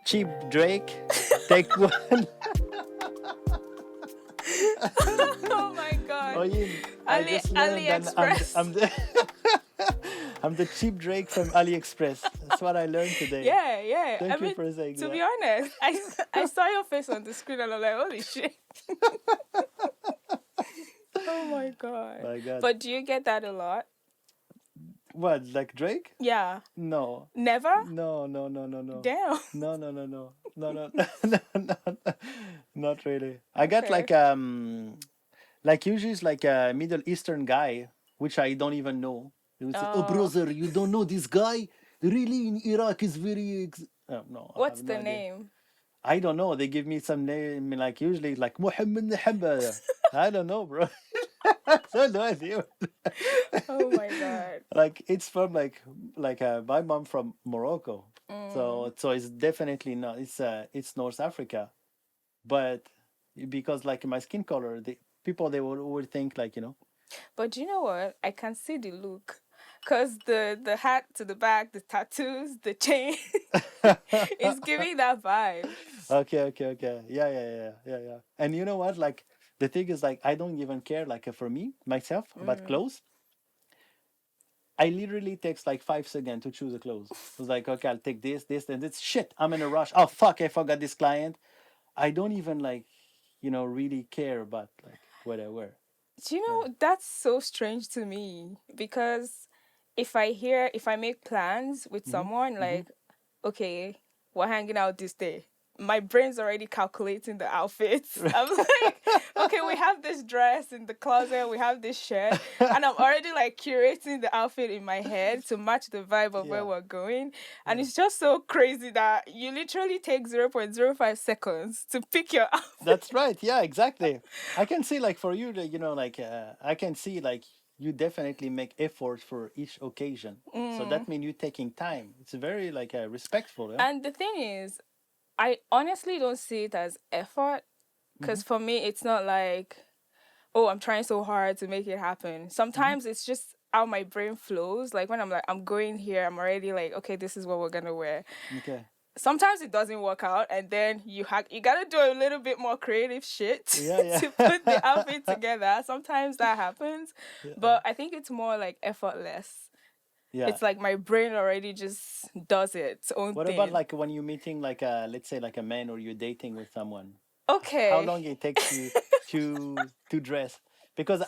Cheap Drake, take one. Oh my god. Oyin, I just learned that AliExpress. I'm the cheap Drake from AliExpress. That's what I learned today. Yeah, yeah. I Thank you mean, for saying to be that. honest, I saw your face on the screen and I'm like, holy shit. Oh my god. My God. But do you get that a lot? What, like Drake? Yeah. No. Never? No, no, no, no, no. Damn. No, no, no, no. No, no, no, no, not really. I got Okay. like usually it's like a Middle Eastern guy, which I don't even know. He would say, "Oh, Oh. brother, you don't know this guy? Really, in Iraq is very." Oh, no, I What's have no the idea. name? I don't know. They give me some name, like usually like Muhammad Muhammad. I don't know, bro. I have no idea. Oh my god. Like it's from my mom from Morocco, Mm. so it's definitely not. It's North Africa, but because like my skin color, the people they would think like But you know what? I can see the look. Cause the hat to the back, the tattoos, the chain, it's giving that vibe. Okay, okay, okay. Yeah, yeah, yeah, yeah, yeah. And you know what? Like the thing is, like I don't even care. Like for me, myself, about Mm. clothes. I literally takes like 5 seconds to choose a clothes. It was like, okay, I'll take this, and this. Shit, I'm in a rush. Oh fuck, I forgot this client. I don't even like, really care about like what I wear. Do you Yeah. know that's so strange to me because if I make plans with Hmm. someone Hmm. like, okay, we're hanging out this day, my brain's already calculating the outfits. I'm like, okay, we have this dress in the closet, we have this shirt, and I'm already like curating the outfit in my head to match the vibe of where Yeah. we're going. And Yeah. it's just so crazy that you literally take 0.05 seconds to pick your outfit. That's right. Yeah, exactly. I can see like for you, like, like I can see like you definitely make effort for each occasion. So that means you taking time. It's very like respectful. Yeah. And the thing is, I honestly don't see it as effort Hmm. because for me, it's not like, oh, I'm trying so hard to make it happen. Hmm. Sometimes it's just how my brain flows. Like when I'm like, I'm going here, I'm already like, okay, this is what we're gonna wear. Okay. Sometimes it doesn't work out, and then you gotta do a little bit more creative shit Yeah. to put the Yeah. outfit together. Sometimes that happens, Yeah. but I think it's more like effortless. Yeah. It's like my brain already just does its own What about thing. like when you're meeting like let's say like a man or you're dating with someone? How Okay. long it takes you to dress? Because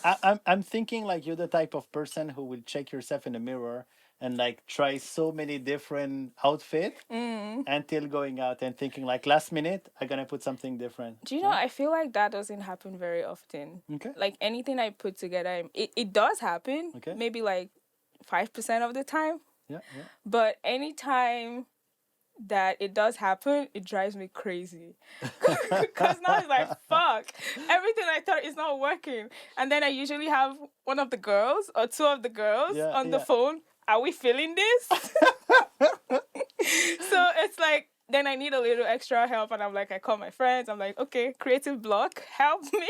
I'm thinking like you're the type of person who will check yourself in the mirror and like try so many different outfit until going out and thinking like last minute I'm gonna put something different. Do you know, Yeah. I feel like that doesn't happen very often. Okay. Like anything I put together, it does happen, Okay. maybe like 5% of the time. Yeah. Yeah. But anytime that it does happen, it drives me crazy. Because now it's like, fuck, everything I thought is not working. And then I usually have one of the girls or two of the girls Yeah. on the Yeah. phone. Are we feeling this? So it's like, then I need a little extra help, and I'm like, I call my friends. I'm like, okay, creative block, help me.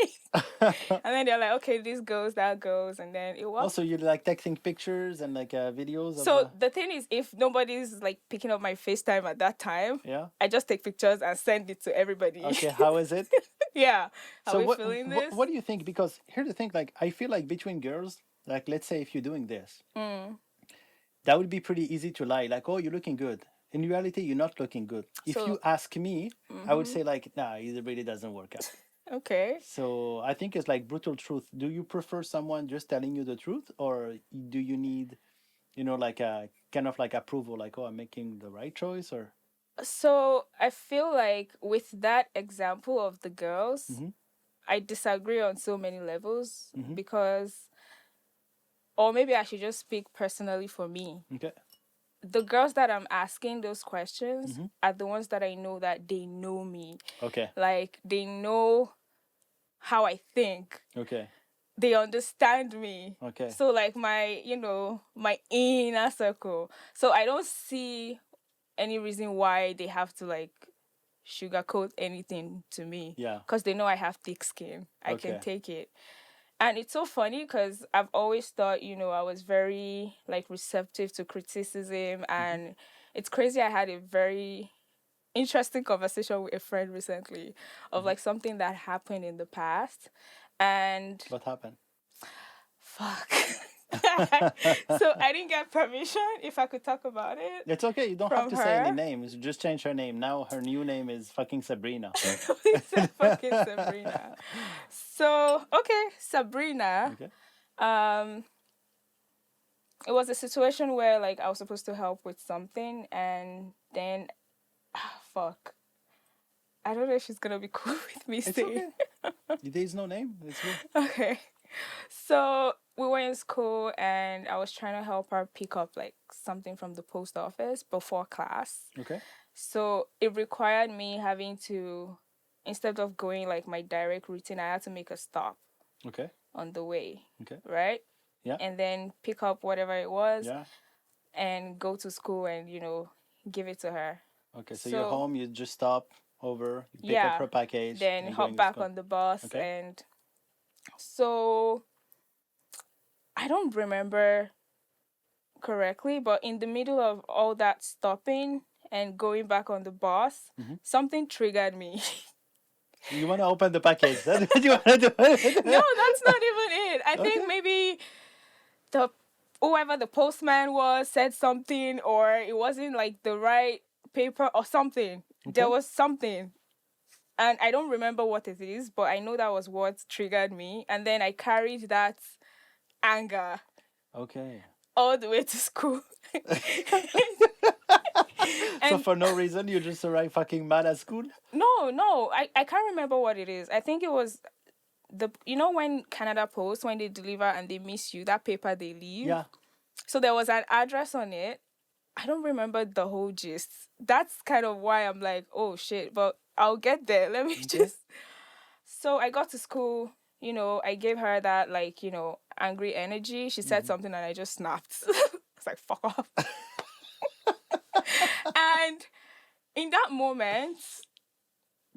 And then they're like, okay, this goes, that goes, and then it works. Also, you like taking pictures and like videos of. So the thing is, if nobody's like picking up my FaceTime at that time, Yeah. I just take pictures and send it to everybody. Okay. How is it? Yeah. Are So we what, feeling what this? what do you think? Because here's the thing, like I feel like between girls, like let's say if you're doing this, that would be pretty easy to lie. Like, oh, you're looking good. In reality, you're not looking good. If you So, ask me, I would say like, nah, it really doesn't work out. okay. So I think it's like brutal truth. Do you prefer someone just telling you the truth, or do you need, like a kind of like approval, like, oh, I'm making the right choice, or? So I feel like with that example of the girls, Hmm. I disagree on so many levels Hmm. because, or maybe I should just speak personally for me. Okay. The girls that I'm asking those questions Hmm. are the ones that I know that they know me. Okay. Like they know how I think. Okay. They understand me. Okay. So like my inner circle. So I don't see any reason why they have to like sugarcoat anything to me. Yeah. Because they know I have thick skin. I can Okay. take it. And it's so funny because I've always thought, I was very like receptive to criticism, and it's crazy. I had a very interesting conversation with a friend recently of Mhm. like something that happened in the past, and What happened? fuck. So I didn't get permission if I could talk about it It's okay. You don't have from to say any her. names. Just change her name. Now her new name is fucking Sabrina. Except fucking Sabrina. So okay, Sabrina. Okay. Um, it was a situation where like I was supposed to help with something, and then fuck. I don't know if she's gonna be cool with me It's saying. okay. There's no name. It's good. Okay. So we were in school and I was trying to help her pick up like something from the post office before class. Okay. So it required me having to, instead of going like my direct routine, I had to make a stop Okay. on the way, Okay. right? Yeah. And then pick up whatever it was Yeah. and go to school and, give it to her. Okay. So you're So home. You just stop over. You pick up yeah, her package then and hop going to back school. on the bus. Okay. And so I don't remember correctly, but in the middle of all that stopping and going back on the bus, Mm-hmm. something triggered me. You want to open the package. That's what you want to do. No, that's not even it. I think Okay. maybe the whoever the postman was said something, or it wasn't like the right paper or something. There Okay. was something. And I don't remember what it is, but I know that was what triggered me. And then I carried that anger Okay. all the way to school. So And for no reason, you just arrive fucking mad at school? no, I can't remember what it is. I think it was when Canada Post, when they deliver and they miss you, that paper they leave. Yeah. So there was an address on it. I don't remember the whole gist. That's kind of why I'm like, oh shit, but I'll get there. Let me Okay. just. So I got to school, I gave her that, like, angry energy. She said Mm-hmm. something and I just snapped. It's like, fuck off. And in that moment,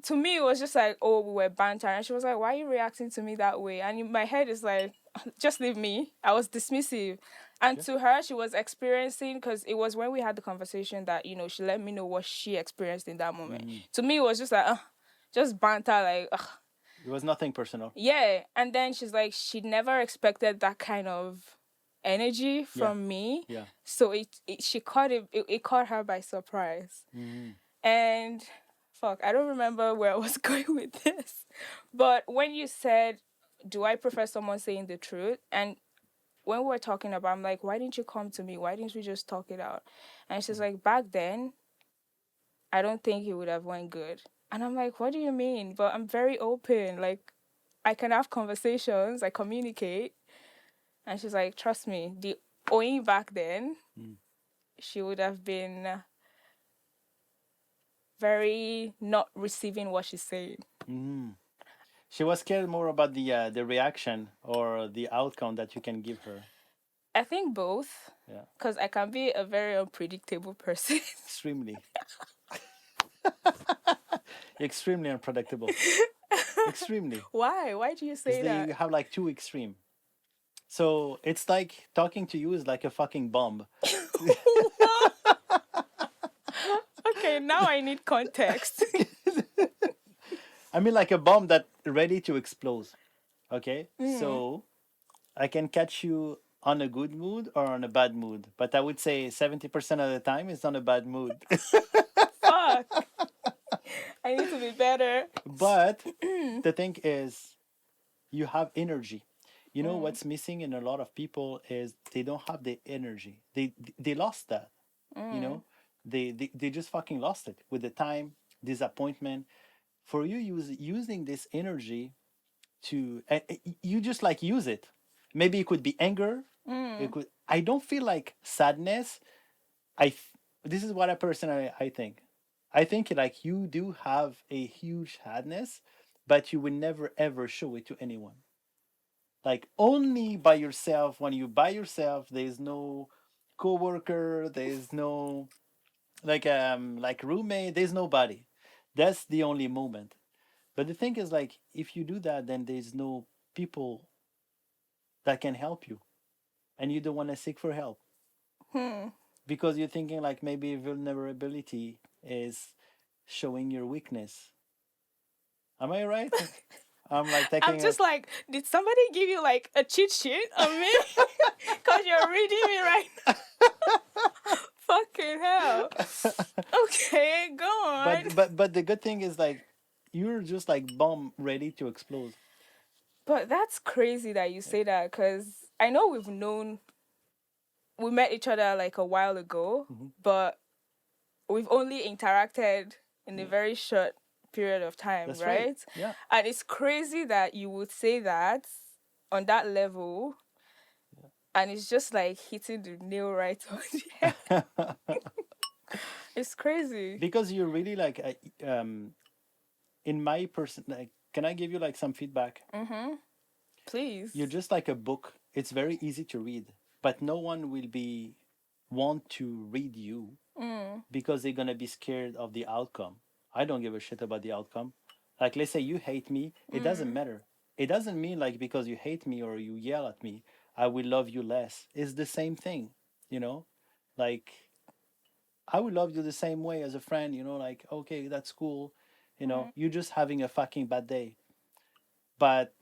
to me, it was just like, oh, we were bantering. And she was like, why are you reacting to me that way? And in my head, it's like, just leave me. I was dismissive. And Okay. to her, she was experiencing, because it was when we had the conversation that, she let me know what she experienced in that moment. Mm-hmm. To me, it was just like, just banter, like, It was nothing personal. yeah. And then she's like, she never expected that kind of energy Yeah. from me. Yeah. So she caught it caught her by surprise. Mm-hmm. And fuck, I don't remember where I was going with this. But when you said, do I prefer someone saying the truth? And when we were talking about, I'm like, why didn't you come to me? Why didn't we just talk it out? And she's like, back then, I don't think it would have went good. And I'm like, what do you mean? But I'm very open. Like, I can have conversations, I communicate. And she's like, trust me, the Oyin back then, Mm. she would have been very not receiving what she's saying. Mm-hmm. She was scared more about the reaction or the outcome that you can give her. I think both, Yeah. because I can be a very unpredictable person. Extremely. Extremely unpredictable. Extremely. Why? Why do you Because say they that? have like two extreme. So it's like talking to you is like a fucking bomb. Okay, now I need context. I mean like a bomb that ready to explode. Okay? Mm. So I can catch you on a good mood or on a bad mood. But I would say 70% of the time it's on a bad mood. Fuck. I need to be better. But the thing is you have energy. You know Mm. what's missing in a lot of people is they don't have the energy. They lost that. You Mm. know, they just fucking lost it with the time, disappointment. For you, using this energy to you just like use it. Maybe it could be anger. It Mm. could. I don't feel like sadness. This is what I personally I think. I think like you do have a huge sadness, but you will never ever show it to anyone. Like only by yourself. When you by yourself, there is no coworker. There is no like roommate. There's nobody. That's the only moment. But the thing is like if you do that, then there's no people that can help you, and you don't want to seek for help Hmm. because you're thinking like maybe vulnerability is showing your weakness. Am I right? I'm like I'm taking just it. like, did somebody give you like a cheat sheet on me? Because you're reading me right now. Fucking hell. Okay, go on. But the good thing is like you're just like bomb ready to explode. But that's crazy that you say that because I know we met each other like a while ago, Hmm. but we've only interacted in a Yeah, very short period of time, that's right. right? Yeah. And it's crazy that you would say that on that level, and it's just like hitting the nail right on the head. It's crazy. Because you're really like in my person like can I give you like some feedback? Mm-hmm. You're Please. just like a book. It's very easy to read, but no one will be want to read you Mm. because they're gonna be scared of the outcome. I don't give a shit about the outcome. Like let's say you hate me, it doesn't Mm. matter. It doesn't mean like because you hate me or you yell at me, I will love you less. It's the same thing, you know? Like I would love you the same way as a friend, like okay, that's cool. Mm. You're just having a fucking bad day. But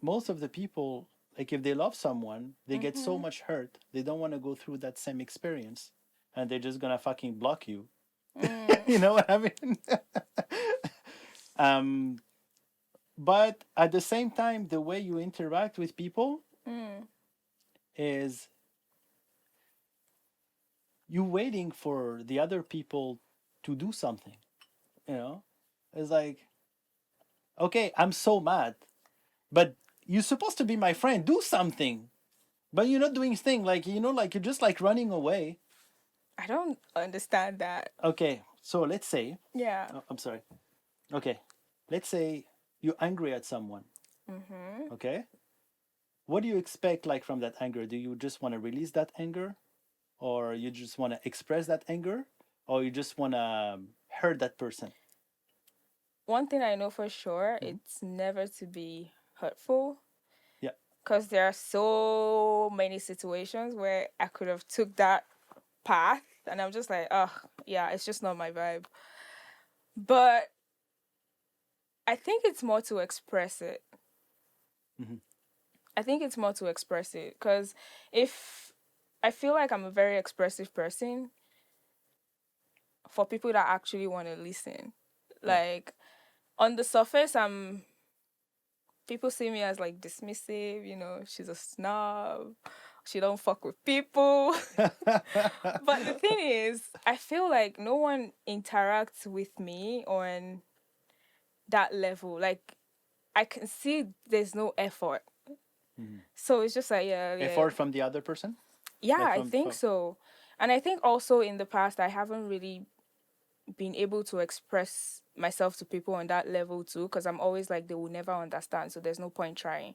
most of the people, like if they love someone, they get so Mm-hmm. much hurt, they don't want to go through that same experience. And they're just gonna fucking block you. Mm. You know what I mean? um, but at the same time, the way you interact with people Mm. is you waiting for the other people to do something. You know, it's like, okay, I'm so mad, but you're supposed to be my friend. Do something, but you're not doing thing. Like like you're just like running away. I don't understand that. Okay, so let's say, Yeah. oh, I'm sorry. Okay, let's say you're angry at someone. Mm-hmm. Okay, what do you expect like from that anger? Do you just want to release that anger, or you just want to express that anger, or you just want to hurt that person? One thing I know for sure, Hmm. it's never to be hurtful. Yeah. Because there are so many situations where I could have took that path, and I'm just like, oh, yeah, it's just not my vibe. But I think it's more to express it. Hmm. I think it's more to express it because if I feel like I'm a very expressive person for people that actually want to listen. Yeah. Like on the surface, people see me as like dismissive, she's a snob, she don't fuck with people. But the thing is, I feel like no one interacts with me on that level. Like I can see there's no effort. Mhm. So it's just like yeah, yeah. Effort from the other person, Yeah, like I think from. so. And I think also in the past I haven't really been able to express myself to people on that level too because I'm always like they will never understand, so there's no point trying.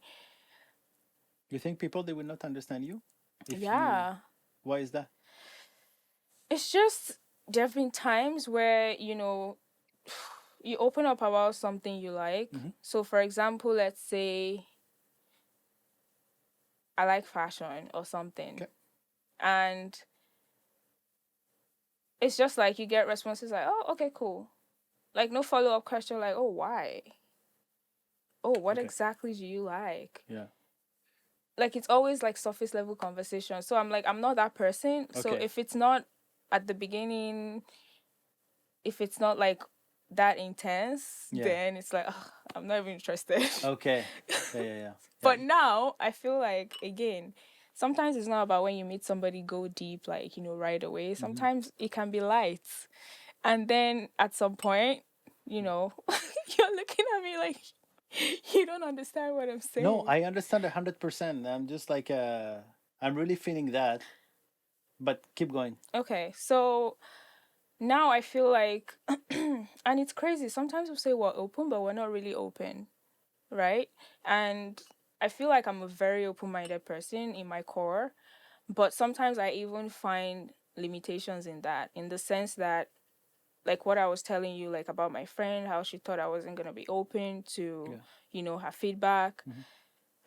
You think people they will not understand you if you? Yeah. Why is that? It's just there have been times where, you open up about something you like. Hmm. So for example, let's say I like fashion or something. Okay. And it's just like you get responses like, "Oh, okay, cool." Like no follow-up question like, "Oh, why?" "Oh, what Okay. exactly do you like?" Yeah. Like it's always like surface level conversation. So I'm like I'm not that person. So Okay. if it's not at the beginning, if it's not like that intense, Yeah. then it's like ugh, I'm not even interested. Okay. Yeah. Yeah. Yeah. Yeah. But now I feel like again, sometimes it's not about when you meet somebody go deep like, right away. Hmm. Sometimes it can be light. And then at some point, you know, you're looking at me like you don't understand what I'm No, saying. I understand 100%. I'm just like I'm really feeling that. But keep going. Okay, so now I feel like and it's crazy. Sometimes we say we're open, but we're not really open, right? And I feel like I'm a very open-minded person in my core, but sometimes I even find limitations in that, in the sense that like what I was telling you like about my friend, how she thought I wasn't going to be open to, Yeah. her feedback. Hmm.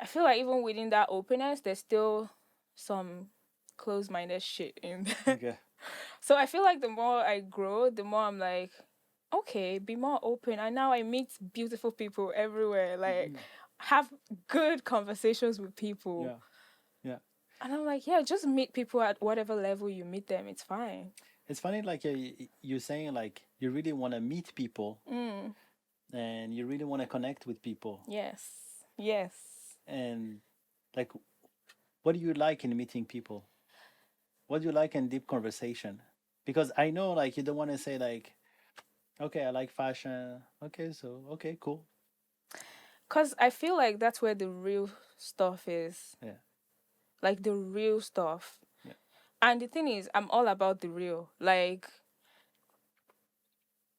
I feel like even within that openness, there's still some closed-minded shit in there. Okay. So I feel like the more I grow, the more I'm like, okay, be more open. And now I meet beautiful people everywhere. Like, Mhm. have good conversations with people. Yeah, yeah. And I'm like, yeah, just meet people at whatever level you meet them. It's fine. It's funny, like you're saying, like you really want to meet people Mm, and you really want to connect with people, yes. Yes. and like, what do you like in meeting people? What do you like in deep conversation? Because I know, like, you don't want to say like, okay, I like fashion. Okay, so okay, cool. Because I feel like that's where the real stuff is. Yeah, Like, the real stuff. yeah. And the thing is, I'm all about the real. Like,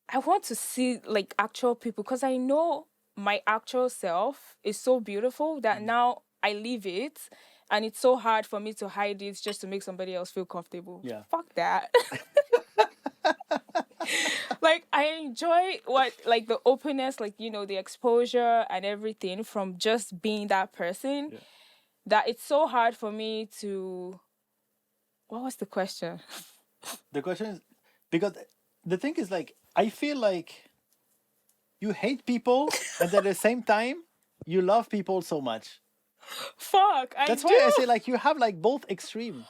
I want to see like actual people because I know my actual self is so beautiful that Mm. now I live it and it's so hard for me to hide it just to make somebody else feel comfortable. Yeah. Fuck that. Like I enjoy what like the openness, like the exposure and everything from just being that person Yeah. that it's so hard for me to what was the question? The question is, because the thing is, like, I feel like you hate people, and at the same time, you love people so much. Fuck, I That's why I do. say, like, you have like both extreme.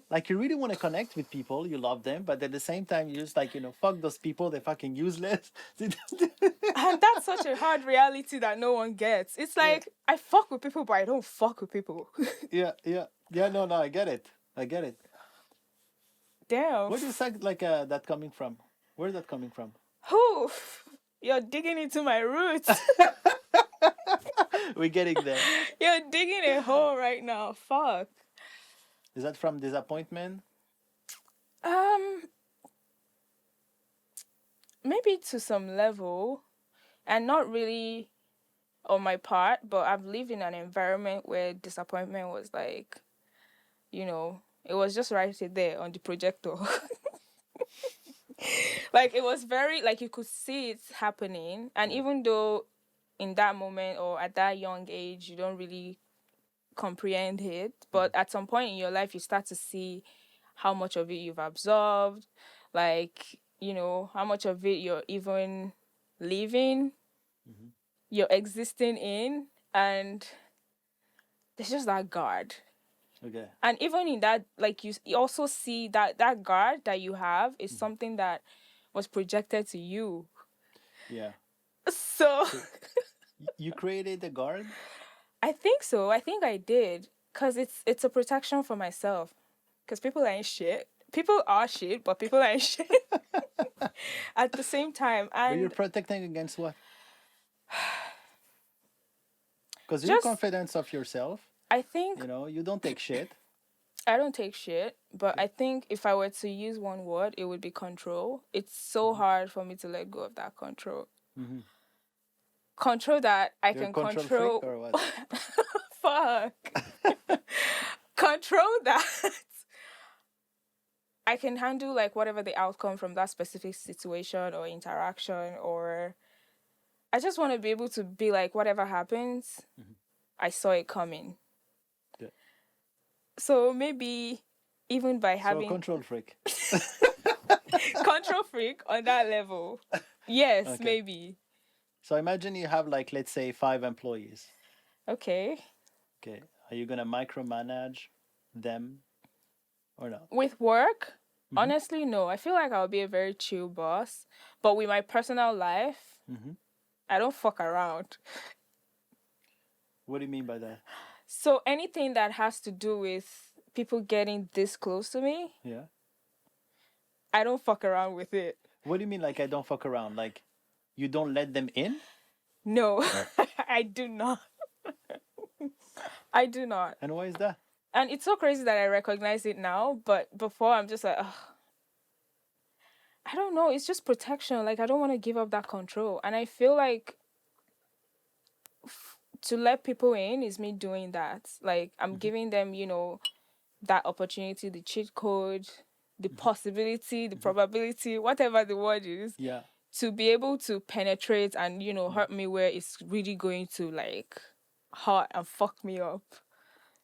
Like you really want to connect with people, you love them, but at the same time, you just like, fuck those people, they're fucking useless. And that's such a hard reality that no one gets. It's Yeah, like I fuck with people, but I don't fuck with people. yeah, yeah, yeah. No, no, I get it. I get it. Damn. Where is that like that coming from? Where's that coming from? Whew. You're digging into my roots. We're getting there. You're digging a hole right now. Fuck. Is that from disappointment? Um, maybe to some level, and not really on my part, but I've lived in an environment where disappointment was like, it was just right there on the projector. Like it was very like you could see it happening, and Yeah. even though in that moment or at that young age you don't really comprehend it, Mhm. but at some point in your life you start to see how much of it you've absorbed, like how much of it you're even living, Mhm. you're existing in, and there's just that guard. Okay. And even in that, like you also see that that guard that you have is Mhm. something that was projected to you. Yeah. So So you created the guard? I think so. I think I did because it's a protection for myself. Because people ain't shit. People are shit, but people ain't shit at the same time. But you're And protecting against what? Because you're just confident of yourself. I think You don't take shit. I don't take shit, but Okay. I think if I were to use one word, it would be control. It's so Hmm. hard for me to let go of that control. Hmm. Control that I You're a can control freak control. or what? Fuck. Control that I can handle like whatever the outcome from that specific situation or interaction, or I just want to be able to be like whatever happens, Mhm. I saw it coming. Yeah. So maybe even by So a having control freak. control freak on that level. Yes, Okay. maybe. So imagine you have like, let's say, 5 employees. Okay. Okay. Are you gonna micromanage them or not? With work, Hmm. honestly, no. I feel like I'll be a very chill boss. But with my personal life, Hmm. I don't fuck around. What do you mean by that? So anything that has to do with people getting this close to me, Yeah. I don't fuck around with it. What do you mean, like, I don't fuck around? Like, you don't let them in? No, I do not. I do not. And why is that? And it's so crazy that I recognize it now, but before I'm just like, ugh, I don't know. It's just protection. Like, I don't want to give up that control. And I feel like to let people in is me doing that. Like, I'm Hmm. giving them, that opportunity, the cheat code, the Hmm. possibility, the Hmm. probability, whatever the word is, Yeah. to be able to penetrate and, Yeah. hurt me where it's really going to, like, hurt and fuck me up.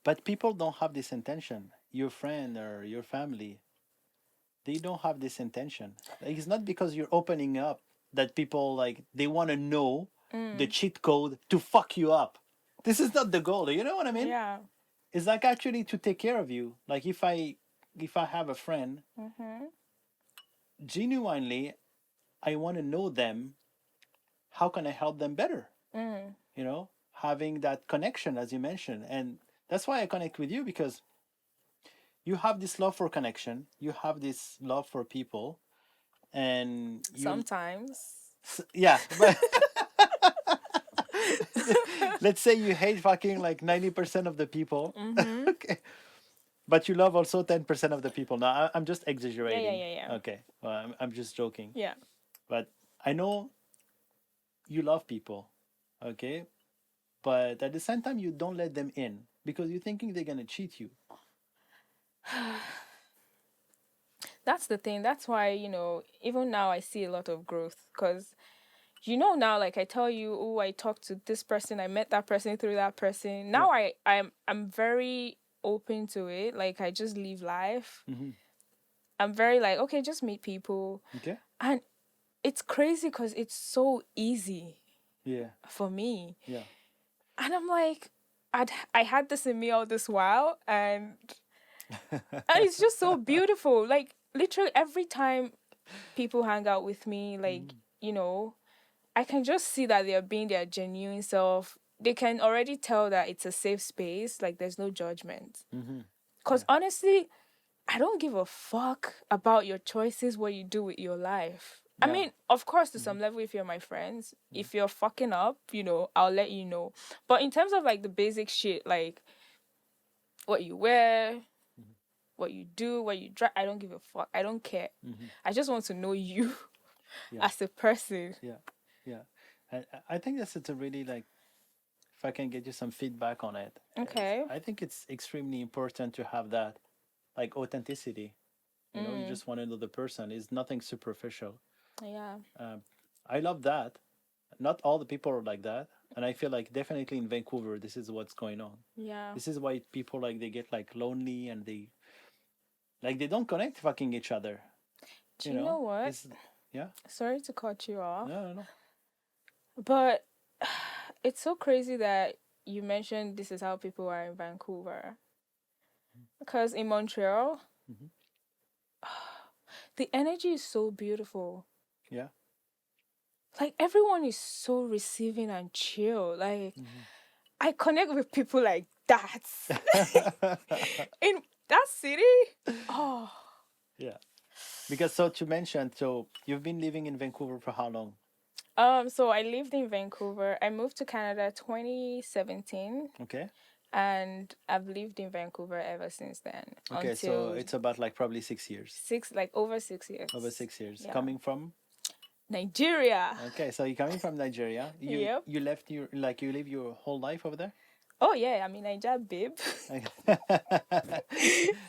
But people don't have this intention. Your friend or your family. they don't have this intention. Like, it's not because you're opening up that people like they want to know the cheat code to fuck you up. This is not the goal. You know what I mean? Yeah. It's like actually to take care of you. Like if I have a friend, genuinely, I want to know them. How can I help them better? You know, having that connection, as you mentioned, and that's why I connect with you because you have this love for connection, you have this love for people, and you, Sometimes. yeah, but let's say you hate fucking like 90% of the people, okay, but you love also 10% of the people. Now I'm just Yeah, yeah, exaggerating. yeah, yeah. Okay, well, I'm just joking, Yeah. but I know you love people, okay, but at the same time you don't let them in because you're thinking they're gonna cheat you. That's the thing. That's why, even now I see a lot of growth because now like I tell you, oh, I talked to this person, I met that person through that person. Yeah. Now I'm very open to it. Like I just live life. Mm-hmm. I'm very like, okay, just meet people. Okay. And it's crazy because it's so easy Yeah. for me. Yeah. And I'm like, I had this in me all this while, and it's just so beautiful. Like literally every time people hang out with me, like, I can just see that they're being their genuine self. They can already tell that it's a safe space, like there's no judgment. Mm-hmm. Because honestly, I don't give a fuck about your choices, what you do with your life. I Yeah. mean, of course, to some level, if you're my friends, if you're fucking up, I'll let you know. But in terms of like the basic shit, like what you wear, what you do, what you drive, I don't give a fuck. I don't care. I just want to know you Yeah. as a person. Yeah. Yeah. I think it's a really like if I can get you some feedback on it. Okay. I think it's extremely important to have that like authenticity. You know, you just want to know the person. It's nothing superficial. Yeah. Um, I love that. Not all the people are like that, and I feel like definitely in Vancouver, this is what's going on. Yeah. This is why people like they get like lonely and they don't connect fucking each other. Do you know what? It's yeah. Sorry to cut you off, No, no, no. but it's so crazy that you mentioned this is how people are in Vancouver. Because in Montreal, Mm-hmm. the energy is so beautiful. Yeah. Like everyone is so receiving and chill. Like Mm-hmm. I connect with people like that. In that city. Oh. Yeah. Because so to mention, so you've been living in Vancouver for how long? So I lived in Vancouver. I moved to Canada 2017. Okay. And I've lived in Vancouver ever since then. Okay, so Until it's about like probably 6 years. over 6 years. Over 6 years. Yeah. Coming from? Nigeria. Okay, so you're coming from Nigeria. Yep. You left your like you live your whole life over there? Oh yeah, I mean Nigeria babe. And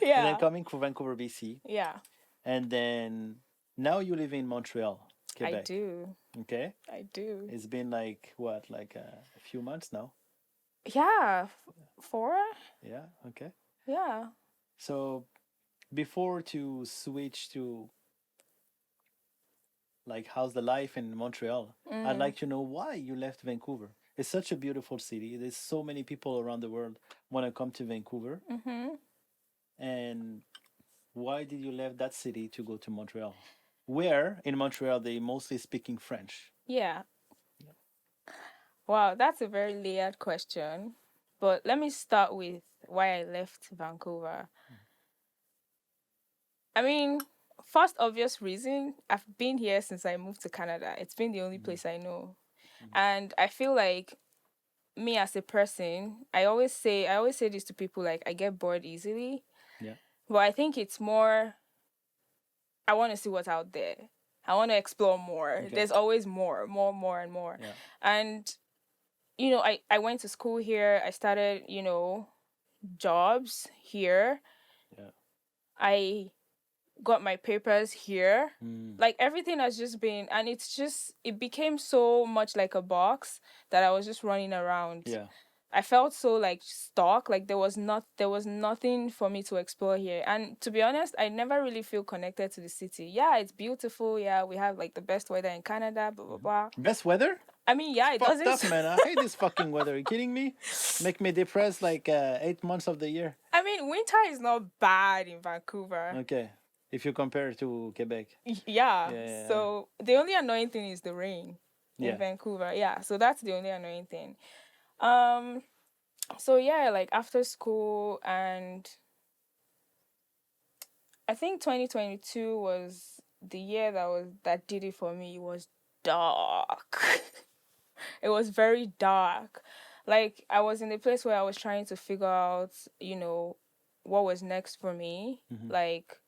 Yeah. then coming from Vancouver, BC. Yeah. And then now you live in Montreal, Quebec. I do. Okay. I do. It's been like what, like a few months now? Yeah. 4? Yeah, okay. Yeah. So before to switch to like how's the life in Montreal, I'd like to know why you left Vancouver. It's such a beautiful city. There's so many people around the world want to come to Vancouver. And why did you leave that city to go to Montreal? Where in Montreal they mostly speaking French? Yeah. Wow, that's a very layered question. But let me start with why I left Vancouver. I mean, first obvious reason, I've been here since I moved to Canada. It's been the only place I know. And I feel like me as a person, I always say this to people, like I get bored easily. Yeah. But I think it's more I want to see what's out there. I want to explore more. Okay. There's always more and more. Yeah. And I went to school here. I started, jobs here. Yeah. I got my papers here. Mm. Like everything has just been, and it became so much like a box that I was just running around. Yeah. I felt so like stuck. Like there was nothing for me to explore here. And to be honest, I never really feel connected to the city. Yeah, it's beautiful. Yeah, we have like the best weather in Canada. Blah blah blah. Best weather? I mean, yeah, it Fucked up, doesn't. man. I hate this fucking weather. Are you kidding me? Make me depressed like 8 months of the year. I mean, winter is not bad in Vancouver. Okay. If you compare to Quebec. Yeah. Yeah, yeah, So the only annoying thing is the rain in yeah. Vancouver. Yeah. So that's the only annoying thing. Um. So yeah, like after school, and I think 2022 was the year that did it for me. It was dark. It was very dark. Like I was in a place where I was trying to figure out, what was next for me. Mm-hmm. Like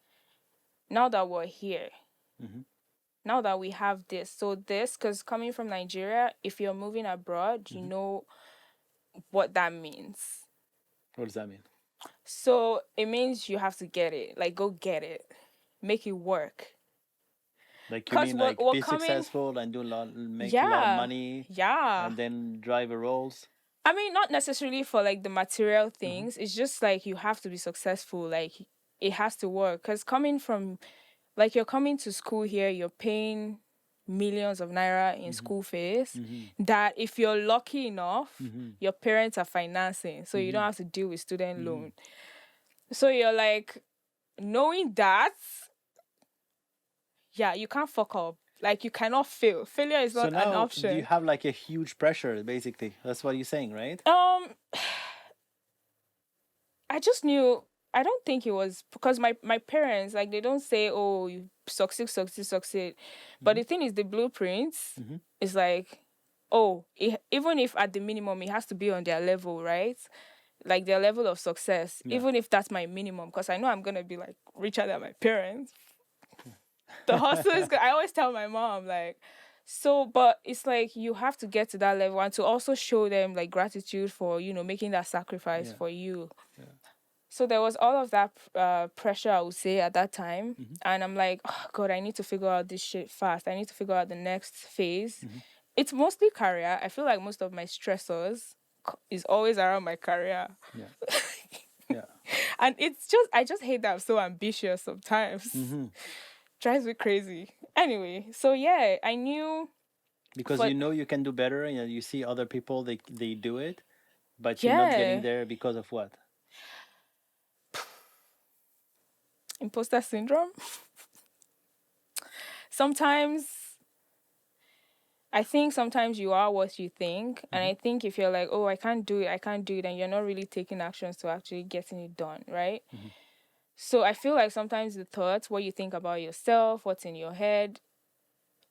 now that we're here, Mm-hmm. now that we have this, because coming from Nigeria, if you're moving abroad, you Mm-hmm. know what that means. What does that mean? So it means you have to get it. Like go get it, make it work. Like you Cause mean like we're be coming. successful and make a lot of Yeah, money yeah. and then drive a Rolls? I mean, not necessarily for like the material Uh-huh. things. It's just like you have to be successful. Like it has to work. Cause coming from, like you're coming to school here, you're paying millions of naira in Mm-hmm. school fees. Mm-hmm. That if you're lucky enough, Mm-hmm. your parents are financing, so you Mm-hmm. don't have to deal with student Mm-hmm. loan. So you're like, knowing that, yeah, you can't fuck up. Like you cannot fail. Failure is So not an now do you option. have like a huge pressure basically? That's what you're saying, right? I just knew. I don't think it was because my parents, like, they don't say, "Oh, you succeed, succeed, succeed," but Mm-hmm. the thing is, the blueprints Mm-hmm. is like, oh, even if at the minimum it has to be on their level, right? Like their level of success, Yeah. even if that's my minimum, because I know I'm gonna be like richer than my parents. The hustle is. I always tell my mom like. So, but it's like you have to get to that level and to also show them like gratitude for making that sacrifice Yeah. for you. Yeah. So there was all of that pressure, I would say, at that time. Mm-hmm. And I'm like, oh, God, I need to figure out this shit fast. I need to figure out the next phase. Mm-hmm. It's mostly career. I feel like most of my stressors is always around my career. Yeah. Yeah. And I just hate that I'm so ambitious sometimes. Mm-hmm. Drives me crazy. Anyway, so yeah, I knew. Because For, you know you can do better and you see other people they do it, but you're not getting yeah, there because of what? imposter syndrome. Sometimes I think sometimes you are what you think. And Mm-hmm. I think if you're like, oh, I can't do it, and you're not really taking actions to actually getting it done, right? Mm-hmm. So I feel like sometimes the thoughts, what you think about yourself, what's in your head,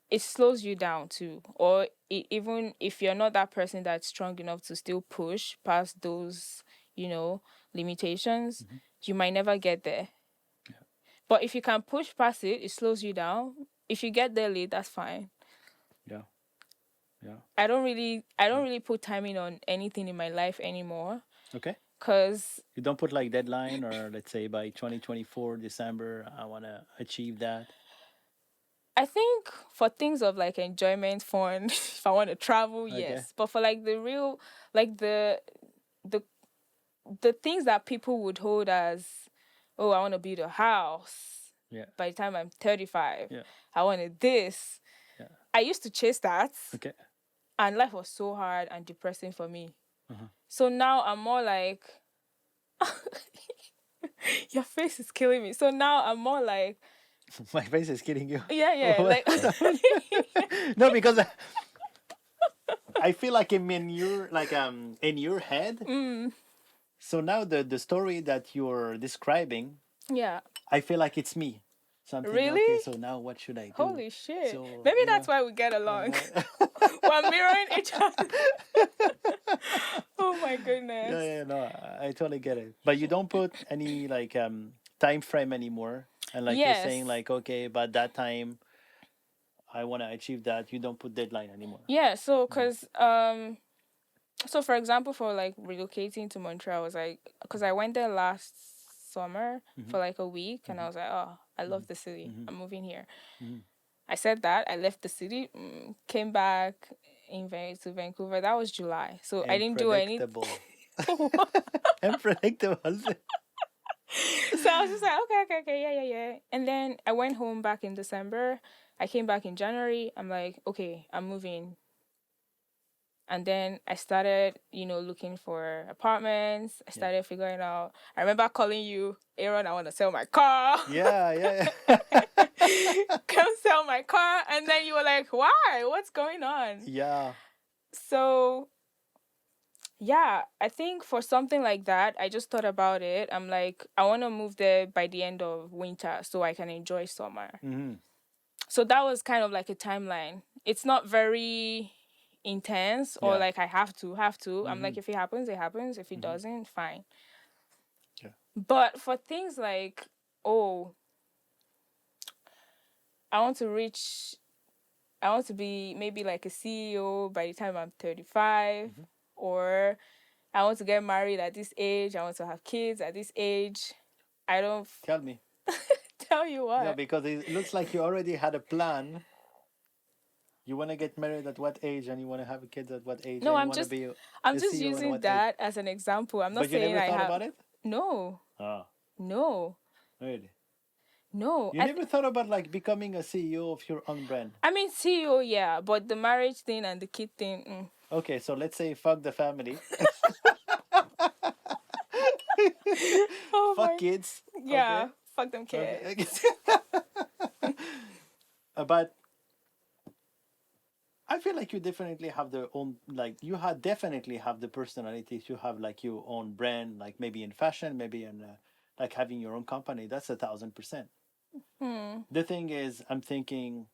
it slows you down too. Or even if you're not that person that's strong enough to still push past those, limitations, Mm-hmm. you might never get there. Yeah. But if you can push past it, it slows you down. If you get there late, that's fine. Yeah. Yeah. I don't really put timing on anything in my life anymore. Okay. Cause You don't put like deadline or let's say by 2024 December I want to achieve that. I think for things of like enjoyment, fun, if I want to travel, Okay. yes. But for like the real, like the the things that people would hold as, oh, I want to build a house. Yeah. By the time I'm 35, Yeah. I wanted this. Yeah. I used to chase that, Okay. and life was so hard and depressing for me. Uh-huh. So now I'm more like, your face is killing me. So now I'm more like, My face is kidding you. yeah, like, No, because I feel like I'm in your head. mm, So now the story that you're describing, yeah. I feel like it's me. So I'm thinking, okay, Really? so now what should I do? Holy shit. So Maybe you that's know, why we get along. uh, We're mirroring each other. Oh my yeah, goodness. yeah, no, I totally get it. But you don't put any like time frame anymore, and like you're Yes. saying, like okay, but that time I want to achieve that. You don't put deadline anymore. Yeah, so for example, for like relocating to Montreal, I was like, because I went there last summer Mm-hmm. for like a week, and I was like, oh, I love the city. Mm-hmm. I'm moving here. Mm-hmm. I said that. I left the city, came back. to Vancouver. That was July. So I didn't do anything. Unpredictable. Unpredictable. So I was just like, okay, yeah. And then I went home back in December. I came back in January. I'm like, okay, I'm moving. And then I started, looking for apartments. I Yeah. started figuring out. I remember calling you, Aaron, I want to sell my car. Yeah. Come sell my car. And then you were like, why? What's going on? Yeah. So, yeah, I think for something like that, I just thought about it. I'm like, I want to move there by the end of winter so I can enjoy summer. Mm-hmm. So that was kind of like a timeline. It's not very intense or Yeah. like I have to. I'm Mm-hmm. like, if it happens, it happens. If it Mm-hmm. doesn't, fine. Yeah. But for things like, oh, I want to reach, I want to be maybe like a CEO by the time I'm 35, Mm-hmm. or I want to get married at this age, I want to have kids at this age. I don't Tell me. tell you Yeah, what. because it looks like you already had a plan. You want to get married at what age, and you want to have kids at what age, No, and you want to be I'm a just CEO at using what age. that as an example. I'm not But you saying never I thought have. about it? No, Oh, no, really? no. You never thought about like becoming a CEO of your own brand? I mean, CEO, yeah, but the marriage thing and the kid thing. Okay, so let's say fuck the family. Oh Fuck my. kids. Okay. Yeah, fuck them Okay. kids. But I feel like you definitely have the own, like you had definitely have the personality to have like your own brand, like maybe in fashion, maybe in like having your own company. That's 1,000%. The thing is, I'm thinking,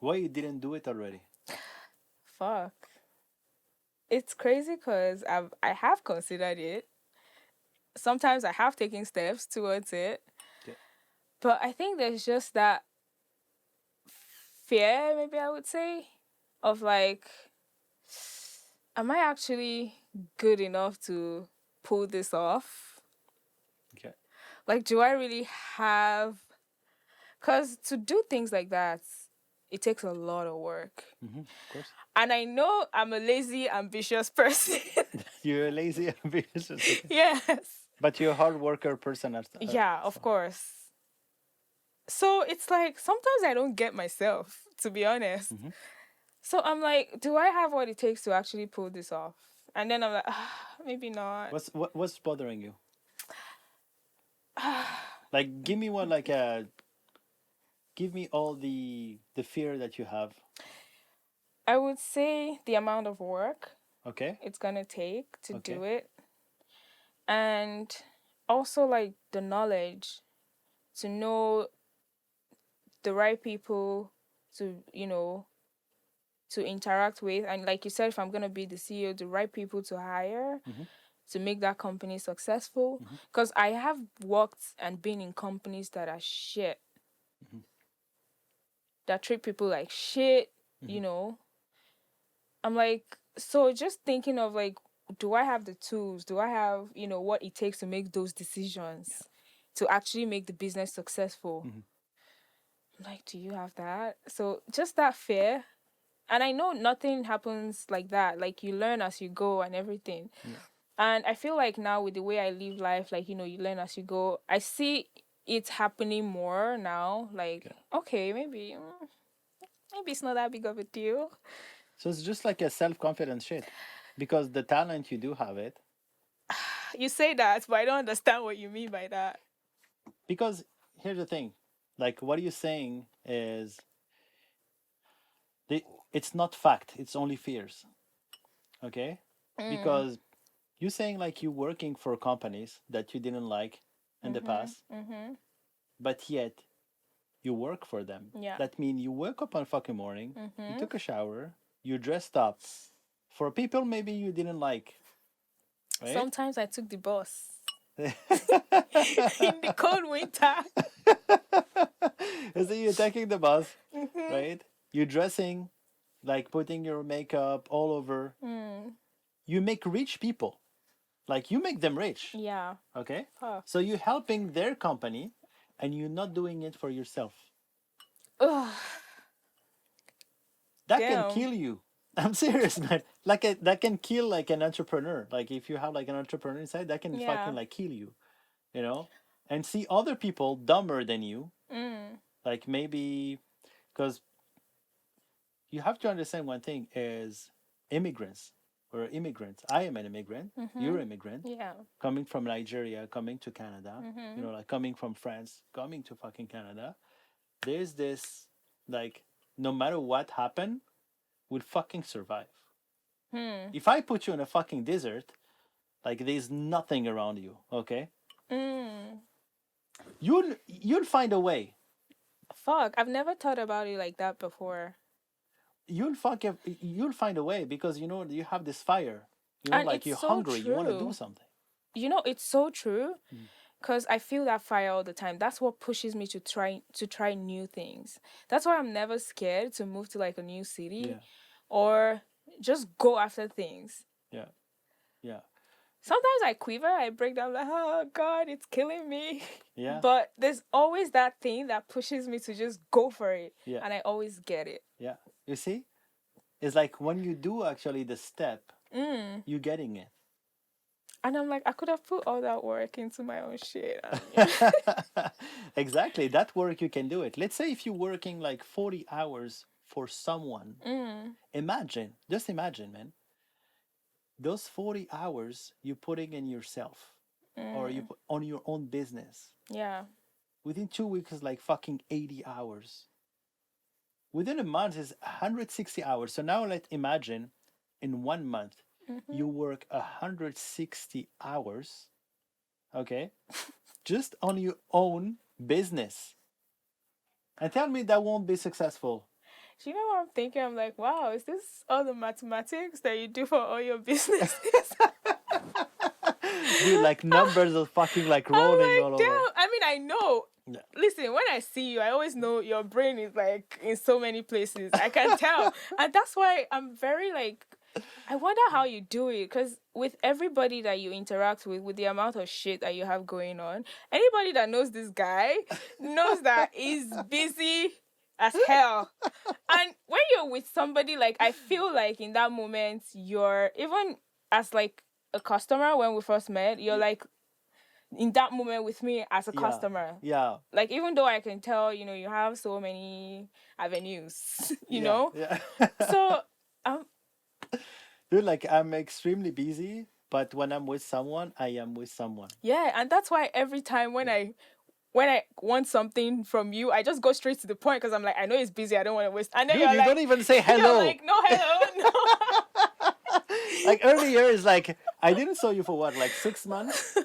why you didn't do it already? Fuck. It's crazy because I have considered it. Sometimes I have taken steps towards it, Yeah. but I think there's just that fear, maybe I would say, of like, am I actually good enough to pull this off? Okay. Like, do I really have? Because to do things like that, it takes a lot of work. Of course. And I know I'm a lazy, ambitious person. You're a lazy, ambitious, okay. Yes. But you're a hard worker person. Yeah, of So. course. So it's like sometimes I don't get myself, to be honest. Mm-hmm. So I'm like, do I have what it takes to actually pull this off? And then I'm like, maybe not. What's bothering you? Like, give me one. Like, give me all the fear that you have. I would say the amount of work Okay. it's gonna take to Okay. do it. And also like the knowledge to know the right people to, to interact with. And like you said, if I'm gonna be the CEO, the right people to hire Mm-hmm. to make that company successful. Mm-hmm. Because I have worked and been in companies that are shit. Mm-hmm. That treat people like shit, Mm-hmm. I'm like, so just thinking of like, do I have the tools? Do I have, what it takes to make those decisions to actually make the business successful? Mm-hmm. I'm like, do you have that? So just that fear. And I know nothing happens like that. Like you learn as you go and everything. Yeah. And I feel like now with the way I live life, like, you learn as you go. I see it happening more now. Like, okay, maybe it's not that big of a deal. So it's just like a self-confidence shit, because the talent you do have it. You say that, but I don't understand what you mean by that. Because here's the thing, like what you're saying is, it's not fact. It's only fears. Okay, because you're saying like you're working for companies that you didn't like in the past, but yet you work for them. Yeah. That means you wake up on fucking morning, you took a shower, you dressed up for people maybe you didn't like, right? Sometimes I took the bus in the cold winter. So you're taking the bus, right? You're dressing, like putting your makeup all over. You make rich people, like you make them rich. Yeah. Okay. Huh. So you're helping their company, and you're not doing it for yourself. Ugh. That Damn. can kill you. I'm serious, man. Like that can kill like an entrepreneur. Like if you have like an entrepreneur inside, that can fucking Yeah. like kill you, you know? And see other people dumber than you, Mm. like maybe because you have to understand one thing is immigrants or immigrants. I am an immigrant. You're an Mhm. immigrant Yeah. coming from Nigeria, coming to Canada, Mhm. like coming from France, coming to fucking Canada. There's this like no matter what happened, we'll fucking survive. Hmm. If I put you in a fucking desert, like there's nothing around you, okay? Mm. You'll find a way. Fuck, I've never thought about it like that before. You'll find a way because you have this fire. And Like it's you're so hungry, you want to do true. something. It's so true. Mm. Because I feel that fire all the time. That's what pushes me to try new things. That's why I'm never scared to move to like a new city Yeah, or just go after things. yeah, yeah, Sometimes I quiver, I break down like, oh God, it's killing me. yeah, But there's always that thing that pushes me to just go for it. yeah, And I always get it. yeah. You see, it's like when you do actually the step, Mm. you're getting it. And I'm like, I could have put all that work into my own shit. Exactly, that work you can do it. Let's say if you're working like 40 hours for someone, Mm. just imagine, man, those 40 hours you're putting in yourself or you Mm. put on your own business. Yeah. Within 2 weeks is like fucking 80 hours. Within a month is 160 hours. So now let's imagine in 1 month Mm-hmm. you work 160 hours, okay, just on your own business. And tell me that won't be successful. Do you know what I'm thinking? I'm like, wow, is this all the mathematics that you do for all your businesses? Dude, like numbers are fucking like I'm rolling like, all damn. over. I mean, I know. Yeah. Listen, when I see you, I always know your brain is like in so many places. I can tell. And that's why I'm very like, I wonder how you do it. Because with everybody that you interact with the amount of shit that you have going on, anybody that knows this guy knows that he's busy as hell. And when you're with somebody, like, I feel like in that moment, you're even as like a customer when we first met, you're Yeah. like in that moment with me as a Yeah. customer. Yeah. Like, even though I can tell, you have so many avenues, you Yeah. know? Yeah. So, um, Dude, like I'm extremely busy, but when I'm with someone, I am with someone. yeah, and that's why every time when I want something from you, I just go straight to the point because I'm like, I know he's busy, I don't want to waste. And then Dude, you're you don't like, even say you're hello. like, no, hello, no. Like earlier is like I didn't saw you for what, like 6 months?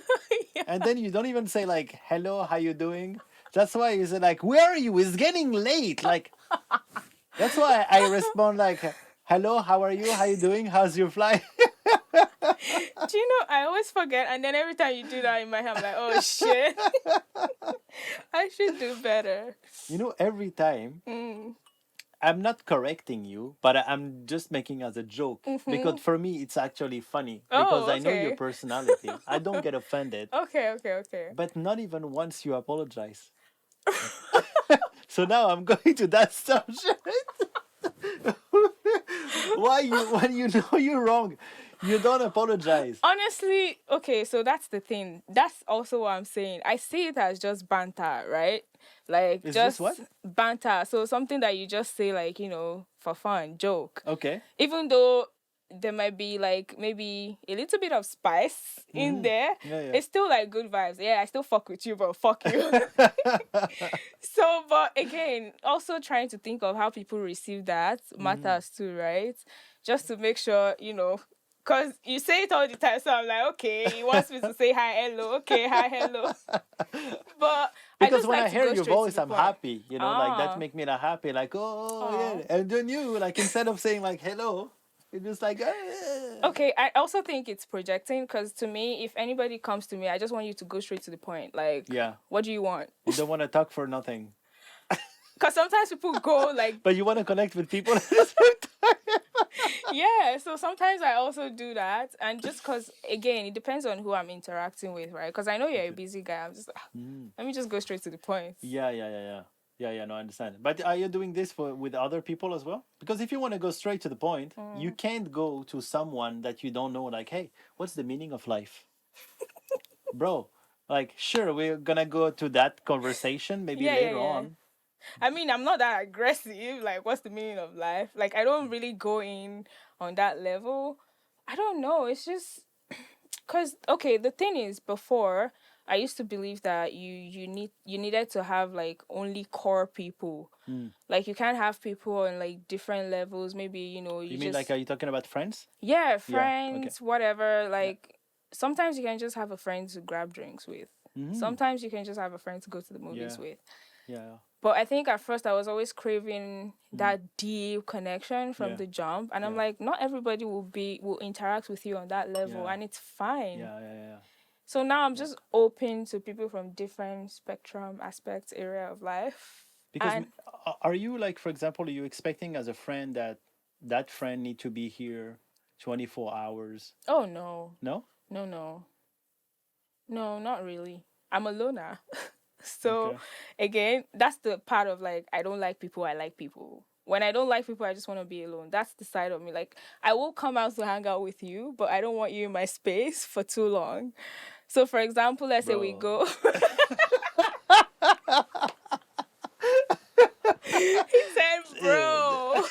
Yeah. And then you don't even say like hello, how you doing? That's why you say like, where are you? It's getting late. Like that's why I respond like hello, how are you? How you doing? How's your flight? Do you know, I always forget, and then every time you do that in my head, I'm like, oh shit. I should do better. Every time Mm. I'm not correcting you, but I'm just making as a joke because Mm-hmm. for me it's actually funny because Oh, I know your okay. personality. I don't get offended, Okay. but not even once you apologize. So now I'm going to that subject. Why when you know you're wrong, you don't apologize. Honestly, okay, so that's the thing. That's also what I'm saying. I see it as just banter, right? Like, It's just just what? banter. So something that you just say, like, for fun, joke. Okay. Even though there might be like maybe a little bit of spice in Mm-hmm. there, Yeah, it's still like good vibes. Yeah, I still fuck with you, but fuck you. yeah. So, but again, also trying to think of how people receive that Mm-hmm. matters too, right? Just to make sure, because you say it all the time. So I'm like, okay, he wants me to say hi, hello. Okay, hi, hello. But I Because just when like I to hear go your straight to voice, the I'm point. happy. Like that Ah, make me happy. Like, oh oh. yeah. And then you, like, instead of saying like hello, you're just like, Okay, I also think it's projecting because to me, if anybody comes to me, I just want you to go straight to the point. Like, yeah. what do you want? You don't want to talk for nothing, Because sometimes people go like, but you want to connect with people at the same time. yeah, so sometimes I also do that. And just because, again, it depends on who I'm interacting with, right? Because I know you're a Okay. busy guy. I'm just, Mm. let me just go straight to the point. Yeah. Yeah, yeah, no, I understand. But are you doing this for with other people as well? Because if you want to go straight to the point, you can't go to someone that you don't know, like, hey, what's the meaning of life? Bro, like, sure, we're gonna go to that conversation maybe Yeah, yeah, later yeah. on. I mean, I'm not that aggressive. Like, what's the meaning of life? Like, I don't really go in on that level. I don't know. It's just because okay. The thing is, before I used to believe that you needed to have like only core people. Hmm. Like, you can't have people on like different levels. Maybe you You mean like, just are you talking about friends? yeah, Yeah, okay. friends, whatever. Yeah. Like, sometimes you can just have a friend to grab drinks with. Hmm. Sometimes you can just have a friend to go to the movies Yeah, with. yeah, But I think at first I was always craving mm. that deep connection from Yeah, the jump. And I'm yeah, like, not everybody will interact with you on that level, yeah, and it's fine. yeah, yeah, yeah, So now I'm yeah. just open to people from different spectrum aspects area of life. Because And are you like, for example, are you expecting as a friend that that friend need to be here 24 hours? oh no. No? No, no. No, not really. I'm a loner. So Okay. again, that's the part of like I don't like people, I like people. When I don't like people, I just want to be alone. That's the side of me. Like, I will come out to hang out with you, but I don't want you in my space for too long. So for example, let's say we Bro. go he said, Dude. bro.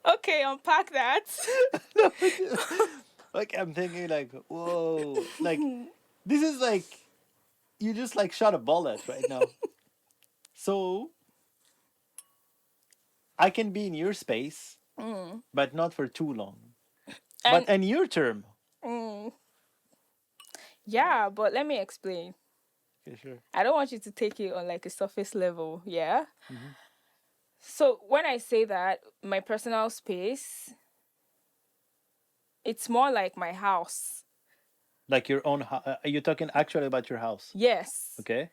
Okay, unpack that. No, like I'm thinking like, whoa, like this is like you just like shot a bullet right now. So I can be in your space, but not for too long. But And in your term. mm, Like, yeah, but let me explain. okay, sure. I don't want you to take it on like a surface level, yeah? Hmm. So when I say that, my personal space, it's more like my house. Like your own. Are you talking actually about your house? Yes. Okay.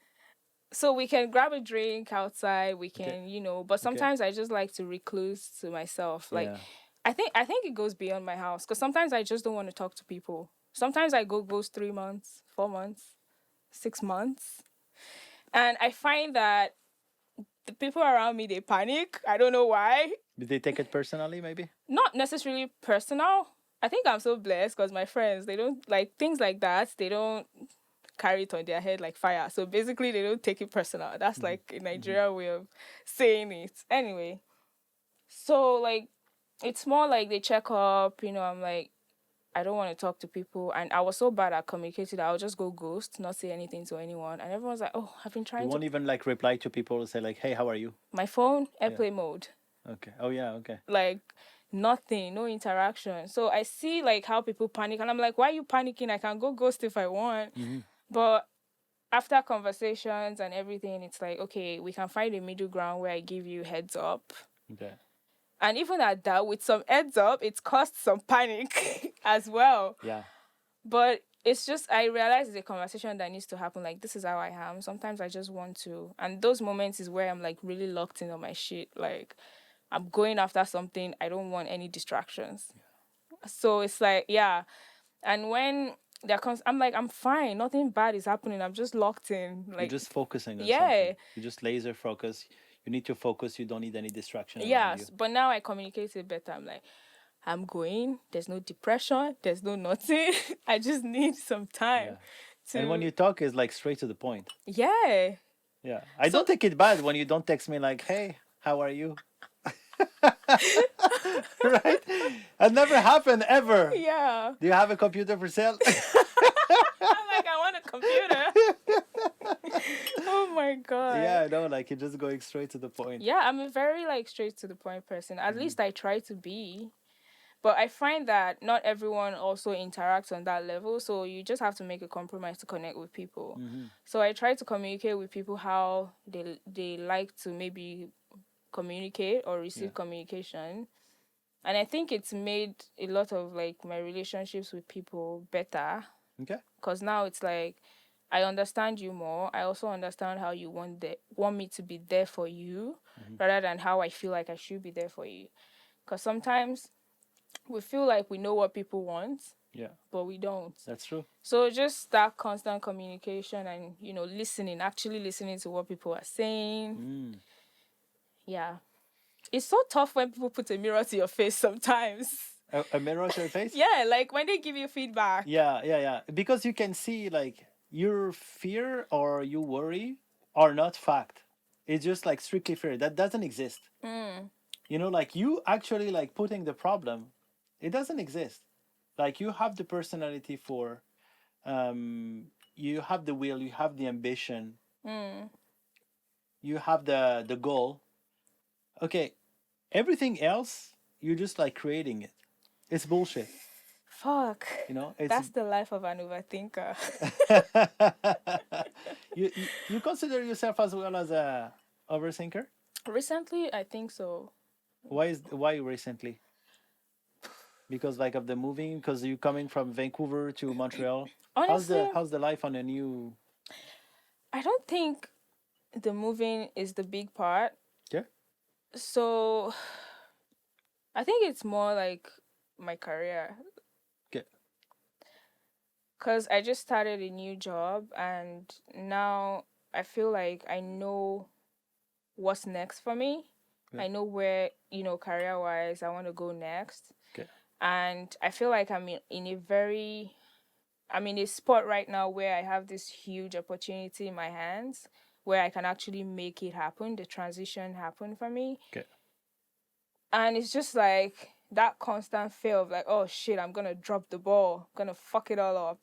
So we can grab a drink outside, we Okay. can, but Okay. sometimes I just like to recluse to myself. Like, Yeah. I think it goes beyond my house because sometimes I just don't want to talk to people. Sometimes I go ghost 3 months, 4 months, 6 months. And I find that the people around me, they panic. I don't know why. Did they take it personally? Maybe. Not necessarily personal. I think I'm so blessed because my friends, they don't like things like that. They don't carry it on their head like fire. So basically, they don't take it personal. That's Hmm. like a Hmm. Nigeria way of saying it. Anyway, so like it's more like they check up. I'm like, I don't want to talk to people. And I was so bad at communicating that I'll just go ghost, not say anything to anyone. And everyone's like, oh, I've been You trying to. won't even like reply to people and say like, "Hey, how are you?" My phone, Yeah. airplane mode. Okay. Oh yeah. Okay. Like nothing, no interaction. So I see like how people panic. And I'm like, why are you panicking? I can go ghost if I want. Hmm. But after conversations and everything, it's like, okay, we can find a middle ground where I give you heads up. Okay. And even at that, with some heads up, it's caused some panic as well. Yeah. But it's just, I realize it's a conversation that needs to happen. Like, this is how I am. Sometimes I just want to. And those moments is where I'm like really locked in on my shit. Like, I'm going after something. I don't want any distractions. So it's like, yeah. And when there comes, I'm like, I'm fine. Nothing bad is happening. I'm just locked in. You're Like, just focusing on yeah. something. You just laser focus. You need to focus. You don't need any distraction around you. Yes, but now I communicate it better. I'm like, I'm going. There's no depression. There's no nothing. I just need some time Yeah. And when to. you talk, is like straight to the point. Yeah. Yeah. I So don't take it bad when you don't text me like, "Hey, how are you?" Right? It never happened ever. yeah. Do you have a computer for sale? I'm like, I want a computer. Oh my god. Yeah, I know. Like you're just going straight to the point. Yeah, I'm a very like straight to the point person. At Hmm. least I try to be. But I find that not everyone also interacts on that level, so you just have to make a compromise to connect with people. Hmm. So I try to communicate with people how they like to maybe communicate or Yeah. receive communication. And I think it's made a lot of like my relationships with people better Okay. because now it's like I understand you more. I also understand how you want me to be there for you Hmm. rather than how I feel like I should be there for you. Because sometimes we feel like we know what people want, Yeah, but we don't. that's true. So just that constant communication and, listening, actually listening to what people are saying. Mm. Yeah. It's so tough when people put a mirror to your face sometimes. A mirror to your face? Yeah, like when they give you feedback. Yeah, yeah, yeah. Because you can see like your fear or you worry are not fact. It's just like strictly fear. That doesn't exist. Like you actually like putting the problem, it doesn't exist. Like you have the personality for you have the will, you have the ambition, you have the goal. Okay, everything else you're just like creating it. It's bullshit. Fuck. It's That's the life of an overthinker. you consider yourself as well as a overthinker? Recently, I think so. Why recently? Because like of the moving, because you coming from Vancouver to Montreal. Honestly, How's the life on a new? I don't think the moving is the big part. Yeah. So I think it's more like my career. Okay. Because I just started a new job and now I feel like I know what's next for me. Yeah. I know where, career wise, I want to go next. Okay. And I feel like I'm in a spot right now where I have this huge opportunity in my hands where I can actually make it happen, the transition happen for me. Okay. And it's just like that constant fear of like, oh shit, I'm gonna drop the ball, I'm gonna fuck it all up.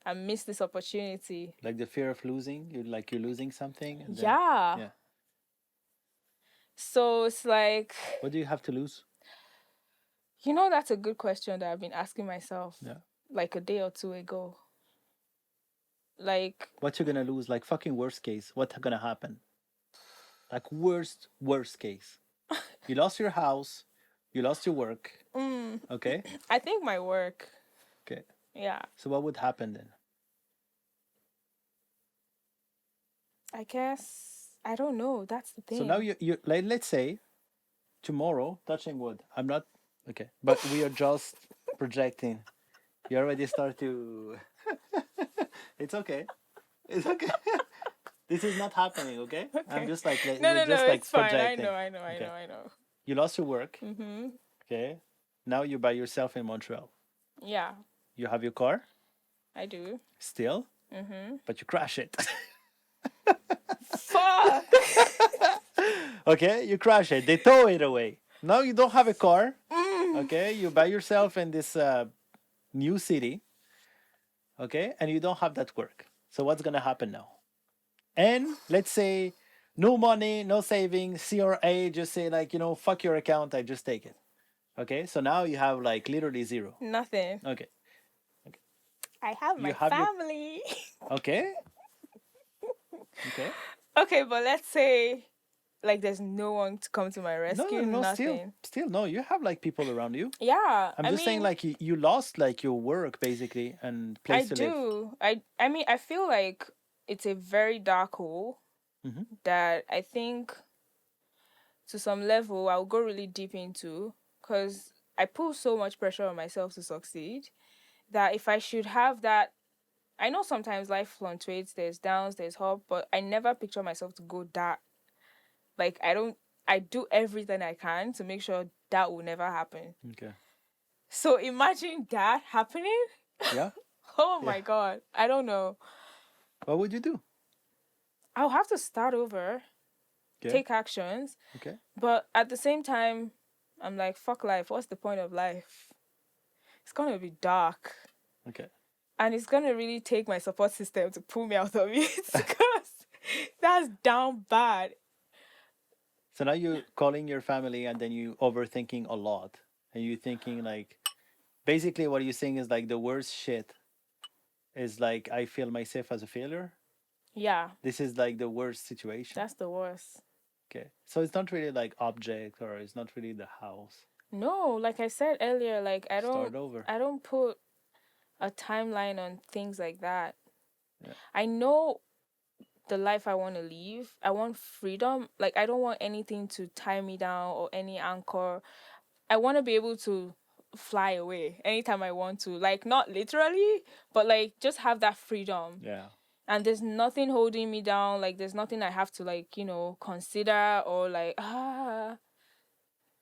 I miss this opportunity. Like the fear of losing, you're losing something, and then Yeah. yeah. So it's like, What do you have to lose? that's a good question that I've been asking myself Yeah. like a day or two ago. Like, What you're gonna lose? Like fucking worst case, what's gonna happen? Like worst case, you lost your house, you lost your work. Okay. I think my work. Okay. Yeah. So what would happen then? I guess I don't know. That's the thing. So now you like, let's say tomorrow, touching wood. I'm not okay, but we are just projecting. You already start to. It's okay. It's okay. This is not happening. Okay. Okay. I'm just like No, we're no, no. just like It's fine. projecting. I know. Okay. I know. You lost your work. Mm-hmm. Okay. Now you're by yourself in Montreal. Yeah, You have your car I do. still, Mm-hmm. but you crash it. Fuck. Okay, you crash it. They tow it away. Now you don't have a car. Okay, you by yourself in this new city. Okay, and you don't have that work. So what's gonna happen now? And let's say no money, no savings, CRA, just say like, fuck your account, I just take it. Okay, so now you have like literally zero. Nothing. Okay. I have You my have family. okay. Okay. Okay, but let's say like there's no one to come to my rescue. No, Nothing. still, no, you have like people around you. Yeah, I'm just saying like you lost like your work basically and I place to live. do. I mean, I feel like it's a very dark hole that I think to some level I'll go really deep into because I put so much pressure on myself to succeed that if I should have that, I know sometimes life fluctuates, there's downs, there's up, but I never picture myself to go that, like, I do everything I can to make sure that will never happen. Okay. So imagine that happening. Yeah. Oh Yeah. my God. I don't know. What would you do? I'll have to start over, Okay. take actions. Okay. But at the same time, I'm like, fuck life. What's the point of life? It's going to be dark. Okay. And it's going to really take my support system to pull me out of it because that's down bad. So now you're calling your family and then you overthinking a lot. And you thinking like basically what you're saying is like the worst shit is like I feel myself as a failure. Yeah. This is like the worst situation. That's the worst. Okay. So it's not really like object or it's not really the house. No, like I said earlier, like Start over. I don't put a timeline on things like that. Yeah. I know the life I want to live. I want freedom. Like I don't want anything to tie me down or any anchor. I want to be able to fly away anytime I want to. Like, not literally, but like just have that freedom. Yeah. And there's nothing holding me down. Like, there's nothing I have to, like, consider or like,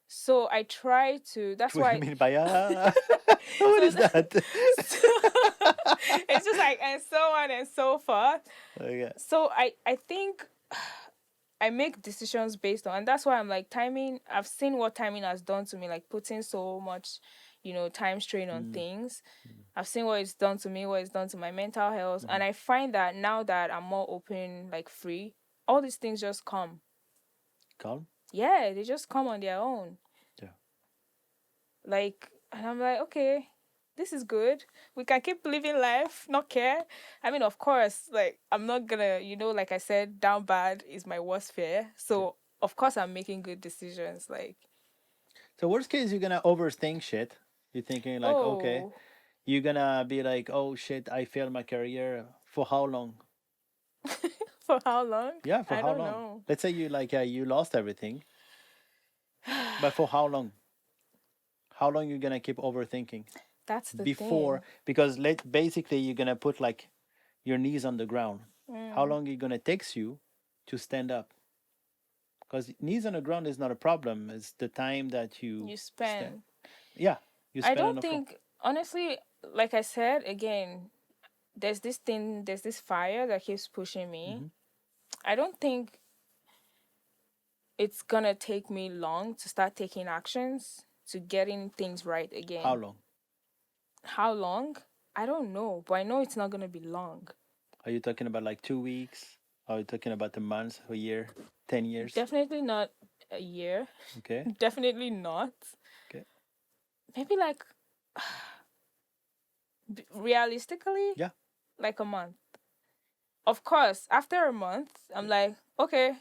So I try to, that's What do you why. mean by what So, is that? so it's just like, and so on and so forth. Okay. So I think I make decisions based on, and that's why I'm like, timing. I've seen what timing has done to me, like putting so much, time strain on Mm. things. I've seen what it's done to me, what it's done to my mental health, and I find that now that I'm more open, like free, all these things just come. Calm. Yeah, they just come on their own. Yeah. Like, and I'm like, okay, this is good. We can keep living life, not care. I mean, of course, like, I'm not gonna, like I said, down bad is my worst fear. So, of course, I'm making good decisions. Like, So worst case, you're gonna overthink shit. You're thinking like, okay, oh, you're gonna be like, oh shit, I failed my career. For how long? for how long? Yeah, for I how don't long? know. Let's say you like you lost everything, but for how long? How long you gonna keep overthinking That's the before? thing. Because basically you're gonna put like your knees on the ground. How Mm. long it gonna takes you to stand up? Because knees on the ground is not a problem. It's the time that you You stand. spend. Yeah, you I spend on don't the floor. think, honestly, like I said, again, there's this fire that keeps pushing me. Hmm. I don't think it's gonna take me long to start taking actions to getting things right How again. long? How long? I don't know, but I know it's not gonna be long. Are you talking about like 2 weeks? Are you talking about a month, a year, 10 years? Definitely not a year. Okay. Definitely not. Okay. Maybe like realistically, Yeah. like a month. Of course, after a month, I'm like, okay,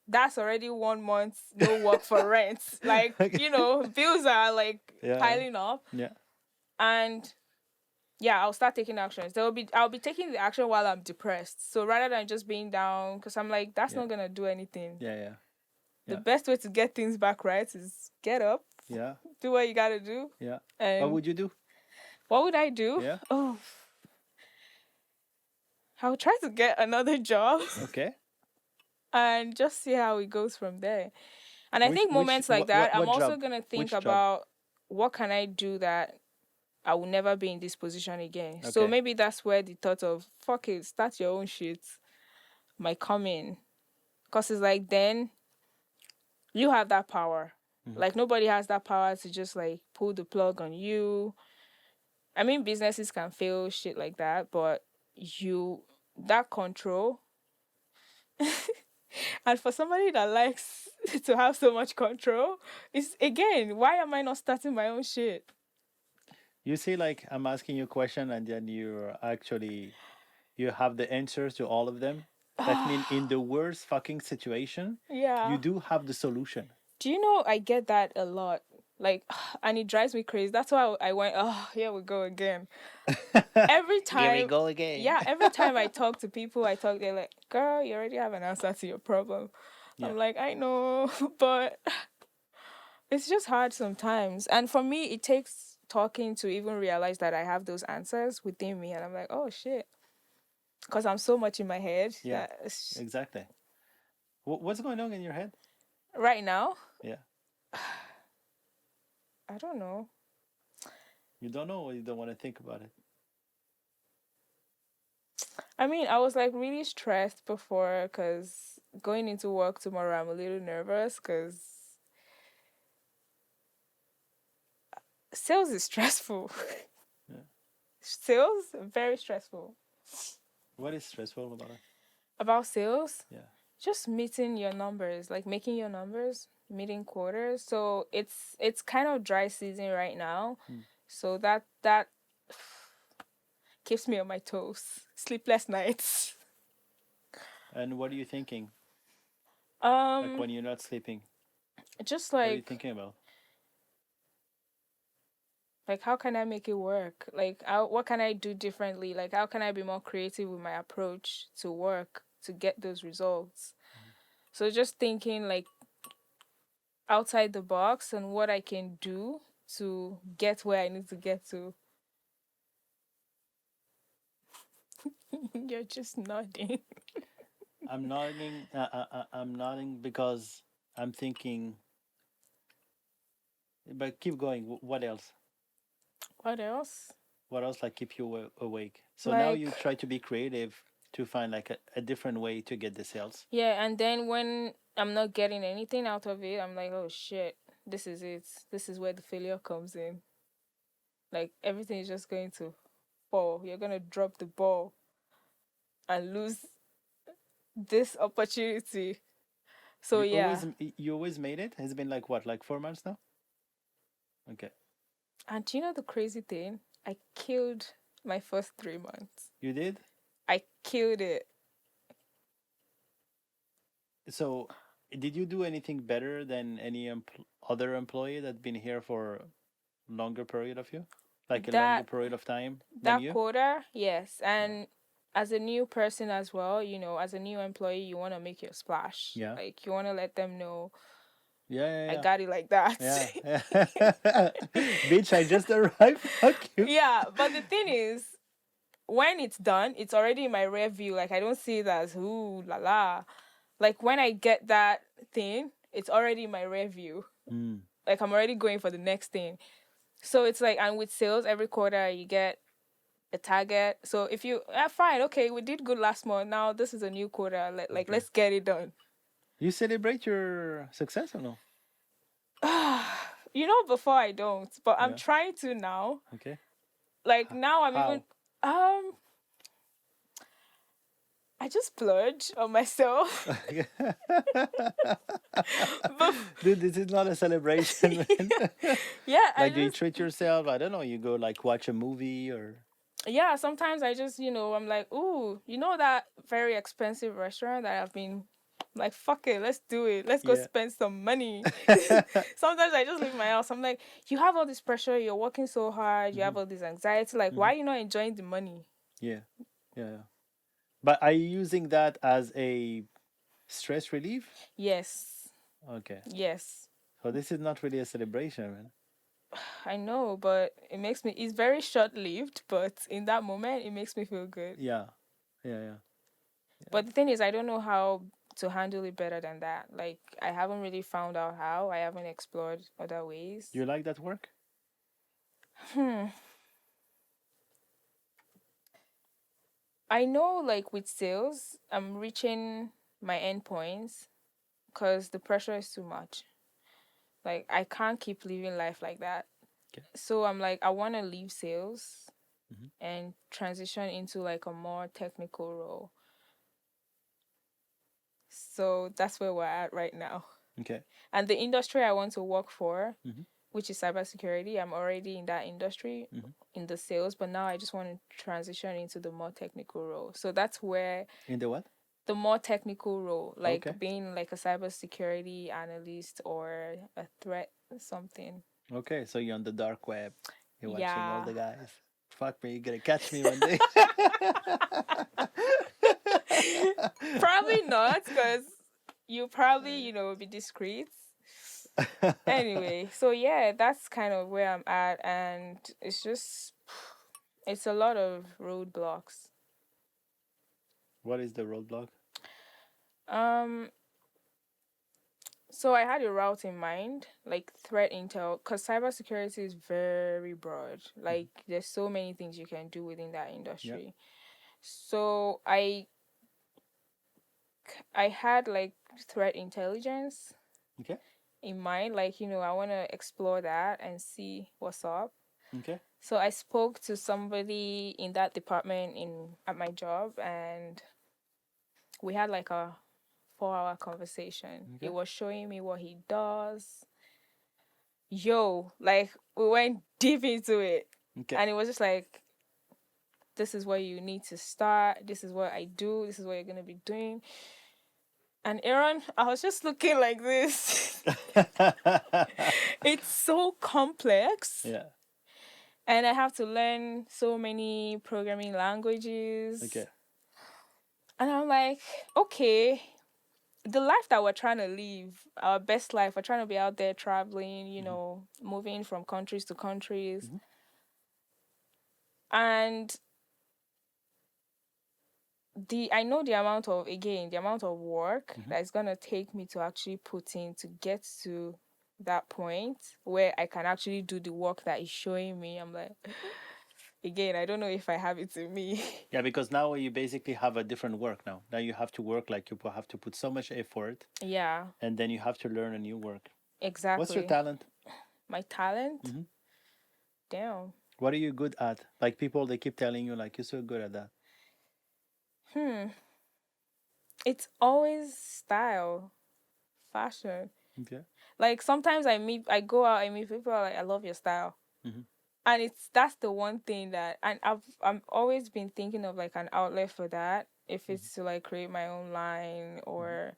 that's already 1 month no work for rent. Like, Okay. bills are like Yeah. piling up. Yeah. And yeah, I'll start taking actions. I'll be taking the action while I'm depressed. So rather than just being down, because I'm like, that's Yeah. not gonna do anything. Yeah. Yeah. The Yeah. best way to get things back right is get up, Yeah. do what you gotta do. Yeah. What And would you do? what would I do? Yeah. Oh, I'll try to get another job Okay. and just see how it goes from there. And I Which think which moments like that, I'm what also job? gonna think Which job? about what can I do that I will never be in this position again. So Okay. maybe that's where the thought of fuck it, start your own shit might come in. Cause it's like then you have that power. Mhm. Like nobody has that power to just like pull the plug on you. I mean businesses can fail shit like that, but you that control and for somebody that likes to have so much control, it's again, why am I not starting my own shit? You see, like I'm asking you a question, and then you have the answers to all of them. That means in the worst fucking situation, you Yeah. do have the solution. Do you know I get that a lot? Like, and it drives me crazy. That's why I went, oh, here we go again. Every Here we time, go again. yeah, every time I talk to people, they're like, girl, you already have an answer to your problem. Yeah. I'm like, I know, but it's just hard sometimes. And for me, it takes talking to even realize that I have those answers within me. And I'm like, oh, shit. Because I'm so much in my head Yeah. that Exactly. What's going on in your head? right now, Yeah. I don't know. You don't know, or you don't want to think about it. I mean, I was like really stressed before because going into work tomorrow, I'm a little nervous because sales is stressful. Yeah. Sales, very stressful. What is stressful about it? About sales, Yeah. just meeting your numbers, like making your numbers, meeting quarters. So it's kind of dry season right now. Hmm. So that keeps me on my toes. Sleepless nights. And what are you thinking? Like Um, when you're not sleeping, just what are you like thinking about? how can I make it work? Like what can I do differently? Like how can I be more creative with my approach to work to get those results? So just thinking like outside the box and what I can do. to get where I need to get to. You're just nodding. I'm nodding because I'm thinking. But keep going. What else? What else? What else like keep you awake? So now you Like, try to be creative to find like a different way to get the sales. yeah, and then when I'm not getting anything out of it, I'm like, oh shit, this is it. This is where the failure comes in. Like, everything is just going to fall. You're going to drop the ball and lose this opportunity. So, yeah. You always made it. It's been like what, like 4 months now? Okay, And do you know the crazy thing? I killed my first 3 months. you did. I killed it. So, did you do anything better than any other employee that's been here for longer period of you, like a longer That period of time than that you? quota, yes. Yeah. And as a new person as well, as a new employee, you want to make your splash. Yeah. Like, you want to let them know Yeah. I Yeah. got it like that. Yeah. Yeah. Bitch, I just arrived. Fuck you. Yeah, but the thing is, when it's done, it's already in my rear view. Like, I don't see it as ooh la la. Like, when I get that thing, it's already in my rear view. Mm. Like, I'm already going for the next thing. So it's like, and with sales, every quarter you get a target. So if you fine, okay, we did good last month. Now this is a new quarter. Okay. Let's get it done. You celebrate your success or no? Before I don't, but I'm Yeah. trying to now. Okay. Like, now I'm even How? I just splurge on myself. But Dude, this is not a celebration, man. yeah, I Like, do you just treat yourself? I don't know. You go like watch a movie or. yeah, sometimes I just, I'm like, ooh, that very expensive restaurant that I've been like, fuck it, let's do it. Let's go Yeah. spend some money. Sometimes I just leave my house. I'm like, you have all this pressure, you're working so hard, you have Hmm. all this anxiety. Like, Hmm. why are you not enjoying the money? Yeah. Yeah. Yeah. But are you using that as a stress relief? Yes. Okay. Yes. So this is not really a celebration, man. I know, but it's very short lived, but in that moment, it makes me feel good. Yeah. Yeah. Yeah. Yeah. But the thing is, I don't know how to handle it better than that. Like, I haven't really found out how. I haven't explored other ways. You like that work? Hmm. I know, like, with sales, I'm reaching my endpoints because the pressure is too much. Like, I can't keep living life like that. Okay. So I'm like, I want to leave sales Hmm. and transition into like a more technical role. So that's where we're at right now. Okay. And the industry I want to work for, Hmm. which is cybersecurity, I'm already in that industry, Hmm. in the sales, but now I just want to transition into the more technical role. So that's where In the what? the more technical role, like Okay. being like a cybersecurity analyst or a threat something. Okay. So you're on the dark web. You're watching all Yeah. the guys. Fuck me. You're gonna catch me one day. Probably not, because you probably, be discreet. Anyway, so yeah, that's kind of where I'm at, and it's a lot of roadblocks. What is the roadblock? Um, so I had a route in mind, like threat intel, because cybersecurity is very broad. Like, there's so many things you can do within that Yeah. industry. So I had like threat intelligence Okay. in mind, like, I want to explore that and see what's up. Okay. So I spoke to somebody in that department in at my job, and we had like a 4-hour conversation. He Okay. was showing me what he does. Yo, like, we went deep into it. Okay. And it was just like, this is where you need to start. This is what I do. This is what you're going to be doing. And Aaron, I was just looking like this. It's so complex. Yeah. And I have to learn so many programming languages. Okay. And I'm like, okay, the life that we're trying to live, our best life, we're trying to be out there traveling, Mm-hmm. moving from countries to countries. Mm-hmm. And I know the amount of work Mm-hmm. that it's gonna take me to actually put in to get to that point where I can actually do the work that is showing me. I'm like, again, I don't know if I have it in me. Yeah, because now you basically have a different work now. Now you have to work like you have to put so much effort, Yeah, and then you have to learn a new work. What's your exactly. talent? My talent? Mm-hmm. Damn. What are you good at? Like people, they keep telling you like you're so good at that. Hmm. It's always style, fashion. Okay. Like sometimes I go out, I meet people are like, I love your style. Mm-hmm. And that's the one thing that, and I'm always been thinking of like an outlet for that, if Mm-hmm. it's to like create my own line Mm-hmm. or,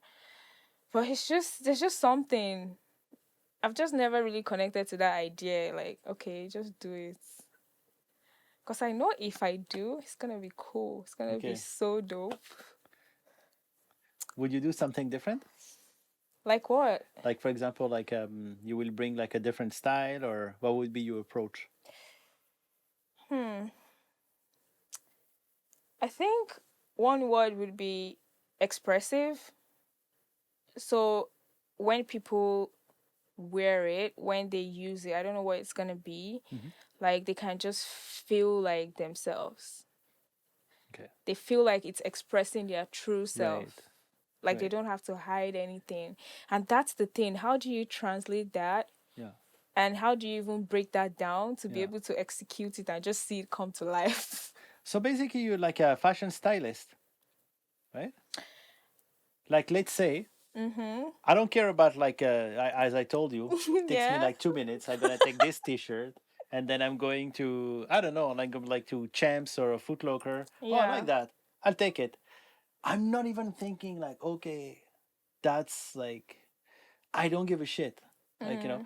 but it's just, there's just something. I've just never really connected to that idea. Like, okay, just do it. Because I know if I do, it's gonna be cool. It's gonna be Okay. so dope. Would you do something different? Like what? Like for example, like you will bring like a different style, or what would be your approach? Hmm. I think one word would be expressive. So when people wear it, when they use it, I don't know what it's gonna be. Mm-hmm. Like they can just feel like themselves. Okay. They feel like it's expressing their true Right. self. Like they Right. don't have to hide anything. And that's the thing. How do you translate that? Yeah. And how do you even break that down to be Yeah. able to execute it and just see it come to life? So basically, you're like a fashion stylist, right? Like let's say Mm-hmm. I don't care about like as I told you, takes me Yeah. like 2 minutes. I'm gonna take this T-shirt and then I'm going to I don't know like to Champs or a Foot Locker. Oh, I like Yeah. that. I'll take it. I'm not even thinking like okay, that's like I don't give a shit. Like Mm.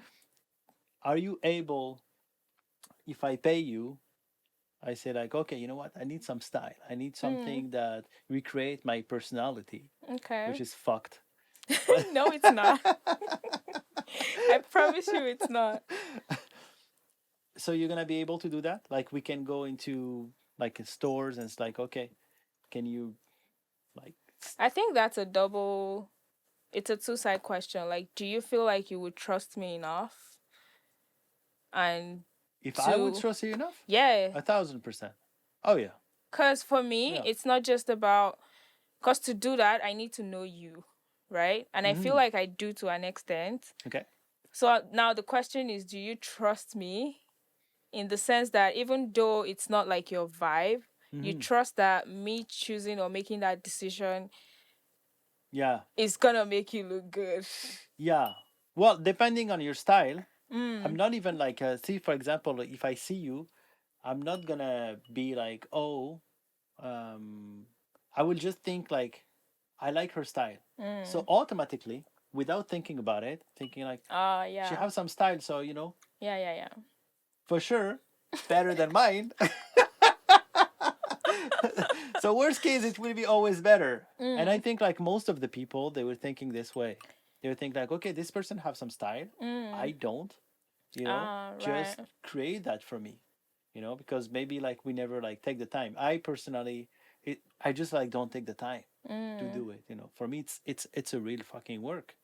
are you able? If I pay you, I say like okay, you know what? I need some style. I need Mm. something that recreate my personality, Okay. which is fucked. But No, it's not. I promise you it's not. so you're gonna be able to do that? Like we can go into like stores and it's like, okay, can you like I think that's a double, it's a two-side question. Like, do you feel like you would trust me enough? And if I would to, trust you enough? yeah. 1,000%. Oh yeah, Because for me, yeah. it's not just about, because to do that, I need to know you, right? And I feel Mm-hmm. like I do to an extent. Okay. So now the question is, do you trust me in the sense that even though it's not like your vibe, you Mm-hmm. trust that me choosing or making that decision Yeah, is gonna make you look good? yeah. Well, depending on your style, I'm Mm. not even like see for example, if I see you, I'm not gonna be like, oh, um, I will just think like I like her style. So Mm. automatically, without thinking about it, thinking like she Yeah. has some style, so Yeah, yeah, yeah. for sure better than mine. So worst case, it will be always better. And I Mm. think like most of the people, they were thinking this way. They would think like, okay, this person have some style. I Mm. don't, Right. just create that for me, because maybe like we never like take the time. I personally, I just like don't take the time to Mm. do it. For me, it's a real fucking work.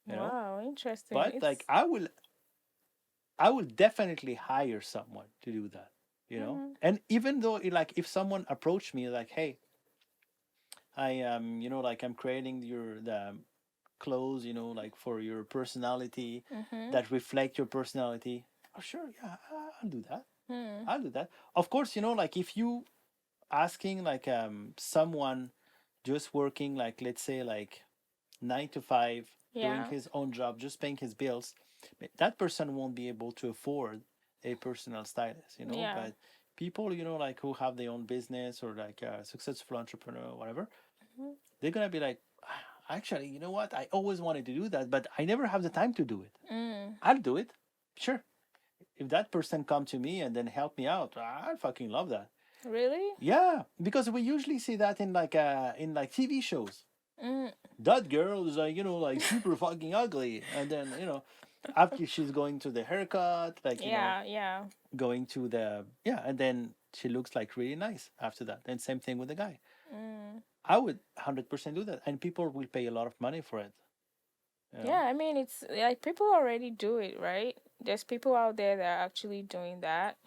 You know, Wow, interesting. but like I will definitely hire someone to do that. Mm. And even though like if someone approached me like, hey, I am, like I'm creating the clothes, like for your personality Mm-hmm. that reflect your personality. Oh, sure, yeah, I'll do that. Mm. I'll do that. Of course, like if you asking like someone just working like let's say like 9 to 5, doing Yeah. his own job, just paying his bills, that person won't be able to afford a personal stylist, Yeah. but people, like who have their own business or like a successful entrepreneur or whatever, Mm-hmm. they're gonna be like, "Ah, actually, you know what, I always wanted to do that, but I never have the time to do it. Mm. I'll do it, sure. If that person come to me and then help me out, I fucking love that. Really? Yeah, because we usually see that in like TV shows. Mm, That girl is like, like super fucking ugly. And then, after she's going to the haircut, like, yeah, yeah. going to the, yeah, and then she looks like really nice after that. And same thing with the guy. Mm. I would 100% do that. And people will pay a lot of money for it, you know? Yeah, I mean, it's like people already do it, right? There's people out there that are actually doing that.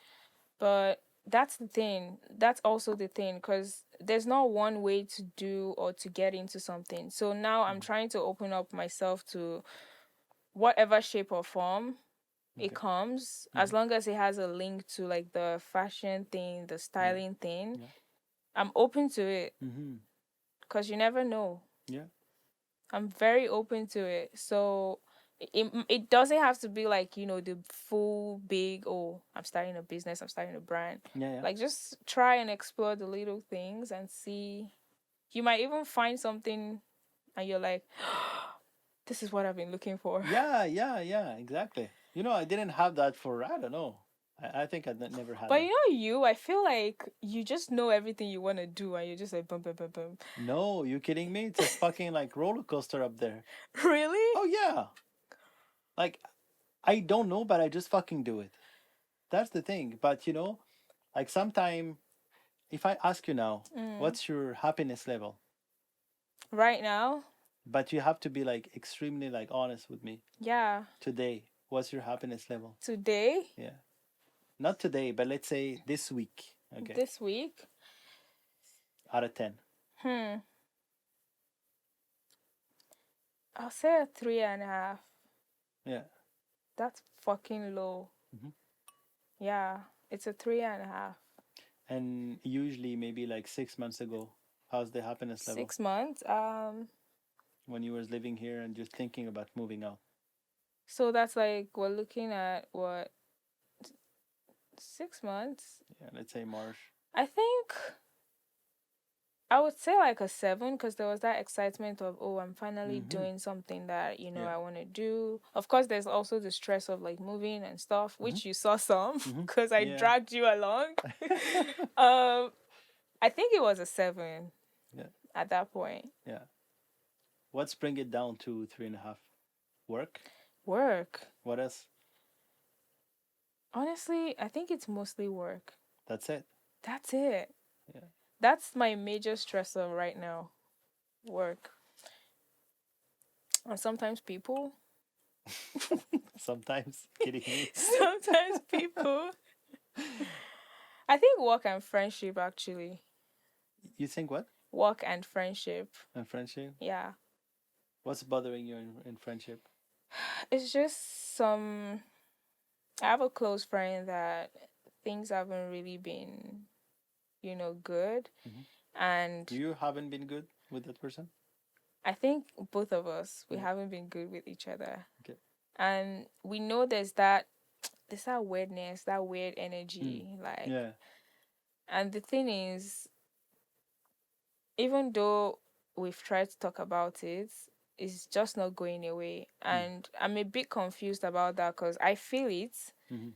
But that's the thing. That's also the thing because there's not one way to do or to get into something. So now I'm Mhm. trying to open up myself to whatever shape or form it Okay. comes, as Hmm. long as it has a link to like the fashion thing, the Yeah. styling thing. Yeah. I'm open to it Hmm. because you never know. Yeah. I'm very open to it. So it doesn't have to be like, the full big, oh, I'm starting a business, I'm starting a brand. Yeah. Yeah. Like just try and explore the little things and see. You might even find something and you're like, this is what I've been looking for. Yeah. Yeah. Yeah. Exactly. I didn't have that for, I don't know. I think never had But that. I feel like you just know everything you want to do and you're just like, boom, boom, boom, boom. No, you kidding me? It's a fucking like roller coaster up there. Really? Oh yeah. Like I don't know, but I just fucking do it. That's the thing. But like sometime if I ask you now, Mm. what's your happiness level? Right now? But you have to be like extremely like honest with me. Yeah. Today, what's your happiness level? Today? Yeah. Not today, but let's say this week. Okay. This week? Out of 10. Hmm. I'll say a 3.5. Yeah. That's fucking low. Hmm. Yeah, it's a 3.5. And usually maybe like 6 months ago, how's the happiness level 6 months. when you was living here and just thinking about moving out? So that's like we're looking at what, 6 months. Yeah, let's say March. I think I would say like a 7 because there was that excitement of, oh, I'm finally Mm-hmm. doing something that Yeah. I want to do. Of course, there's also the stress of like moving and stuff, Mm-hmm. which you saw some Mm-hmm. because I Yeah. dragged you along. um, I think it was a 7 Yeah. at that point. Yeah. Let's bring it down to 3.5. Work. Work. What else? Honestly, I think it's mostly work. That's it. That's it. Yeah. That's my major stressor right now. Work. And sometimes people. Sometimes kidding me. Sometimes people. I think work and friendship actually. You think what? Work and friendship. In friendship? Yeah. What's bothering you in friendship? It's just some. I have a close friend that things haven't really been, good. Hmm. And You haven't been good with that person? I think both of us, we Yeah. haven't been good with each other. Okay. And we know there's that weirdness, that weird Mm. energy. Like, Yeah. and the thing is, even though we've tried to talk about it, it's just not going away. Mm. And I'm a bit confused about that because I feel it, Mm-hmm.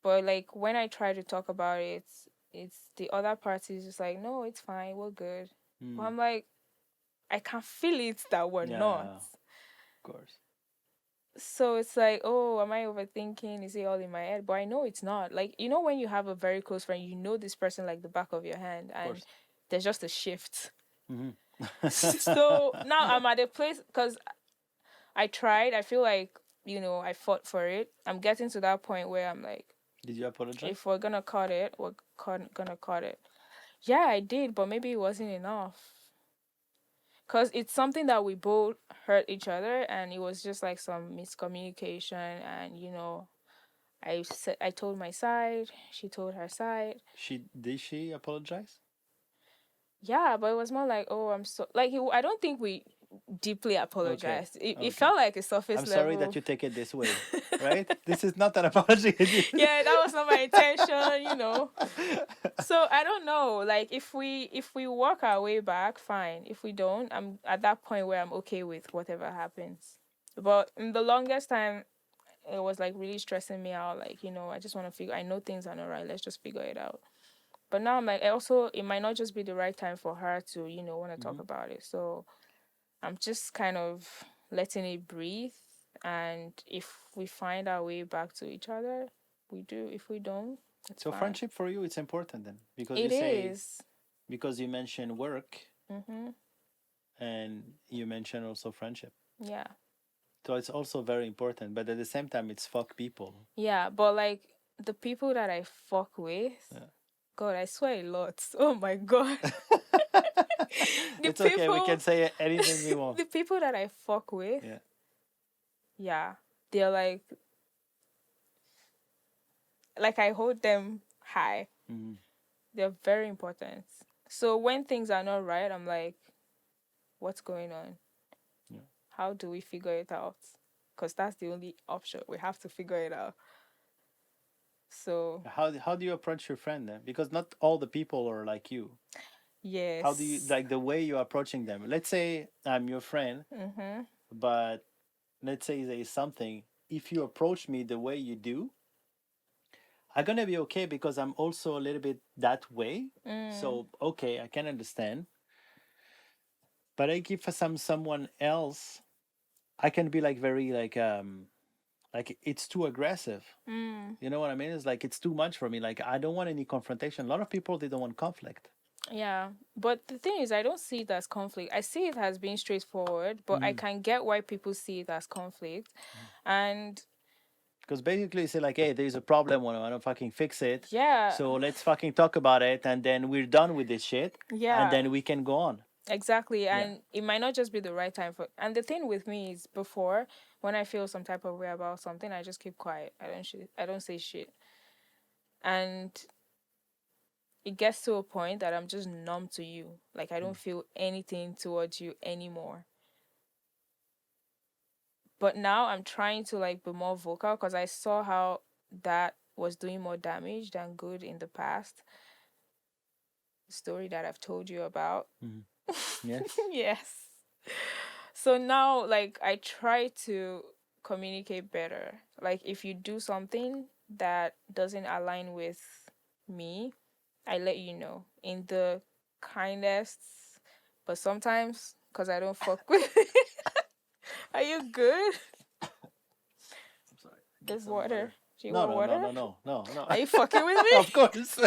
but like when I try to talk about it, it's the other party is just like, no, it's fine, we're good. But Mm. I'm like, I can feel it that we're not. Yeah. Of course. So it's like, oh, am I overthinking? Is it all in my head? But I know it's not. Like, when you have a very close friend, you know this person like the back of your hand, Of and course. there's just a shift. Mm-hmm. So now I'm at a place because I tried. I feel like, I fought for it. I'm getting to that point where I'm like, Did you apologize? if we're gonna cut it, we're gonna cut it. Yeah, I did, but maybe it wasn't enough. Because it's something that we both hurt each other, and it was just like some miscommunication, and I told my side, she told her side. Did she apologize? Yeah, but it was more like, oh, I'm so like I don't think we deeply Okay. apologized. It Okay. felt like a surface I'm sorry level. that you take it this way, right? This is not an apology. Yeah, that was not my intention. So I don't know. Like if we work our way back, fine. If we don't, I'm at that point where I'm okay with whatever happens. But in the longest time, it was like really stressing me out. Like, I just want to figure. I know things are not right. Let's just figure it out. But now I'm like, also, it might not just be the right time for her to, want to talk Hmm. about it. So I'm just kind of letting it breathe. And if we find our way back to each other, we do. If we don't, it's So fine. friendship for you, it's important then, because you It say, is. because you mention work Mm-hmm. and you mention also friendship. Yeah. So it's also very important, but at the same time, it's fuck people. Yeah, but like the people that I fuck with, Yeah. God, I swear a lot. Oh my God. The It's okay. We people, can say anything we want. the people that I fuck with, Yeah. yeah, they're like I hold them high. Mm-hmm. They're very important. So when things are not right, I'm like, what's going on? Yeah. How do we figure it out? Because that's the only option. We have to figure it out. So, How do you approach your friend then? Because not all the people are like you. How do you yes. like the way you're approaching them? Let's say I'm your friend, Mm-hmm. but let's say there is something. If you approach me the way you do, I'm gonna be okay because I'm also a little bit that way. Mm, So okay, I can understand. But I give for someone else, I can be like very like it's too aggressive. mm. You know what I mean? It's like it's too much for me. Like I don't want any confrontation. A lot of people they don't want conflict. Yeah, but the thing is, I don't see it as conflict. I see it as being straightforward, but I Mm. can get why people see it as conflict. And Because basically, you say like, hey, there's a problem. I don't fucking fix it. yeah, So let's fucking talk about it, and then we're done with this shit, and yeah, then we can go on. exactly. Yeah. And it might not just be the right time for. And the thing with me is, before when I feel some type of way about something, I just keep quiet. I don't say shit. And it gets to a point that I'm just numb to you. Like I don't feel anything towards you anymore. But now I'm trying to like be more vocal because I saw how that was doing more damage than good in the past. The story that I've told you about. Mhm. Yes. Yes. So now, like, I try to communicate better. Like, if you do something that doesn't align with me, I let you know in the kindest, but sometimes, because I don't fuck with. Are you good? I'm sorry. Get There's some water. water. Do you No, want no, no, water? no, no, no, no. Are you fucking with me? Of course.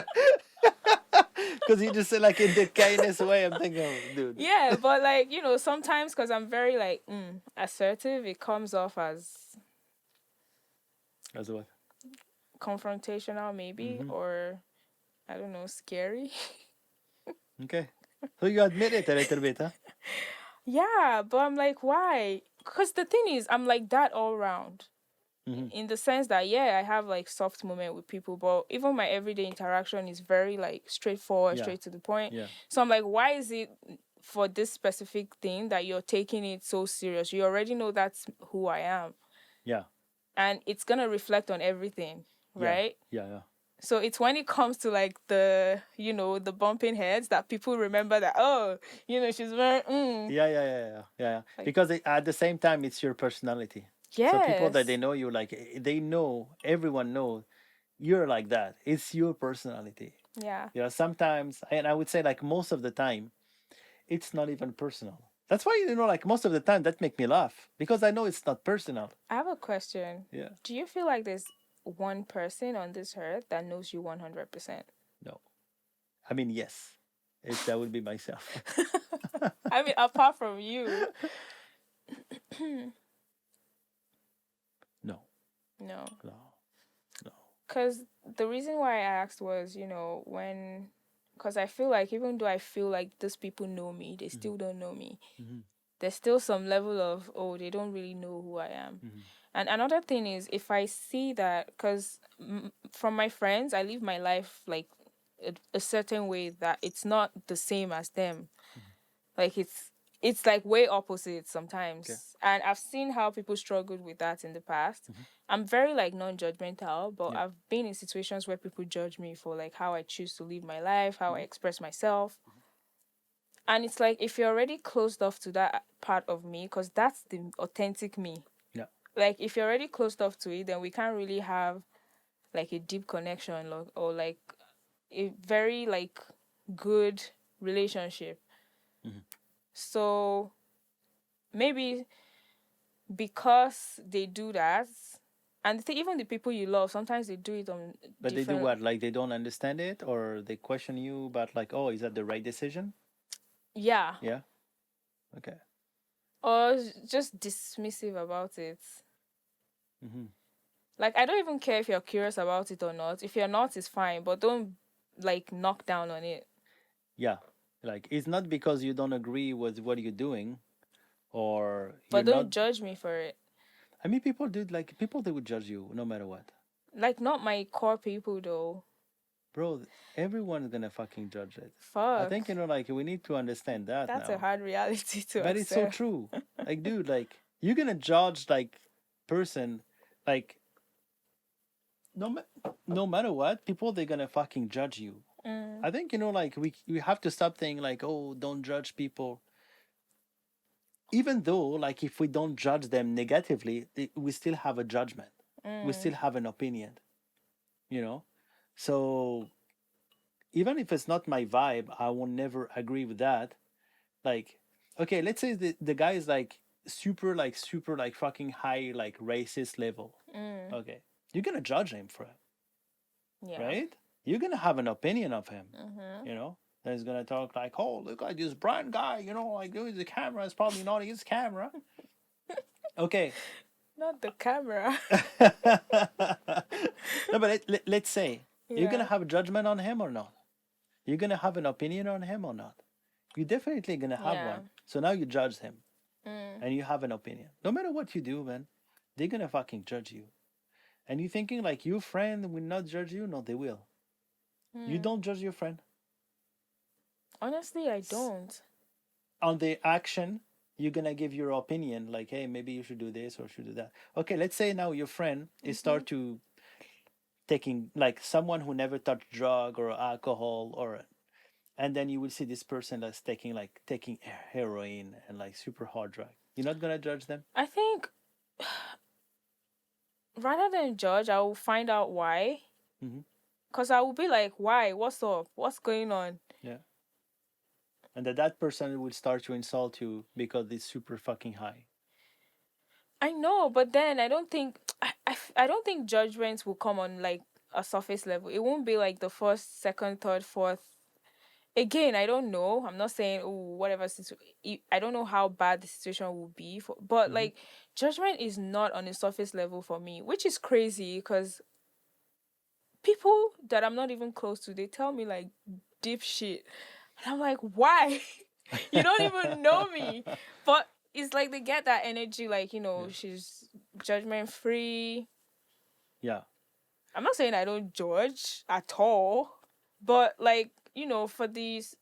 Because you just said like in the kindest way. I'm thinking, oh, dude. Yeah, but like, sometimes because I'm very like assertive, it comes off as That's what. confrontational maybe, Mm-hmm. or I don't know, scary. Okay. So you admit it a little bit, huh? Yeah, but I'm like, why? Because the thing is, I'm like that all round. Mm-hmm. In the sense that, yeah, I have like soft moment with people, but even my everyday interaction is very like straightforward, Yeah. straight to the point. Yeah. So I'm like, why is it for this specific thing that you're taking it so serious? You already know that's who I am. Yeah. And it's gonna reflect on everything, Yeah. right? Yeah. Yeah. So it's when it comes to like the bumping heads that people remember that, oh, she's very Yeah, yeah, yeah, yeah, yeah. like, Because at the same time, it's your personality. So people that they yes. know you, like they know, everyone know you're like that. It's your personality. Yeah. Yeah. Sometimes, and I would say like most of the time, it's not even personal. That's why like most of the time that make me laugh because I know it's not personal. I have a question. Yeah. Do you feel like there's one person on this earth that knows you 100%? No. I mean, yes. That would be myself. I mean, apart from you. No. No. No. No. Because the reason why I asked was, because I feel like even though I feel like these people know me, they Mm-hmm. still don't know me. Mm-hmm. There's still some level of, oh, they don't really know who I am. Mm-hmm. And another thing is, if I see that, because from my friends, I live my life like a certain way that it's not the same as them. Like it's like way opposite Okay. sometimes. And I've seen how people struggled with that in the past. Mm-hmm. I'm very like non-judgmental, but Yeah. I've been in situations where people judge me for like how I choose to live my life, how I Mm-hmm. express myself. And it's like if you're already closed off to that part of me, because that's the authentic me. Yeah. Like if you're already closed off to it, then we can't really have like a deep connection or like a very like good relationship. Mm-hmm. So maybe because they do that, and even the people you love, sometimes they do it on But they do different. what? Like they don't understand it, or they question you about like, oh, is that the right decision? Yeah, Yeah. Okay. or just dismissive about it. Hmm. Like, I don't even care if you're curious about it or not. If you're not, it's fine, but don't like knock down on it. Yeah. Like it's not because you don't agree with what you're doing, or you're But not. don't judge me for it. I mean, people do like people they would judge you no matter what, Like, not my core people though. bro. Everyone's gonna fucking judge it. I Fuck. think like we need to understand that That's a now. hard reality to But it's so accept. true. Like, dude, like you're gonna judge like person, like no matter what, people they're gonna fucking judge you. Mm, I think like we have to stop saying like, oh, don't judge people. Even though like if we don't judge them negatively, we still have a judgment. We mm, still have an opinion. You know, so even if it's not my vibe, I will never agree with that. Like, okay, let's say the guy is like super like fucking high like racist level. mm. Okay, you're gonna judge him for it, Yeah. right? You're gonna have an opinion of him, Mm-hmm. you know. Then he's gonna talk like, oh, look at this brand guy, like the camera is probably not his camera. Okay. Not the camera. No, but let's say you're gonna Yeah. have a judgment on him or not. You're gonna have an opinion on him or not. You're definitely gonna have Yeah. one. So now you judge him Mm, and you have an opinion. No matter what you do, man, they're gonna fucking judge you. And you thinking like your friend will not judge you? No, they will. You mm. don't judge your friend Honestly, I don't. on the action. You're gonna give your opinion, like, hey, maybe you should do this or should do that. Okay, let's say now your friend is Mm-hmm. start to taking like someone who never touched drug or alcohol or and then you will see this person that's taking heroin and like super hard drug. You're not gonna judge them. I think rather than judge, I will find out why. Hmm. Because I will be like, why? What's up? What's going on? Yeah. And that person will start to insult you because it's super fucking high. I know, but then I don't think I don't think judgments will come on like a surface level. It won't be like the first, second, third, fourth. Again, I don't know. I'm not saying oh whatever I don't know how bad the situation will be for, but Hmm. like judgment is not on a surface level for me, which is crazy because people that I'm not even close to, they tell me like deep shit. And I'm like, why? You don't even know me. But it's like they get that energy, like, Yeah. she's judgment free. Yeah. I'm not saying I don't judge at all, but like, for these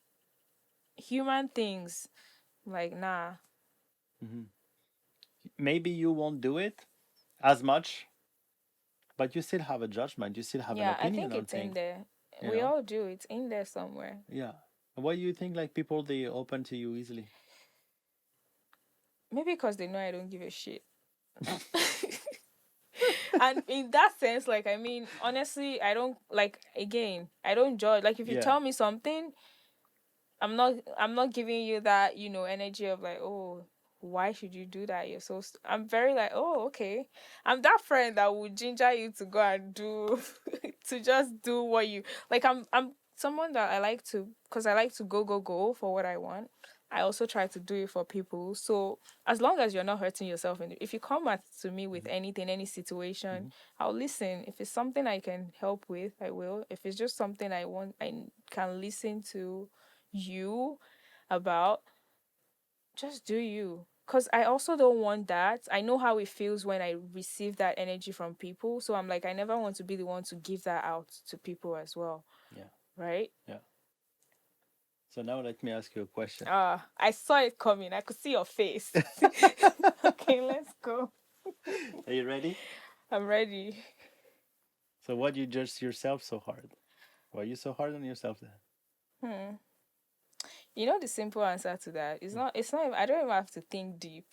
human things, like, nah. Hmm. Maybe you won't do it as much, but you still have a judgment. You still have an Yeah, I opinion think on it's in things. there. You We know. all do. It's in there somewhere. Yeah. Why do you think like people they open to you easily? Maybe because they know I don't give a shit. And in that sense, like, I mean, honestly, I don't like, again, I don't judge. Like, if you Yeah. tell me something, I'm not giving you that, energy of like, oh, why should you do that? I'm very like, oh, okay. I'm that friend that would ginger you to go and do to just do what you like. I'm someone that I like to, because I like to go for what I want. I also try to do it for people. So as long as you're not hurting yourself, and if you come at to me with Hmm. anything, any situation, Hmm. I'll listen. If it's something I can help with, I will. If it's just something I want, I can listen to you about, just do you. Because I also don't want that. I know how it feels when I receive that energy from people. So I'm like, I never want to be the one to give that out to people as well. Yeah. Right? Yeah. So now let me ask you a question. I saw it coming. I could see your face. Okay, let's go. Are you ready? I'm ready. So why do you judge yourself so hard? Why are you so hard on yourself then? Hmm. The simple answer to that is it's not I don't even have to think deep.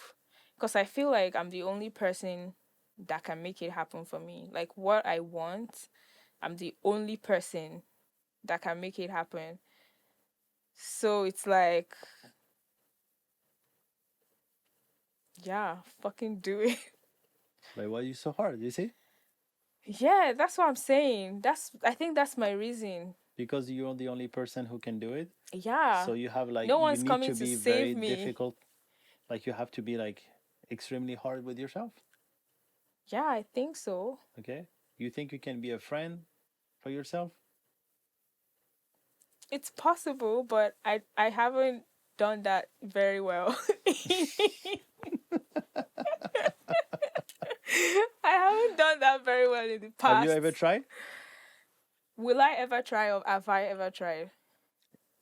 Because I feel like I'm the only person that can make it happen for me. Like what I want, I'm the only person that can make it happen. So it's like Yeah, fucking do it. Like, why are you so hard? You see? Yeah, that's what I'm saying. I think that's my reason. Because you're the only person who can do it. Yeah. So you have like, No you one's need coming to to be save very me. difficult. Like, you have to be like extremely hard with yourself. Yeah, I think so. Okay. You think you can be a friend for yourself? It's possible, but I haven't done that very well. I haven't done that very well in the Have you past. ever tried? Will I ever try or have I ever tried?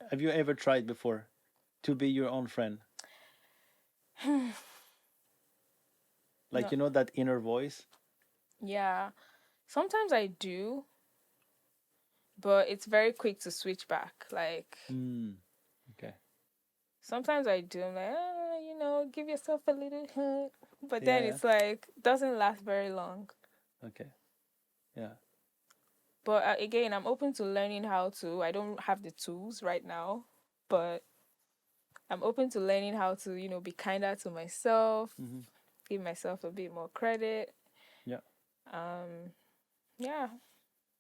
Have you ever tried before to be your own friend? Like, No. you know, that inner voice? Yeah. Sometimes I do, but it's very quick to switch back. Like Hmm. Okay. sometimes I do. I'm like, give yourself a little hug. But Yeah, then yeah. it's like doesn't last very long. Okay. Yeah. But again, I'm open to learning how to. I don't have the tools right now, but I'm open to learning how to, be kinder to myself, Mm-hmm. give myself a bit more credit. Yeah. Um, yeah.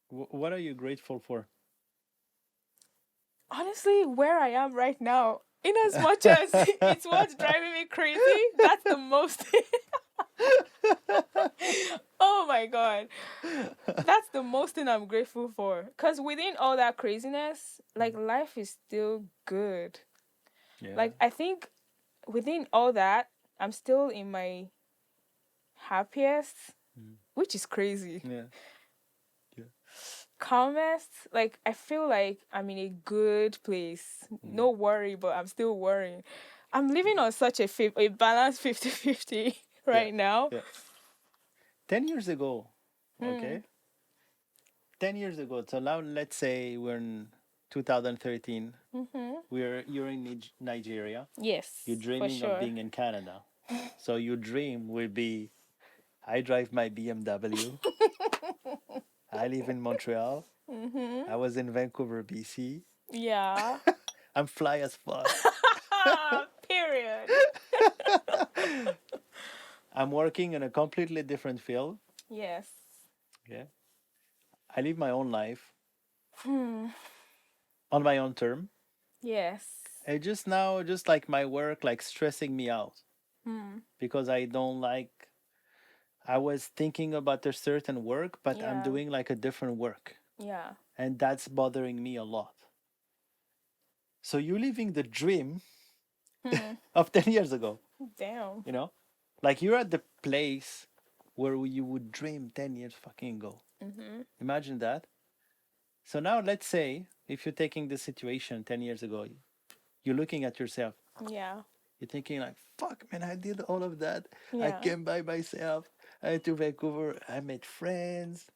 What are you grateful for? Honestly, where I am right now, in as much as it's what's driving me crazy, that's the most. Oh my god. That's the most thing I'm grateful for. Because within all that craziness, like life is still good. Yeah. Like, I think within all that, I'm still in my happiest, Mm. which is crazy. Yeah. Yeah. Calmest, like, I feel like I'm in a good place. Mm. No worry, but I'm still worrying. I'm living on such a balanced 50-50 Yeah. right now. Yeah. 10 years ago, Hmm. okay? 10 years ago. So now let's say we're in 2013. Mm-hmm. You're in Nigeria. You're Yes, for dreaming of sure. being in Canada. So your dream will be, I drive my BMW. I live in Montreal. Mm-hmm. I was in Vancouver, BC. Yeah. I'm fly as fuck. Period. I'm working in a completely different field. Yes. Yeah. I live my own life Hmm. on my own term. Yes. And just now, just like my work, like stressing me out Hmm. because I don't like. I was thinking about a certain work, but I'm Yeah. doing like a different work, Yeah. and that's bothering me a lot. So you're living the dream Hmm. of 10 years ago. Damn. You know, like you're at the place where you would dream 10 years fucking ago. Mm-hmm. Imagine that. So now let's say if you're taking the situation 10 years ago, you're looking at yourself. Yeah. You're thinking like, fuck, man, I did all of that. I Yeah. came by myself. I went to Vancouver. I made friends.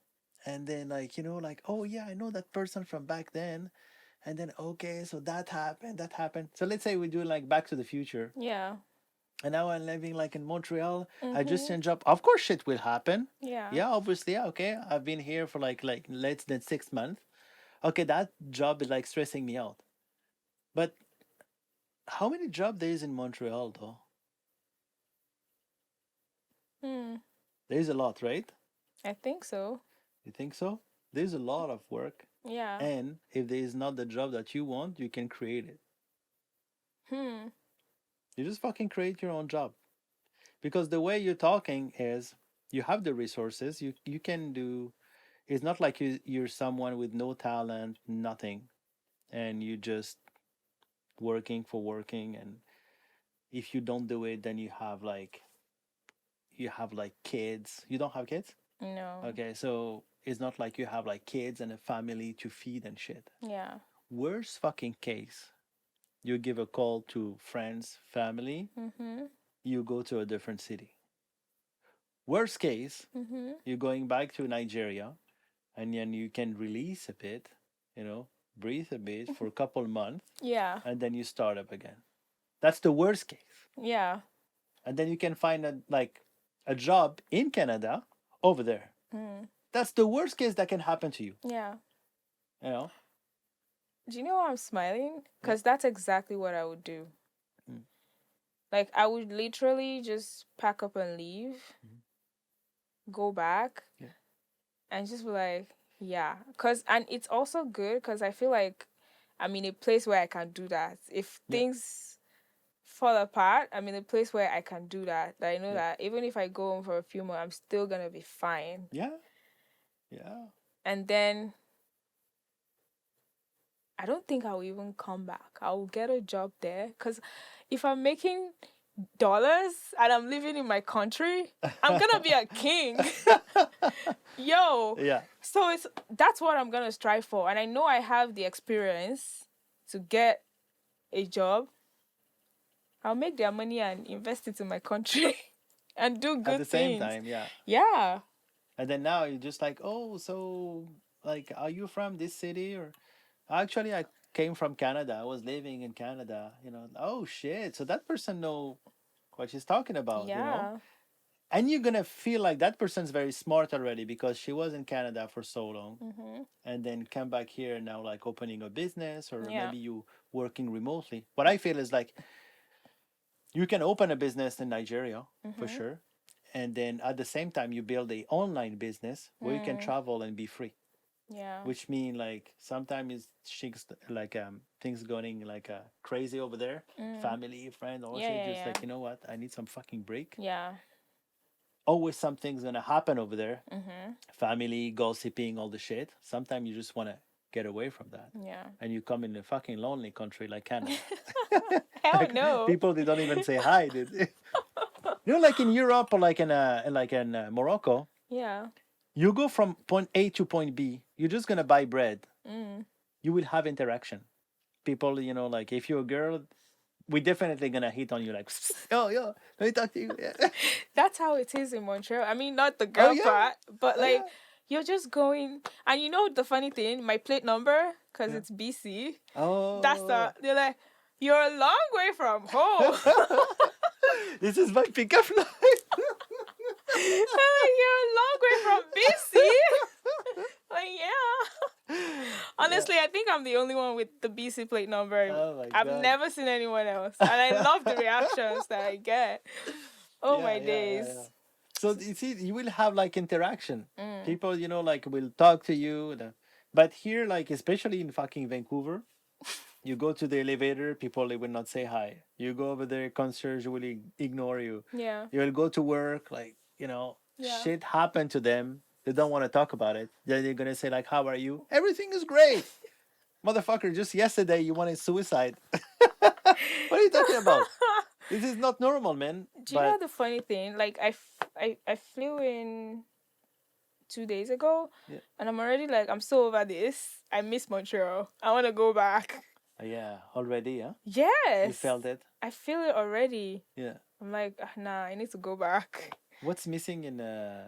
And then like, like, oh yeah, I know that person from back then. And then, okay, so that happened, that happened. So let's say we do like Back to the Future. Yeah. And now I'm living like in Montreal. I just Mm-hmm. changed up. Of course shit will happen. Yeah. Yeah, obviously, yeah, okay. I've been here for like less than 6 months. Okay, that job is like stressing me out. But how many job days in Montreal though? Hmm. There's a lot, right? I think so. You think so? There's a lot of work. Yeah. And if there is not the job that you want, you can create it. Hmm. You just fucking create your own job. Because the way you're talking is you have the resources, you can do. It's not like you're someone with no talent, nothing, and you just working for working. And if you don't do it, then you have like kids. You don't have kids? No. Okay, so it's not like you have like kids and a family to feed and shit. Yeah. Worst fucking case, you give a call to friends, family, Mm-hmm. you go to a different city. Worst case, Mm-hmm. you're going back to Nigeria and then you can release a bit, breathe a bit for a couple months, Yeah. and then you start up again. That's the worst case. Yeah. And then you can find a job in Canada over there. Mm. That's the worst case that can happen to you. Yeah. You know? Do you know why I'm smiling? Yeah. Because that's exactly what I would do. Mm. Like I would literally just pack up and leave, go back, Yeah. and just be like, yeah, cause and it's also good because I feel like I'm in a place where I can do that. If Yeah. things fall apart, I'm in a place where I can do that. That I know Yeah. that even if I go home for a few months, I'm still gonna be fine. Yeah. Yeah. And then I don't think I'll even come back. I'll get a job there because if I'm making dollars and I'm living in my country, I'm gonna be a king. Yo. Yeah. So that's what I'm gonna strive for. And I know I have the experience to get a job. I'll make their money and invest it in my country and do At the good same things. time, yeah. Yeah. And then now you're just like, oh, so like, are you from this city? Or actually, I came from Canada. I was living in Canada. Oh shit. So that person know what she's talking about. Yeah. And you're gonna feel like that person's very smart already because she was in Canada for so long, Mm-hmm. and then come back here now, like opening a business, or Yeah. maybe you working remotely. What I feel is like you can open a business in Nigeria for Mm-hmm. sure, and then at the same time you build a online business where you can Mm. travel and be free. Yeah. Which mean like sometimes things like things going like crazy over there, Mm. family, friend, or Yeah, say yeah, just yeah. like, you know what, I need some fucking break. Yeah. Always something's gonna happen over there. Mm-hmm. Family, gossiping, all the shit. Sometimes you just wanna get away from that. Yeah. And you come in a fucking lonely country like Canada. Hell Like no. people they don't even say hi, dude. Like in Europe or like in Morocco, Yeah. you go from point A to point B. You're just gonna buy bread. Mm. You will have interaction. People, like if you're a girl, we definitely gonna hit on you like, oh yeah, let me talk to you. Yeah. That's how it is in Montreal. I mean, not the Oh girl yeah, part, but oh like yeah, you're just going, and you know the funny thing, my plate number, because yeah. it's BC. That's Oh, they're like, you're a long way from home. this is my pickup line. You're a long way from BC. Like, yeah. Yeah. Honestly, I think I'm the only one with the BC plate number. Oh my I've god. never seen anyone else. And I love the reactions that I get. Oh Yeah, my yeah, yeah, yeah. days. So you see, you will have like interaction. Mm. People, like will talk to you. But here, like especially in fucking Vancouver, you go to the elevator, people they will not say hi. You go over there, concierge will ignore you. Yeah. You will go to work, like Yeah. shit happened to them. They don't want to talk about it. Then they're gonna say like, "How are you? Everything is great, motherfucker. Just yesterday you wanted suicide. What are you talking about? This is not normal, man." Do you know But the funny thing? Like, I flew in 2 days ago, yeah, and I'm already like, I'm so over this. I miss Montreal. I want to go back. yeah, already, yeah. You Yes. felt it, I feel it already. yeah. I'm like, "Ah, nah, I need to go back." What's missing in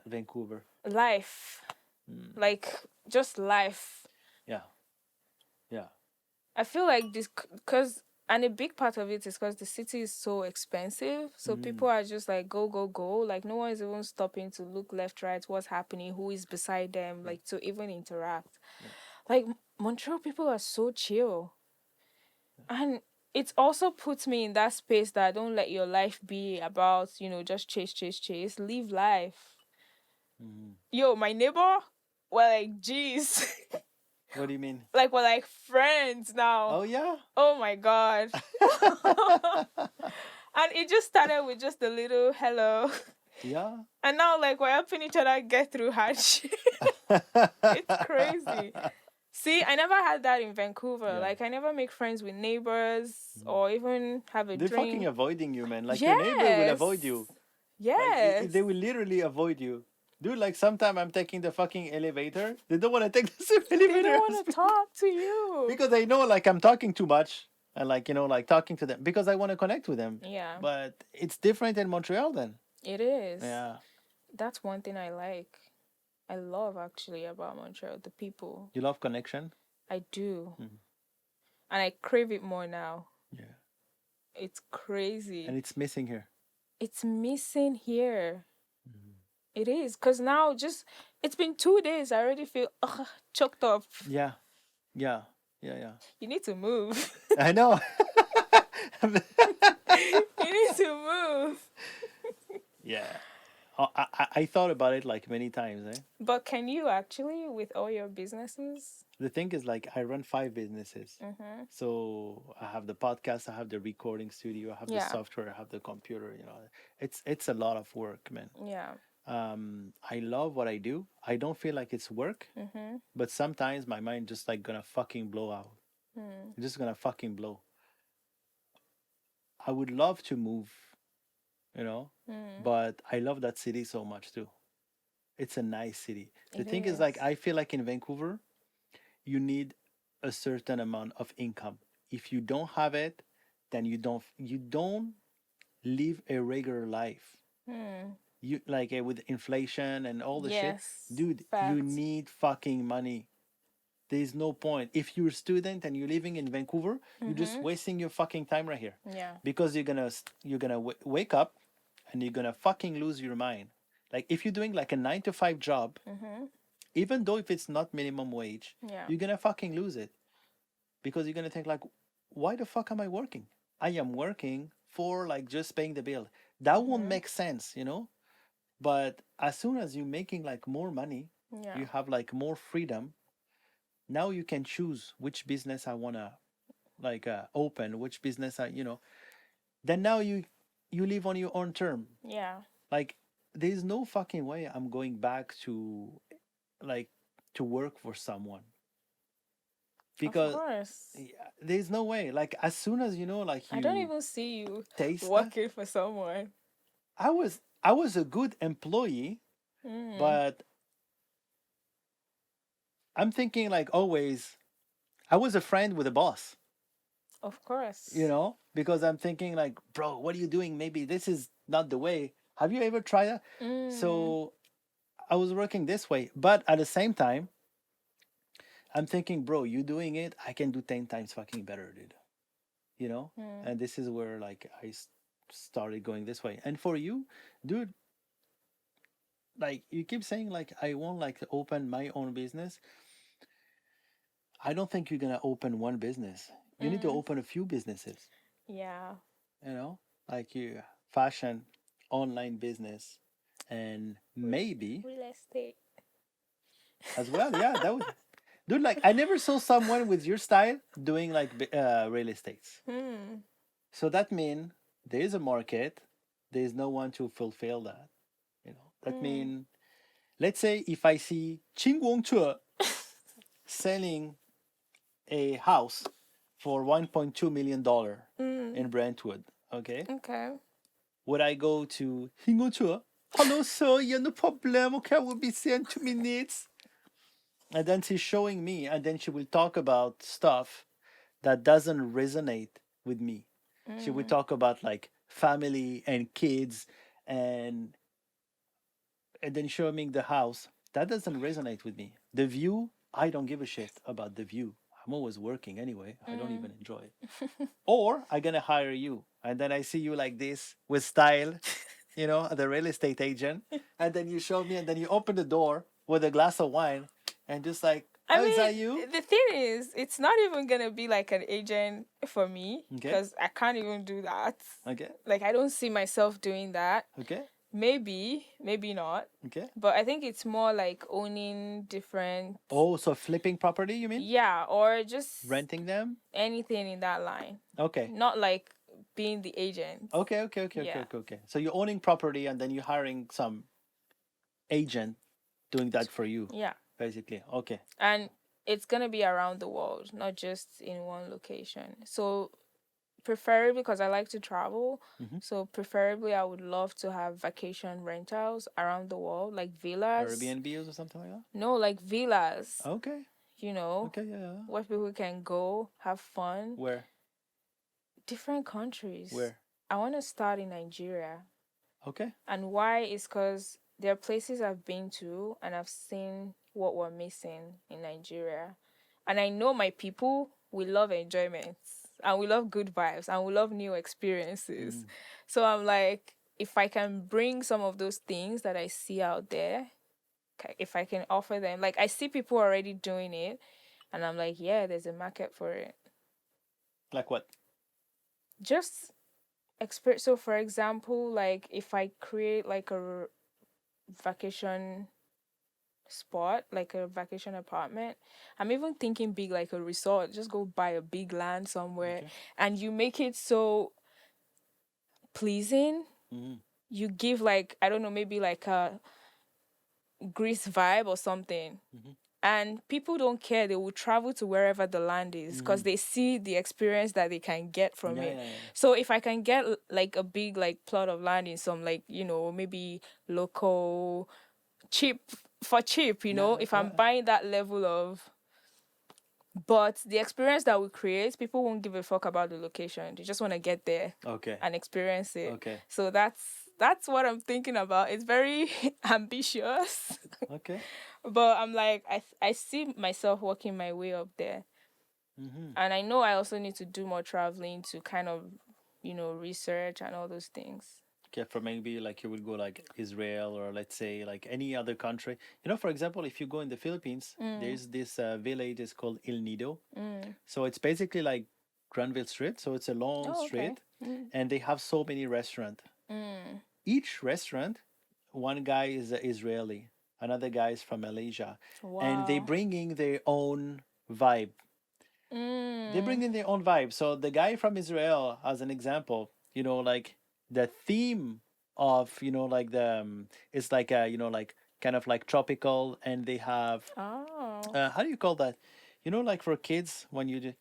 Vancouver? Life. Mm, Like, just life. yeah, yeah, I feel like this, because, and a big part of it is because the city is so expensive. So mm, people are just like, go, go, go. Like, no one is even stopping to look left, right, what's happening, who is beside them, yeah, like, to even interact. yeah. Like, Montreal people are so chill. And it also puts me in that space that don't let your life be about, just chase, chase, chase. Live life. Mm. Yo, my neighbor, we're like, geez. What do you mean? Like, we're like friends now. Oh yeah. Oh my God. And it just started with just a little hello. Yeah. And now, like, we're helping each other get through hardship. It's crazy. See, I never had that in Vancouver. Yeah. Like, I never make friends with neighbors Mm. or even have a They're fucking drink. avoiding you, man. Like your neighbor will avoid you. Like Yes. they will literally avoid you. Dude, like sometime I'm taking the fucking elevator. They don't want to take the same They elevator don't as want to me. talk to you. Because they know like I'm talking too much and like like talking to them because I want to connect with them. Yeah, But it's different in Montreal then. it is. Yeah. That's one thing I like. I love actually about Montreal, the people. You love connection? I do. Mhm. And I crave it more now. Yeah. It's crazy. And it's missing here. It's missing here. Mhm. It is. Because now it's been 2 days. I already feel choked up. Yeah. Yeah. Yeah, yeah. You need to move. I know. You need to move. Yeah. I thought about it like many times, eh? But can you actually with all your businesses? The thing is, like, I run five businesses. Mm-hmm. So I have the podcast, I have the recording studio, I have the Yeah. software, I have the computer. It's a lot of work, man. Yeah. I love what I do. I don't feel like it's work, Mm-hmm. but sometimes my mind just like gonna fucking blow out. Mm. It's just gonna fucking blow. I would love to move, you know, Mm. but I love that city so much too. It's a nice city. The It thing is, like, is. I feel like in Vancouver, you need a certain amount of income. If you don't have it, then you don't live a regular life. Mm. You like with inflation and all the shit, Yes. dude. You Fact. need fucking money. There's no point. If you're a student and you're living in Vancouver, you're just Mm-hmm. wasting your fucking time right here, Yeah. because you're gonna wake up and you're gonna fucking lose your mind. Like if you're doing like a 9 to 5 job, Mm-hmm. even though if it's not minimum wage, Yeah. you're gonna fucking lose it, because you're gonna think like, why the fuck am I working? I am working for like just paying the bill. That won't Mm-hmm. make sense. But as soon as you're making like more money, Yeah. you have like more freedom. Now you can choose which business I wanna like open, which business then now you live on your own term. Yeah. Like there's no fucking way I'm going back to like to work for someone, Of because course. yeah, there's no way. Like as soon as like I don't you even see you taste that, working for someone. I was a good employee, Mm. but I'm thinking like always I was a friend with a boss, Of course. because I'm thinking like, bro, what are you doing? Maybe this is not the way. Have you ever tried that? Mm. So I was working this way, but at the same time, I'm thinking, bro, you doing it, I can do 10 times fucking better, dude. You know? Mm. And this is where like started going this way. And for you, dude, like you keep saying like I want like to open my own business. I don't think you're gonna open one business. You need to Mm. open a few businesses, Yeah. you know? Like you fashion, online business, and Re- maybe Real estate. as well. Yeah, that would dude, like I never saw someone with your style doing like real estates. Hmm. So that means there is a market. There is no one to fulfill that. That Mm. means, let's say if I see Ching Wong Chua selling a house for $1.2 million Mm. in Brentwood, okay, Okay. would I go to Hingo Chua? Hello, sir. Yeah, no problem. Okay, I will be there in 2 minutes. And then she's showing me, and then she will talk about stuff that doesn't resonate with me. She would Mm. talk about like family and kids, and and then show me the house. That doesn't resonate with me. The view, I don't give a shit about the view. I'm always working anyway. I don't Mm. even enjoy it. Or I'm gonna hire you, and then I see you like this with style, the real estate agent, and then you show me, and then you open the door with a glass of wine, and just like, I oh, is that mean, you? the thing is, it's not even gonna be like an agent for me Okay, because I can't even do that. okay, Like, I don't see myself doing that. okay, Maybe, maybe not. okay. But I think it's more like owning different, Oh, so flipping property, you mean? yeah, or just Renting them? anything in that line. Okay. Not like being the agent. Okay, okay, okay, okay, Yeah. okay, okay. So you're owning property and then you're hiring some agent doing that for you, Yeah. basically. Okay. And it's gonna be around the world, not just in one location. So preferably because I like to travel. Mm-hmm. So preferably I would love to have vacation rentals around the world, like villas. Airbnbs or something like that? No, like villas, Okay. you know, Okay, yeah, yeah. where people can go, have fun. Where? Different countries. Where? I want to start in Nigeria. Okay. And why is because there are places I've been to and I've seen what we're missing in Nigeria. And I know my people, we love enjoyment and we love good vibes and we love new experiences. Mm. So I'm like, if I can bring some of those things that I see out there, if I can offer them, like I see people already doing it and I'm like, yeah, there's a market for it. Like what? just experience. So, for example, like if I create like a vacation spot, like a vacation apartment, I'm even thinking big, like a resort. Just go buy a big land somewhere, Okay. and you make it so pleasing. Mm-hmm. You give like, I don't know, maybe like a Greece vibe or something. Mm-hmm. And people don't care. They will travel to wherever the land is Mm-hmm. because they see the experience that they can get from Yeah, it. yeah, yeah. So if I can get like a big like plot of land in some, like, maybe local cheap, for cheap, Yeah, if I'm yeah. buying that level of, but the experience that we create, people won't give a fuck about the location. They just want to get there Okay. and experience it. Okay. So that's what I'm thinking about. It's very ambitious. Okay. But I'm like, I see myself working my way up there. Mm-hmm. And I know I also need to do more traveling to kind of, research and all those things. Okay, for maybe like you would go like Israel or let's say like any other country. For example, if you go in the Philippines, Mm, there's this village is called El Nido. mm. So it's basically like Granville Street. So it's a long Oh, okay. street, Mm, and they have so many restaurants. mm. Each restaurant, one guy is a Israeli, another guy is from Malaysia, and they Wow. bringing their own vibe. They bring Mm. in their own vibe. So the guy from Israel, as an example, like the theme of like the it's like a like kind of like tropical, and they have Oh. how do you call that? Like for kids when you do.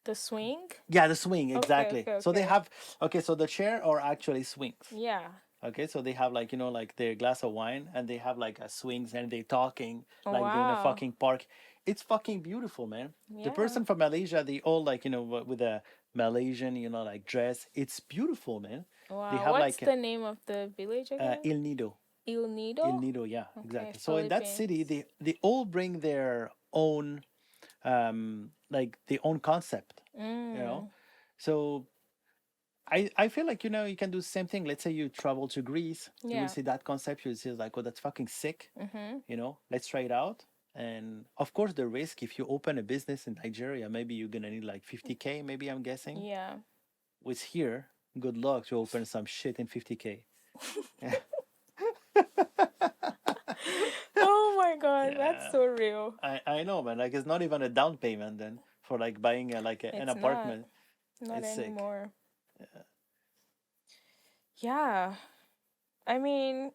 The swing? Yeah, the swing, Okay, exactly. okay, So they okay. have, okay, so the chair are actually swings. Yeah. Okay, so they have like like their glass of wine, and they have like a swings, and they talking like they're in a Wow. fucking park. It's fucking beautiful, man. The Yeah. person from Malaysia, they all like with a Malaysian like dress. It's beautiful, man. They Wow. have What's like the name of the village again? Il Nido. Il Il Nido? Nido, yeah, Okay, exactly. So in that city, Philippines. they all bring their own like their own concept, you know. Mm. So I feel like you can do the same thing. Let's say you travel to Greece, you will Yeah. see that concept. You will see like, oh, that's fucking sick. Mm-hmm. Let's try it out. And of course, the risk if you open a business in Nigeria, maybe you're gonna need like 50K. Maybe I'm guessing. Yeah. With here, good luck to open some shit in 50K. Yeah, Oh my god, that's yeah. so real. I know, man. Like it's not even a down payment then for like buying an It's not. apartment. Not It's sick. anymore. Yeah. I mean,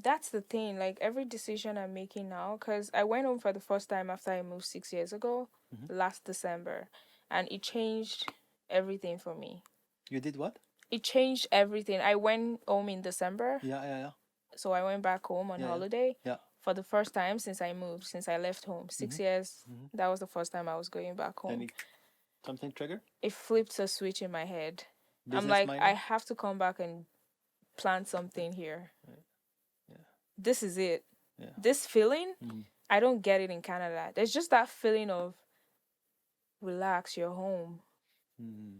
that's the thing. Like every decision I'm making now, because I went home for the first time after I moved 6 years ago, Hmm. last December, and it changed everything for me. You did what? It changed everything. I went home in December, Yeah, yeah, yeah, so I went back home on yeah, yeah, holiday yeah. for the first time since I moved, since I left home. Hmm. 6 years, Hmm. that was the first time I was going back home. Any something trigger? It flipped a switch in my head. I'm Business like, I minded? have to come back and plant something here. Yeah, This is it. yeah. This feeling, Mm-hmm. I don't get it in Canada. There's just that feeling of relax, you're home. Mm-hmm.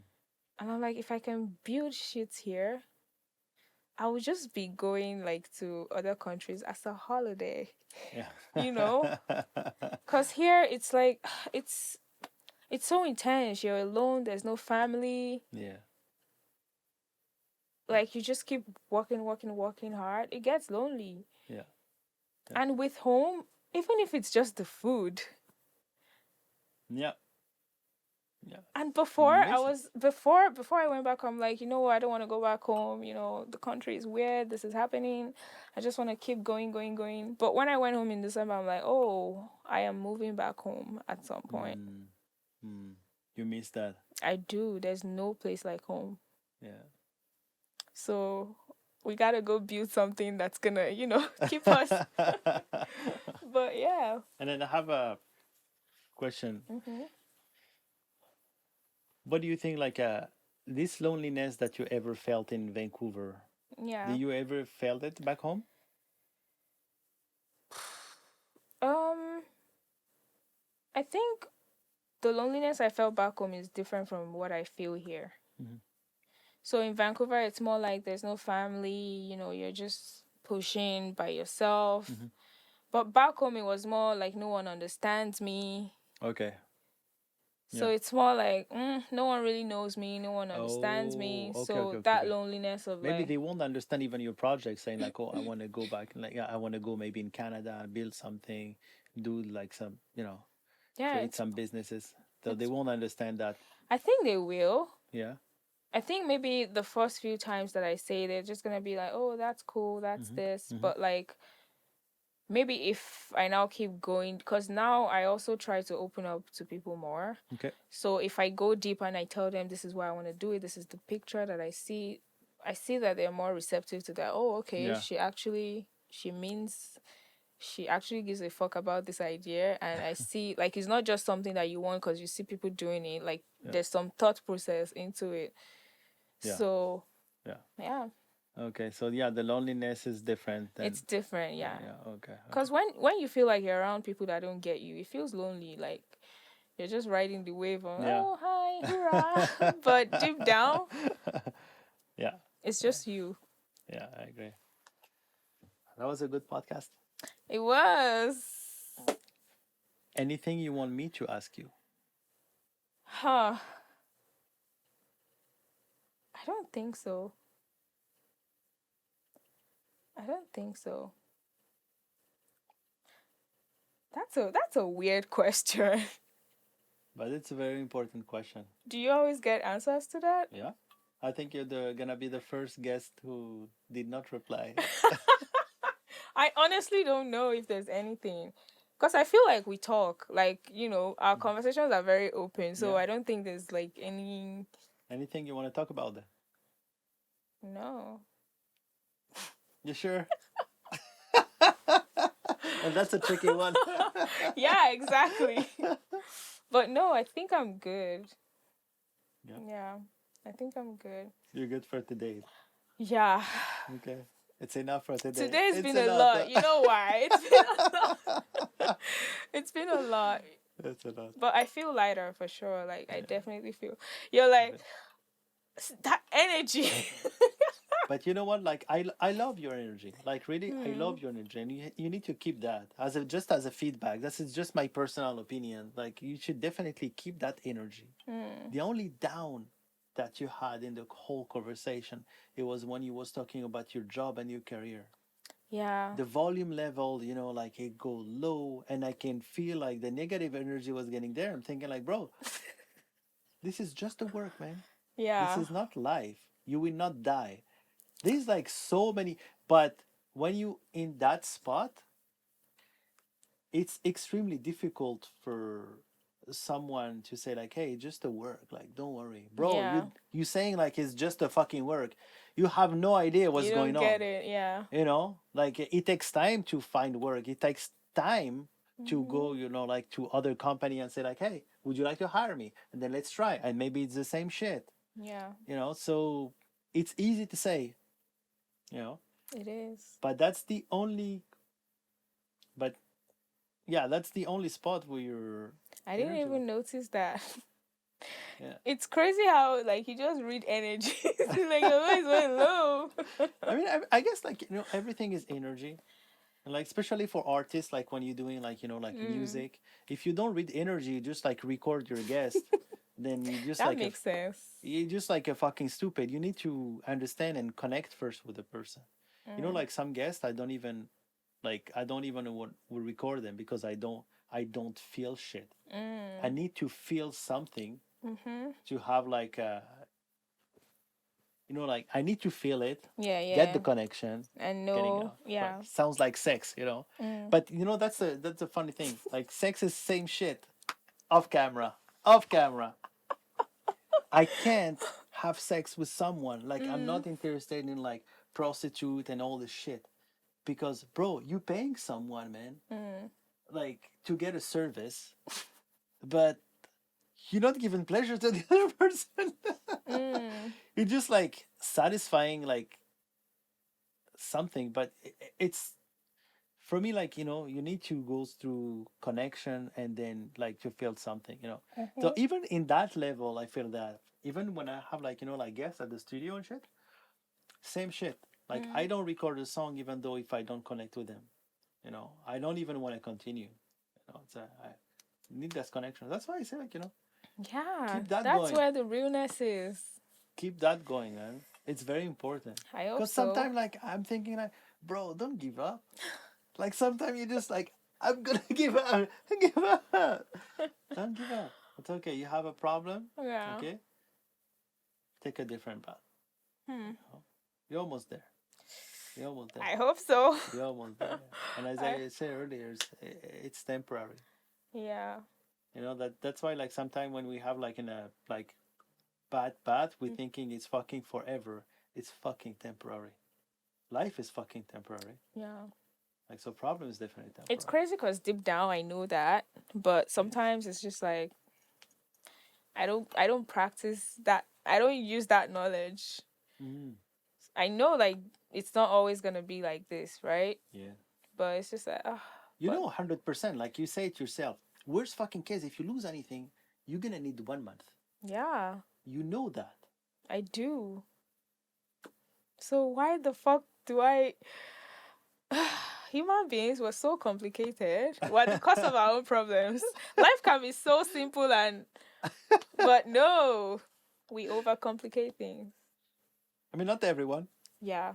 And I'm like, if I can build shit here, I would just be going like to other countries as a holiday, Yeah. you know? Cause here it's like it's so intense. You're alone, there's no family. Yeah. Yeah. Like you just keep working, working, working hard. It gets lonely. Yeah. Yeah. And with home, even if it's just the food. Yeah. Yeah. And You before I miss it. was before I went back, I'm like, you know what, I don't want to go back home. The country is weird. This is happening. I just want to keep going, going, going. But when I went home in December, I'm like, oh, I am moving back home at some point. Mm. Mm. You miss that. I do. There's no place like home. Yeah. So we gotta go build something that's gonna, keep us. But yeah. And then I have a question. Hmm. What do you think, like, this loneliness that you ever felt in Vancouver? Yeah. Did you ever felt it back home? Um, I think the loneliness I felt back home is different from what I feel here. Mm-hmm. So in Vancouver, it's more like there's no family, you're just pushing by yourself. Mm-hmm. But back home, it was more like no one understands me. Okay. So Yeah. it's more like no one really knows me, no one understands Oh, me. okay, okay, So okay, that okay. loneliness of Maybe like, they won't understand even your project, saying like, "Oh, I want to go back, like, yeah, I want to go maybe in Canada, build something, do like some, yeah, create some businesses." So they it's. won't understand that. I think they will. Yeah. I think maybe the first few times that I say, they're just gonna be like, "Oh, that's cool, that's Mm-hmm. this," Mm-hmm. but like maybe if I now keep going, because now I also try to open up to people more. Okay. So if I go deep and I tell them this is why I want to do it, this is the picture that I see that they're more receptive to that. Oh, okay, Yeah. she means she actually gives a fuck about this idea, and I see like it's not just something that you want because you see people doing it. Like Yeah. there's some thought process into it. Yeah. So Yeah. yeah, Okay. So yeah, the loneliness is different it's than. different. Yeah. Yeah, Yeah. Okay. because Okay. when you feel like you're around people that don't get you, it feels lonely. Like you're just riding the wave on, Yeah. oh, hi, hurrah. But deep down, Yeah. it's Yeah. just you. Yeah. I agree. That was a good podcast. It was. Anything you want me to ask you? Huh. I don't think so. I don't think so. That's a weird question. But it's a very important question. Do you always get answers to that? Yeah. I think you're gonna be the first guest who did not reply. I honestly don't know if there's anything. Because I feel like we talk. Like, our Mhm. conversations are very open. So Yeah. I don't think there's like any. Anything you want to talk about then? No. You sure? And that's a tricky one. Yeah, exactly. But no, I think I'm good. Yeah. Yeah, I think I'm good. You're good for today. Yeah. Okay. It's enough for today. Today's It's been a enough. lot. You know why? It's been a lot. It's been a lot. It's enough. But I feel lighter for sure. Like I Yeah. definitely feel you're like Okay. that energy. But you know what? Like I love your energy. Like really, I Hmm. love your energy, and you need to keep that as a just as a feedback. This is just my personal opinion. Like you should definitely keep that energy. Hmm. The only down that you had in the whole conversation, it was when you was talking about your job and your career. Yeah. The volume level, like it go low, and I can feel like the negative energy was getting there. I'm thinking like, bro, this is just a work, man. This Yeah. is not life. You will not die. There's like so many, but when you in that spot, it's extremely difficult for someone to say like, hey, just a work, like don't worry, bro. Yeah. You saying like it's just a fucking work. You have no idea what's You don't going on. get it. Yeah. Like it takes time to find work. It takes time to Hmm. go, like to other company and say like, hey, would you like to hire me? And then let's try. And maybe it's the same shit. Yeah. So it's easy to say, you know, It is. but but yeah, that's the only spot where your I didn't energy was. even notice that. Yeah. It's crazy how like you just read energy. Like your voice went low. I mean, I guess like, everything is energy. And like, especially for artists, like when you're doing like, like Mm, music, if you don't read energy, you just like record your guest, then that makes sense. you're just like a fucking stupid. You need to understand and connect first with the person. Mm, Like some guests, I don't even will record them because I don't feel shit. I mm, need to feel something mm-hmm. to have like like I need to feel it, Yeah, get the yeah. connection, And getting no, out. Like yeah. sounds like sex. Mm. But that's a funny thing. Like sex is same shit off camera. Off camera. I can't have sex with someone. Like I'm Mm, not interested in like prostitute and all this shit. Because bro, you paying someone, man, mm, like to get a service, but you're not giving pleasure to the other person. mm. You're just like satisfying like something, but it's for me like you need to go through connection and then like to feel something. So Mm-hmm. even in that level, I feel that even when I have like like guests at the studio and shit, same shit. Like I Mm. don't record a song even though if I don't connect with them. I don't even want to continue. It's I need that connection. That's why I say like Yeah, Keep that that's going. where the realness is. Keep that going, man. It's very important. I hope Because so. sometimes, like, I'm thinking, like, bro, don't give up. Like, sometimes you just like, I'm gonna give up. Give up. Don't give up. It's okay. You have a problem. Yeah. Okay, take a different path. Hmm. You know? You're almost there. You're almost there. I hope so. You're almost there. And as I, I said earlier, it's temporary. yeah. You know that's why like sometimes when we have like in a like bad path, we thinking it's fucking forever. It's fucking temporary. Life is fucking temporary. Yeah. Like so, problem is definitely It's temporary. crazy because deep down I know that, but sometimes it's just like I don't practice that. I don't use that knowledge. Mm, I know like it's not always gonna be like this, right? yeah. But it's just like, You but know, 100%. Like you say it yourself. Worst fucking case, if you lose anything, you're gonna need 1 month. yeah, You know that. I do. So why the fuck do I? Human beings were so complicated. We're the cause of our own problems. Life can be so simple but no, we overcomplicate things. I mean, not everyone. Yeah,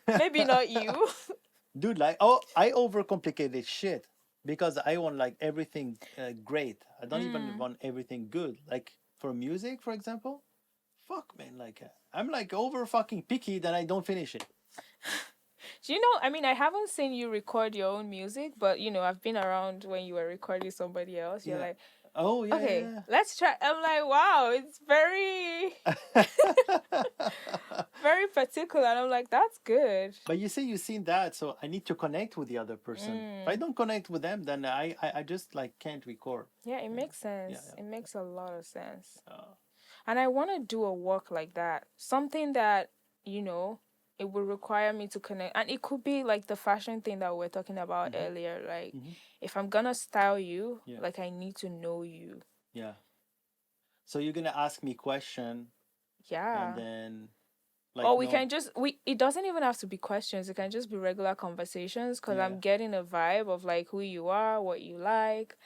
maybe not you. Dude, like, oh, I overcomplicated shit because I want like everything great. I don't even Mm. want everything good. Like for music, for example, fuck, man. Like, I'm like over fucking picky that I don't finish it. Do you know? I mean, I haven't seen you record your own music, but I've been around when you were recording somebody else. You're Yeah. like, Oh, okay, yeah, let's try. I'm like, wow, it's very, yeah. very particular. And I'm like, that's good. But you see, you've seen that, so I need to connect with the other person. If I Mm. don't connect with them, then I just like can't record. Yeah, it Yeah, makes yeah, sense. yeah. It makes a lot of sense. Uh, And I want to do a work like that. Something that, you know, it would require me to connect. And it could be like the fashion thing that we were talking about mm-hmm, earlier. Like, mm-hmm, if I'm going to style you, yeah, like, I need to know you. yeah. So you're gonna ask me question, and Yeah. then Or like we no, can just, it doesn't even have to be questions. It can just be regular conversations because yeah, I'm getting a vibe of like who you are, what you like.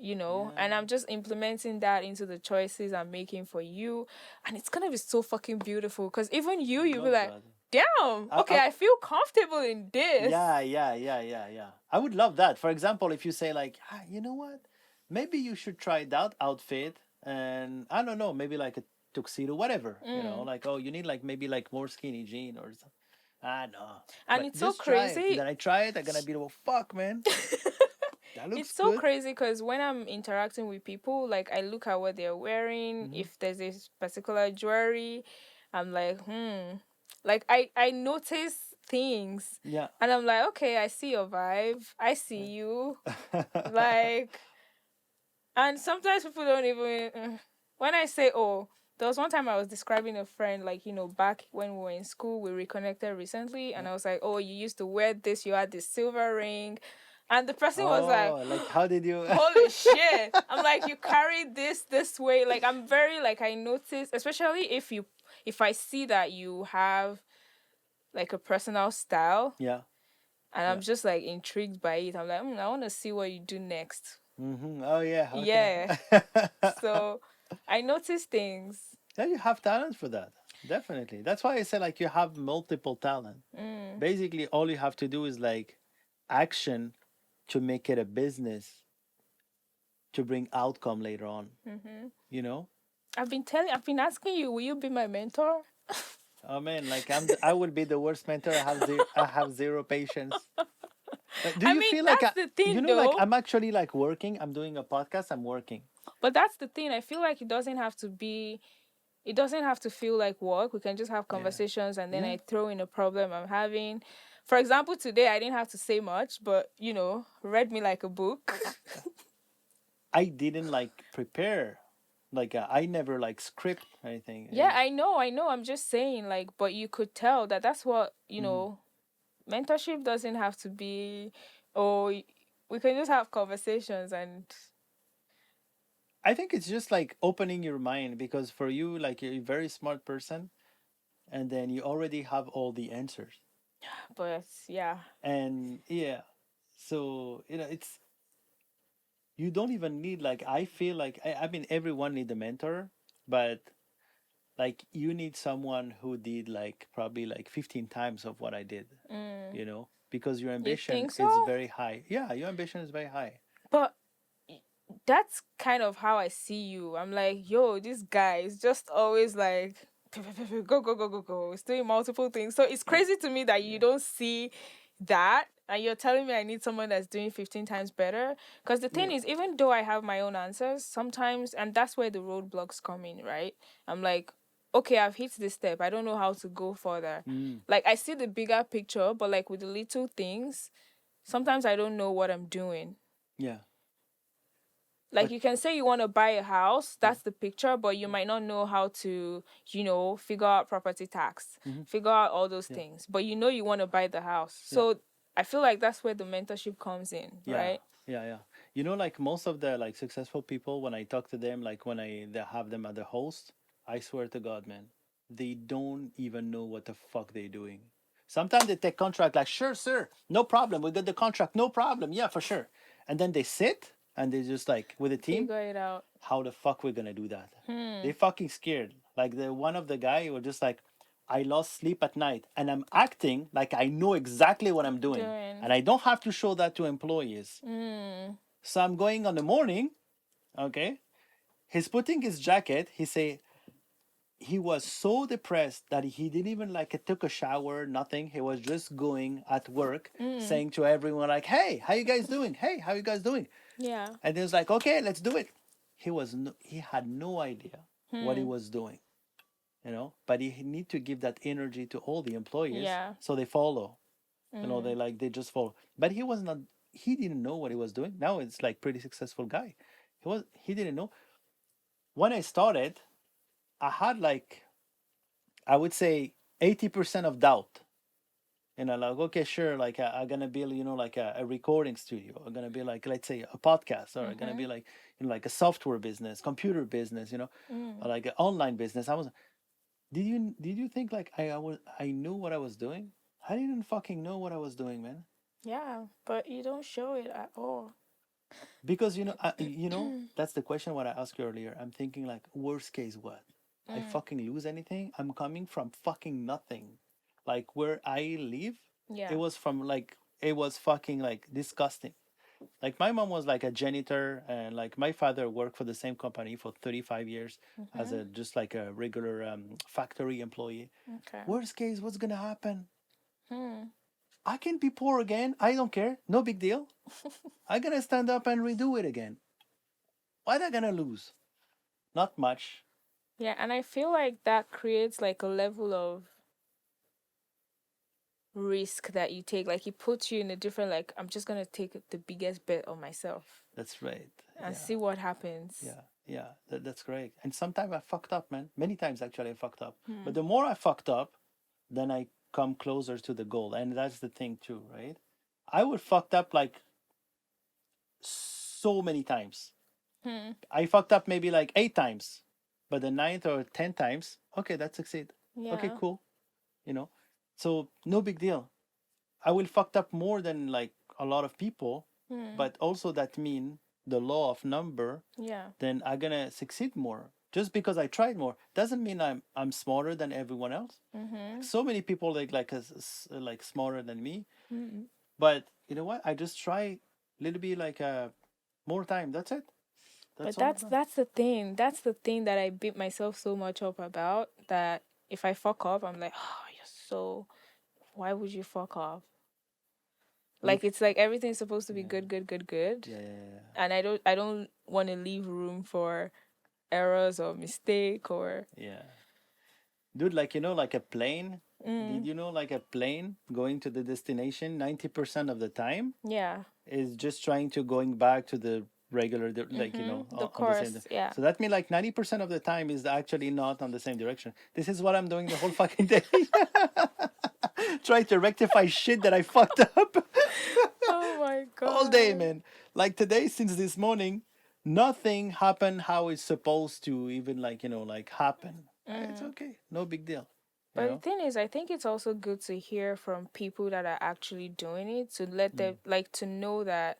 And yeah. I'm just implementing that into the choices I'm making for you. And it's gonna be so fucking beautiful because even I you'll be love like, that. damn, I, okay, I I feel comfortable in this. yeah, yeah, yeah, yeah, yeah. I would love that. For example, if you say like, ah, you know what, maybe you should try that outfit, and I don't know, maybe like a tuxedo, whatever. You know, Mm. like oh, you need like maybe like more skinny jean or something. Ah, no. And But it's so just try it. crazy. Then I try it. I'm gonna be like, fuck, man. That It's looks so good. crazy because when I'm interacting with people, like I look at what they're wearing. Hmm. If there's a particular jewelry, I'm like, Like I notice things, Yeah. and I'm like, okay, I see your vibe. I see you. Like, and sometimes people don't even. When I say, oh, there was one time I was describing a friend, like, back when we were in school, we reconnected recently, and Yeah. I was like, oh, you used to wear this, you had this silver ring. And the person was like, Oh, like how did you? holy shit. I'm like, you carry this way. Like, I'm very, like, I notice, especially if I see that you have, like, a personal style, Yeah. and Yeah. I'm just, like, intrigued by it. I'm like, I want to see what you do next. Mm-hmm. Oh yeah. Okay. Yeah. So I notice things. Yeah, you have talent for that. Definitely. That's why I say like you have multiple talent. Mm. Basically, all you have to do is like action to make it a business to bring outcome later on. Mm-hmm. You know? I've been asking you, will you be my mentor? Oh man, like I would be the worst mentor. I have zero patience. Like, do I you mean, feel like that's the you thing, know, like though. I'm actually like working. I'm doing a podcast. I'm working. But that's the thing. I feel like it doesn't have to feel like work. We can just have Yeah. conversations and then Yeah. I throw in a problem I'm having. For example, today I didn't have to say much, but read me like a book. I didn't like prepare. Like I never like script anything. Yeah, I know. I'm just saying, like, but you could tell that that's what, Mhm. mentorship doesn't have to be, oh, we can just have conversations and, I think it's just like opening your mind because for you, like you're a very smart person, and then you already have all the answers. but yeah. And yeah, so it's you don't even need like I feel like I mean everyone need a mentor, but like you need someone who did like probably like 15 times of what I did, you know, because your You ambition think is so? very high. Yeah, your ambition is very high. But that's kind of how I see you. I'm like, yo, this guy is just always like, go, go, go, go, go. It's doing multiple things. So it's Yeah, crazy to me that you yeah, don't see that. And you're telling me I need someone that's doing 15 times better. Because the thing yeah. is, even though I have my own answers, sometimes, and that's where the roadblocks come in, right? I'm like, okay, I've hit this step. I don't know how to go further. Mm, Like, I see the bigger picture, but like with the little things, sometimes I don't know what I'm doing. yeah, Like but you can say you want to buy a house, yeah, that's the picture, but you yeah, might not know how to, figure out property tax, mm-hmm, figure out all those yeah, things, but you want to buy the house. yeah. So I feel like that's where the mentorship comes in, Yeah, right? yeah, yeah. You know, like most of the like successful people, when I talk to them, like when they have them at the host, I swear to God, man, they don't even know what the fuck they're doing. Sometimes they take contract like, sure, sir, no problem, we got the contract, no problem, yeah, for sure. And then they sit and they just like with the team, Figure it out. how the fuck we're gonna do that? They Hmm. fucking scared. Like the one of the guy were just like, I lost sleep at night and I'm acting like I know exactly what I'm doing. And Doing. I don't have to show that to employees. Hmm. So I'm going on the morning, okay? He's putting his jacket. He say he was so depressed that he didn't even like took a shower, nothing. He was just going at work, Hmm. saying to everyone like, "Hey, how you guys doing? Hey, how you guys doing?" Yeah. And he was like, "Okay, let's do it." He had no idea what he Hmm. was doing, you know. But he need to give that energy to all the employees Yeah. so they follow. You know, Hmm. they just follow. But he was not. He didn't know what he was doing. Now it's like pretty successful guy. He didn't know when I started, I had like I would say 80% of doubt. You know, like okay, sure, like I'm gonna build, you know, like a recording studio. I'm gonna be like, let's say, a podcast, or I'm gonna Mm-hmm. be like, you know, like a software business, computer business, you know, Mm. or like an online business. I was. Did you think like I knew what I was doing? I didn't fucking know what I was doing, man. Yeah, but you don't show it at all. Because that's the question what I asked you earlier. I'm thinking like worst case what? I Mm. fucking lose anything? I'm coming from fucking nothing. Like where I live, Yeah. it was fucking like disgusting. Like my mom was like a janitor and like my father worked for the same company for 35 years as Mm-hmm. a just like a regular factory employee. Okay. Worst case, what's gonna happen? Hmm. I can be poor again. I don't care. No big deal. I'm gonna stand up and redo it again. What am I gonna lose? Not much. Yeah, and I feel like that creates like a level of risk that you take. Like it puts you in a different like I'm just gonna take the biggest bet on myself That's right. and Yeah, see what happens. yeah, yeah. That's great. And sometimes I fucked up, man. Many times actually I fucked up. Hmm. But the more I fucked up, then I come closer to the goal. And that's the thing too, right? I would fucked up like so many times. Hmm. I fucked up maybe like 8 times, but the ninth or 10 times, okay, that's succeed. Okay, Yeah. cool. You know, so no big deal. I will fucked up more than like a lot of people, Hmm. but also that mean the law of number, Yeah. then I'm gonna succeed more. Just because I tried more doesn't mean I'm smarter than everyone else. Like Mm-hmm. so many people like smarter than me, Mm-hmm. but you know what? I just try a little bit like more time. That's it. But That's all I've that's done. that's the thing. That's the thing that I beat myself so much up about that if I fuck up, I'm like, oh, you're so. Why would you fuck up? You, Like it's like everything's supposed to be yeah, good, good, good, good, yeah, yeah, and I don't want to leave room for errors or mistake or. yeah. Yeah. Dude, like like a plane. Did Mm, you know like a plane going to the destination 90% of the time yeah. is just trying to going back to the regular like Mm-hmm. The on the same. course, yeah. So that means like 90% of the time is actually not on the same direction. This is what I'm doing the whole fucking day. Try to rectify shit that I fucked up Oh my all day, god. man. Like today, since this morning, nothing happened how it's supposed to even like like happen. It's Mm. okay, no big deal, you But the know. thing is, I think it's also good to hear from people that are actually doing it to let Mm. them like to know that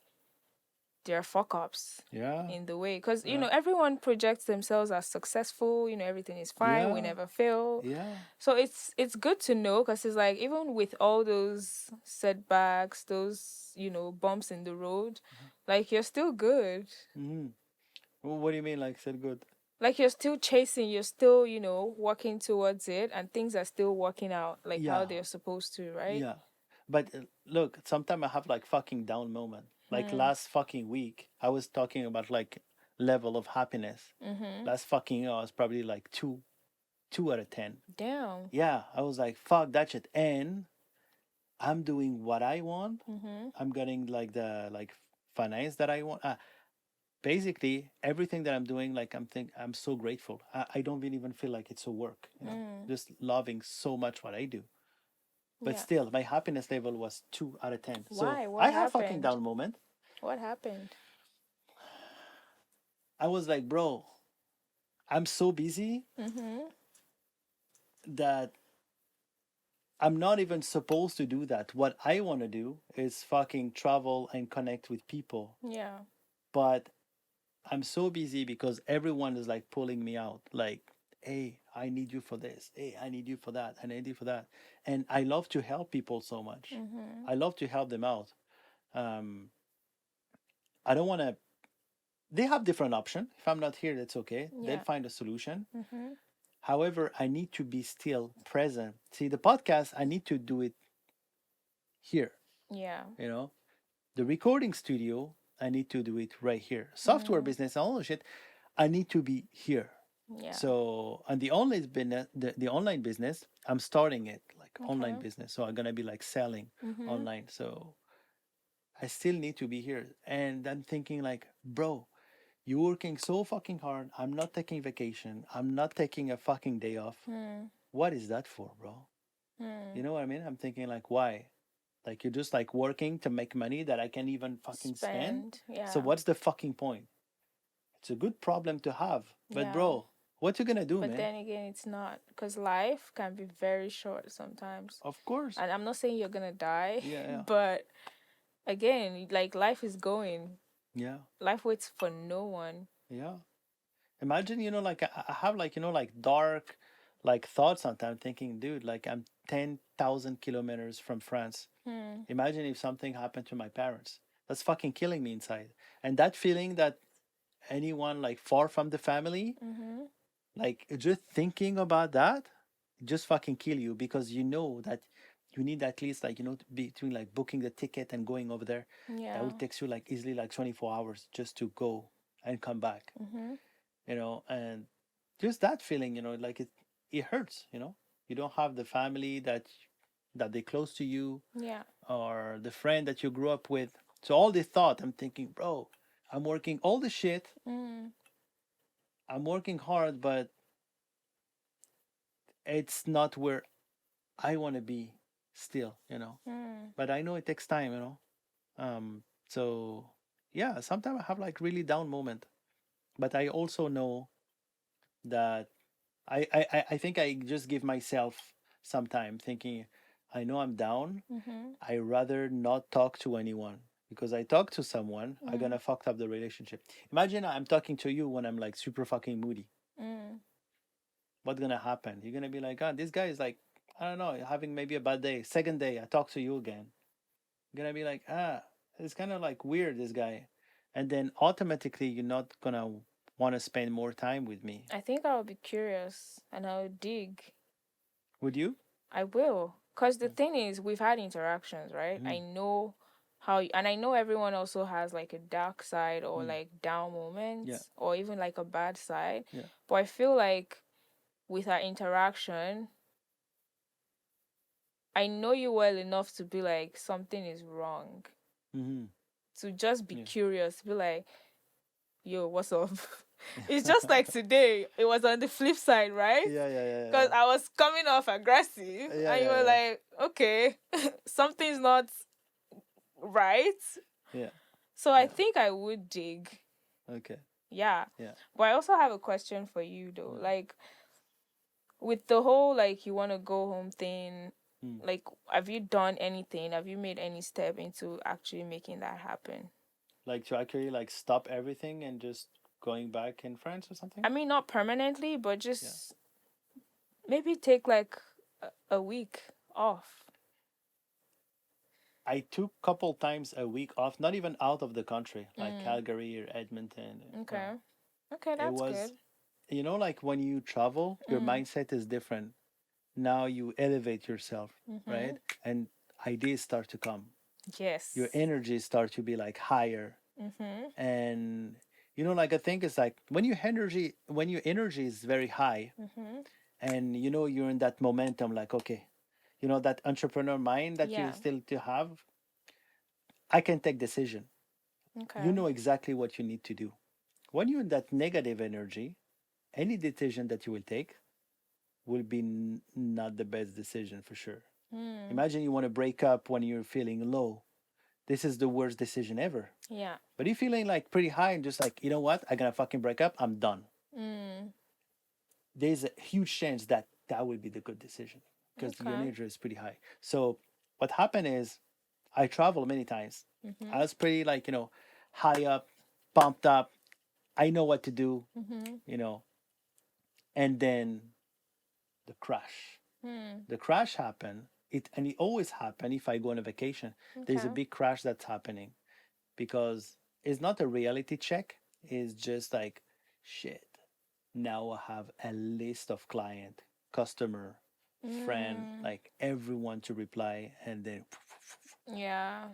there are fuck ups Yeah. in the way, because Yeah. everyone projects themselves as successful, everything is fine, we Yeah. never fail. Yeah. So it's good to know, because it's like, even with all those setbacks, those bumps in the road, like, you're still good. Mm-hmm. What do you mean, like said good? Like, you're still chasing, you're still working towards it, and things are still working out like how Yeah. they're supposed to, right? Yeah. But look, sometimes I have like fucking down moment. Like Hmm. last fucking week, I was talking about like level of happiness. Mm-hmm. Last fucking year, I was probably like two out of 10. Damn. Yeah. I was like, fuck that shit. And I'm doing what I want. Mm-hmm. I'm getting like the like finance that I want. Basically everything that I'm doing, like I'm so grateful. I don't even feel like it's a work, Mm. just loving so much what I do. But Yeah. still, my happiness level was 2 out of 10. So Why? I What have fucking happened? down moment. What happened? I was like, bro, I'm so busy Mm-hmm. that I'm not even supposed to do that. What I want to do is fucking travel and connect with people. Yeah. But I'm so busy because everyone is like pulling me out. Like, hey, I need you for this. Hey, I need you for that. I need you for that. And I love to help people so much. Mm-hmm. I love to help them out. Um, I don't want to. They have different option. If I'm not here, that's okay. They'll Yeah. find a solution. Mm-hmm. However, I need to be still present. See, the podcast, I need to do it here. Yeah. You know, the recording studio, I need to do it right here. Software Mm. business, all the shit, I need to be here. Yeah. So, and the online business, the online business, I'm starting it like online Okay. business. So I'm gonna be like selling Mm-hmm. online. So I still need to be here. And I'm thinking like, bro, you're working so fucking hard. I'm not taking vacation. I'm not taking a fucking day off. Mm. What is that for, bro? You Mm. know what I mean? I'm thinking like, why? Like you're just like working to make money that I can't even fucking spend. Spend. So Yeah. what's the fucking point? It's a good problem to have. But Yeah. bro, what you gonna do, But man? then again, it's not, because life can be very short sometimes. Of course. And I'm not saying you're gonna die, Yeah, yeah. but again, like, life is going. Yeah. Life waits for no one. Yeah. Imagine, like I have like, like dark like thoughts sometimes thinking, dude, like I'm 10,000 kilometers from France. Hmm. Imagine if something happened to my parents. That's fucking killing me inside. And that feeling that anyone like far from the family, Mm-hmm. like just thinking about that, just fucking kill you because you know that you need at least like, between like booking the ticket and going over there, that Yeah. will take you like easily like 24 hours just to go and come back, Mm-hmm. and just that feeling, like it hurts, you don't have the family that they close to you Yeah. or the friend that you grew up with. So all this thought, I'm thinking, bro, I'm working all the shit, Mm. I'm working hard, but it's not where I want to be still. Mm. But I know it takes time. So yeah, sometimes I have like really down moment, but I also know that I think I just give myself some time thinking, I know I'm down. Mm-hmm. I rather not talk to anyone because I talk to someone, I'm Mm. gonna fuck up the relationship. Imagine I'm talking to you when I'm like super fucking moody. Mm. What's gonna happen? You're gonna be like, oh, this guy is like, I don't know, having maybe a bad day. Second day, I talk to you again. You're gonna be like, it's kind of like weird, this guy. And then automatically, you're not gonna want to spend more time with me. I think I would be curious and I would dig. Would you? I will. Because the thing is, we've had interactions, right? Mm, I know and I know everyone also has like a dark side, or mm, like down yeah, moments, or even like a bad side. yeah. But I feel like with our interaction, I know you well enough to be like, something is wrong. Mm-hmm. To just be Yeah. curious, be like, yo, what's up? It's just like today, it was on the flip side, right? Yeah, yeah, yeah, Because yeah. I was coming off aggressive, Yeah, and you yeah, were yeah. like, okay, something's not right. Yeah, So I yeah. think I would dig. Okay. Yeah. Yeah. But I also have a question for you though. Mm, Like, with the whole like you want to go home thing, mm. like, have you done anything? Have you made any step into actually making that happen? Like to actually like stop everything and just going back in France or something? I mean, not permanently, but Yeah. just maybe take like a week off. I took couple times a week off, not even out of the country, like Mm, Calgary or Edmonton. okay. Okay, It that's good. was, like when you travel, your Mm, mindset is different. Now you elevate yourself, mm-hmm. right? And ideas start to come. Your Yes. energy start to be like higher. Mm-hmm. And like I think it's like when your energy is very high, Mm-hmm. and you're in that momentum, like, okay, that entrepreneur mind that you Yeah. still to have, I can take decision. You Okay. know exactly what you need to do. When you're in that negative energy, any decision that you will take will be not the best decision for sure. Mm, Imagine you want to break up when you're feeling low. This is the worst decision ever. yeah. But if you're feeling like pretty high and just like, you know what, I'm gonna fucking break up, I'm done. Mm, There's a huge chance that that will be the good decision because your okay. energy is pretty high. So what happened is I traveled many times. I Mm-hmm. was pretty like, high up, pumped up. I know what to do, Mm-hmm. you know, and then the crash. Mm, The crash happened. And it always happen if I go on a vacation. There's a okay. big crash that's happening because it's not a reality check. It's just like shit. Now I have a list of client, customer, friend, Mm, like everyone to reply, and then yeah.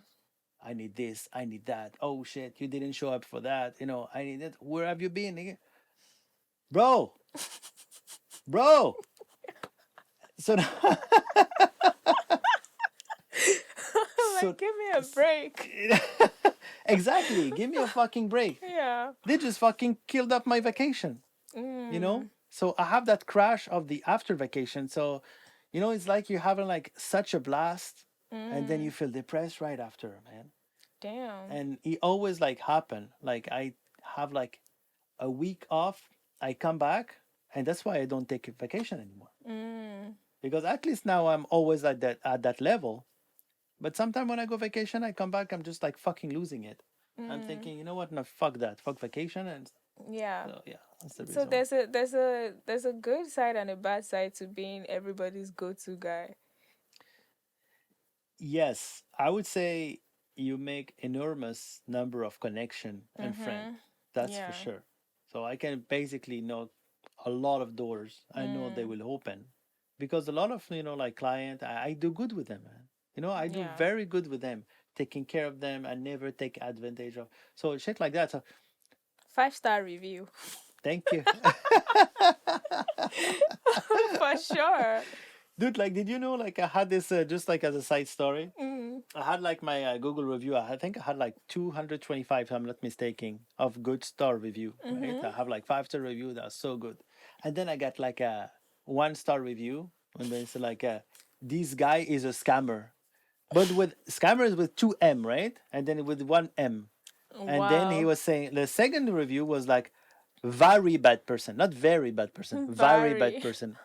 I need this, I need that. Oh shit, you didn't show up for that. I need it. Where have you been, nigga? Bro, bro. So, so, Like, give me a break. exactly. Give me a fucking break. Yeah. They just fucking killed up my vacation. Mm, So I have that crash of the after vacation. So, it's like you're having like such a blast, and then you mm, feel depressed right after, man. damn. And it always like happen. Like I have like a week off, I come back, and that's why I don't take a vacation anymore. Mm, Because at least now I'm always at that level. But sometimes when I go vacation, I come back, I'm just like fucking losing it. I'm mm, thinking, you know what? No, fuck that. Fuck vacation. And yeah. so, yeah, that's the So reason why. there's a good side and a bad side to being everybody's go-to guy. Yes, I would say you make enormous number of connection and friend. Mm-hmm. That's for Yeah. sure. So I can basically knock a lot of doors. I know they Mm, will open because a lot of like client, I do good with them, man. I do yeah. very good with them, taking care of them. I never take advantage of. So shit like that. So 5-star review. thank you. For sure. Dude, like, did you know, like, I had this, just like as a side story? Mm, I had like my Google review. I think I had like 225, if I'm not mistaken, of good star review, right? mm-hmm. I have like 5-star review that's so good. And then I got like a 1-star review. And then it's like, this guy is a scammer. But with scammers with 2M, right? And then with 1M. And then he Wow. was saying, the second review was like, very bad person, not very bad person, very bad Very. person.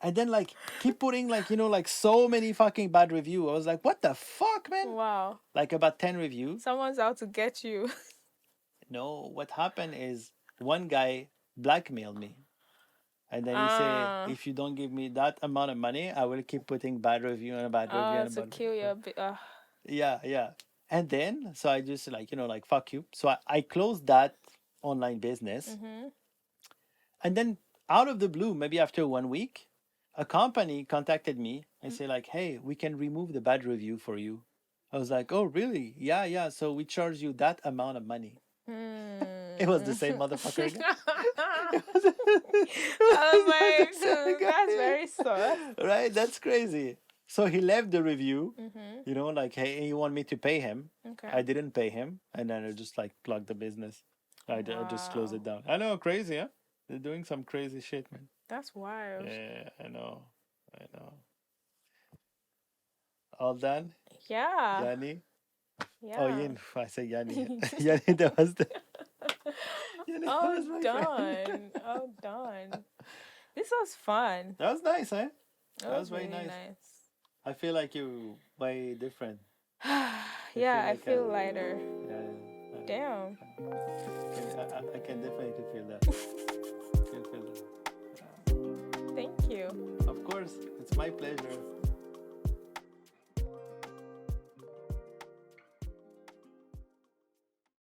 And then like keep putting like like so many fucking bad review. I was like, what the fuck, man? Wow. Like about 10 review. Someone's out to get you. No, what happened is one guy blackmailed me. And then he said, Ah. if you don't give me that amount of money, I will keep putting bad review and a bad review and a To bad kill review. your Yeah, yeah. And then so I just like, like fuck you. So I closed that online business. mm-hmm. And then out of the blue, maybe after 1 week, a company contacted me and say like, "Hey, we can remove the bad review for you." I was like, "Oh, really? Yeah, yeah. So we charge you that amount of money." It was the Hmm. same motherfucker again. I It was, it was was the like, same that's guy. very sus. Right? That's crazy. So he left the review, Mm-hmm. like, "Hey, you want me to pay him?" Okay. I didn't pay him, and then I just like plugged the business. I just closed Wow. it down. I know, crazy, huh? They're doing some crazy shit, man. That's wild. Yeah, I know. I know. All done? Yeah. Yanni? Oh, Yeah. Yin. I say Yanni. Yanni, that was the. Yanni, that Oh, was my friend. done. Oh, done. This was fun. That was nice, eh? It That was was very really nice. nice. I feel like you way different. I feel Yeah, I like feel lighter. yeah, Damn. I can definitely feel that. Can feel that. Thank you. Of course, it's my pleasure.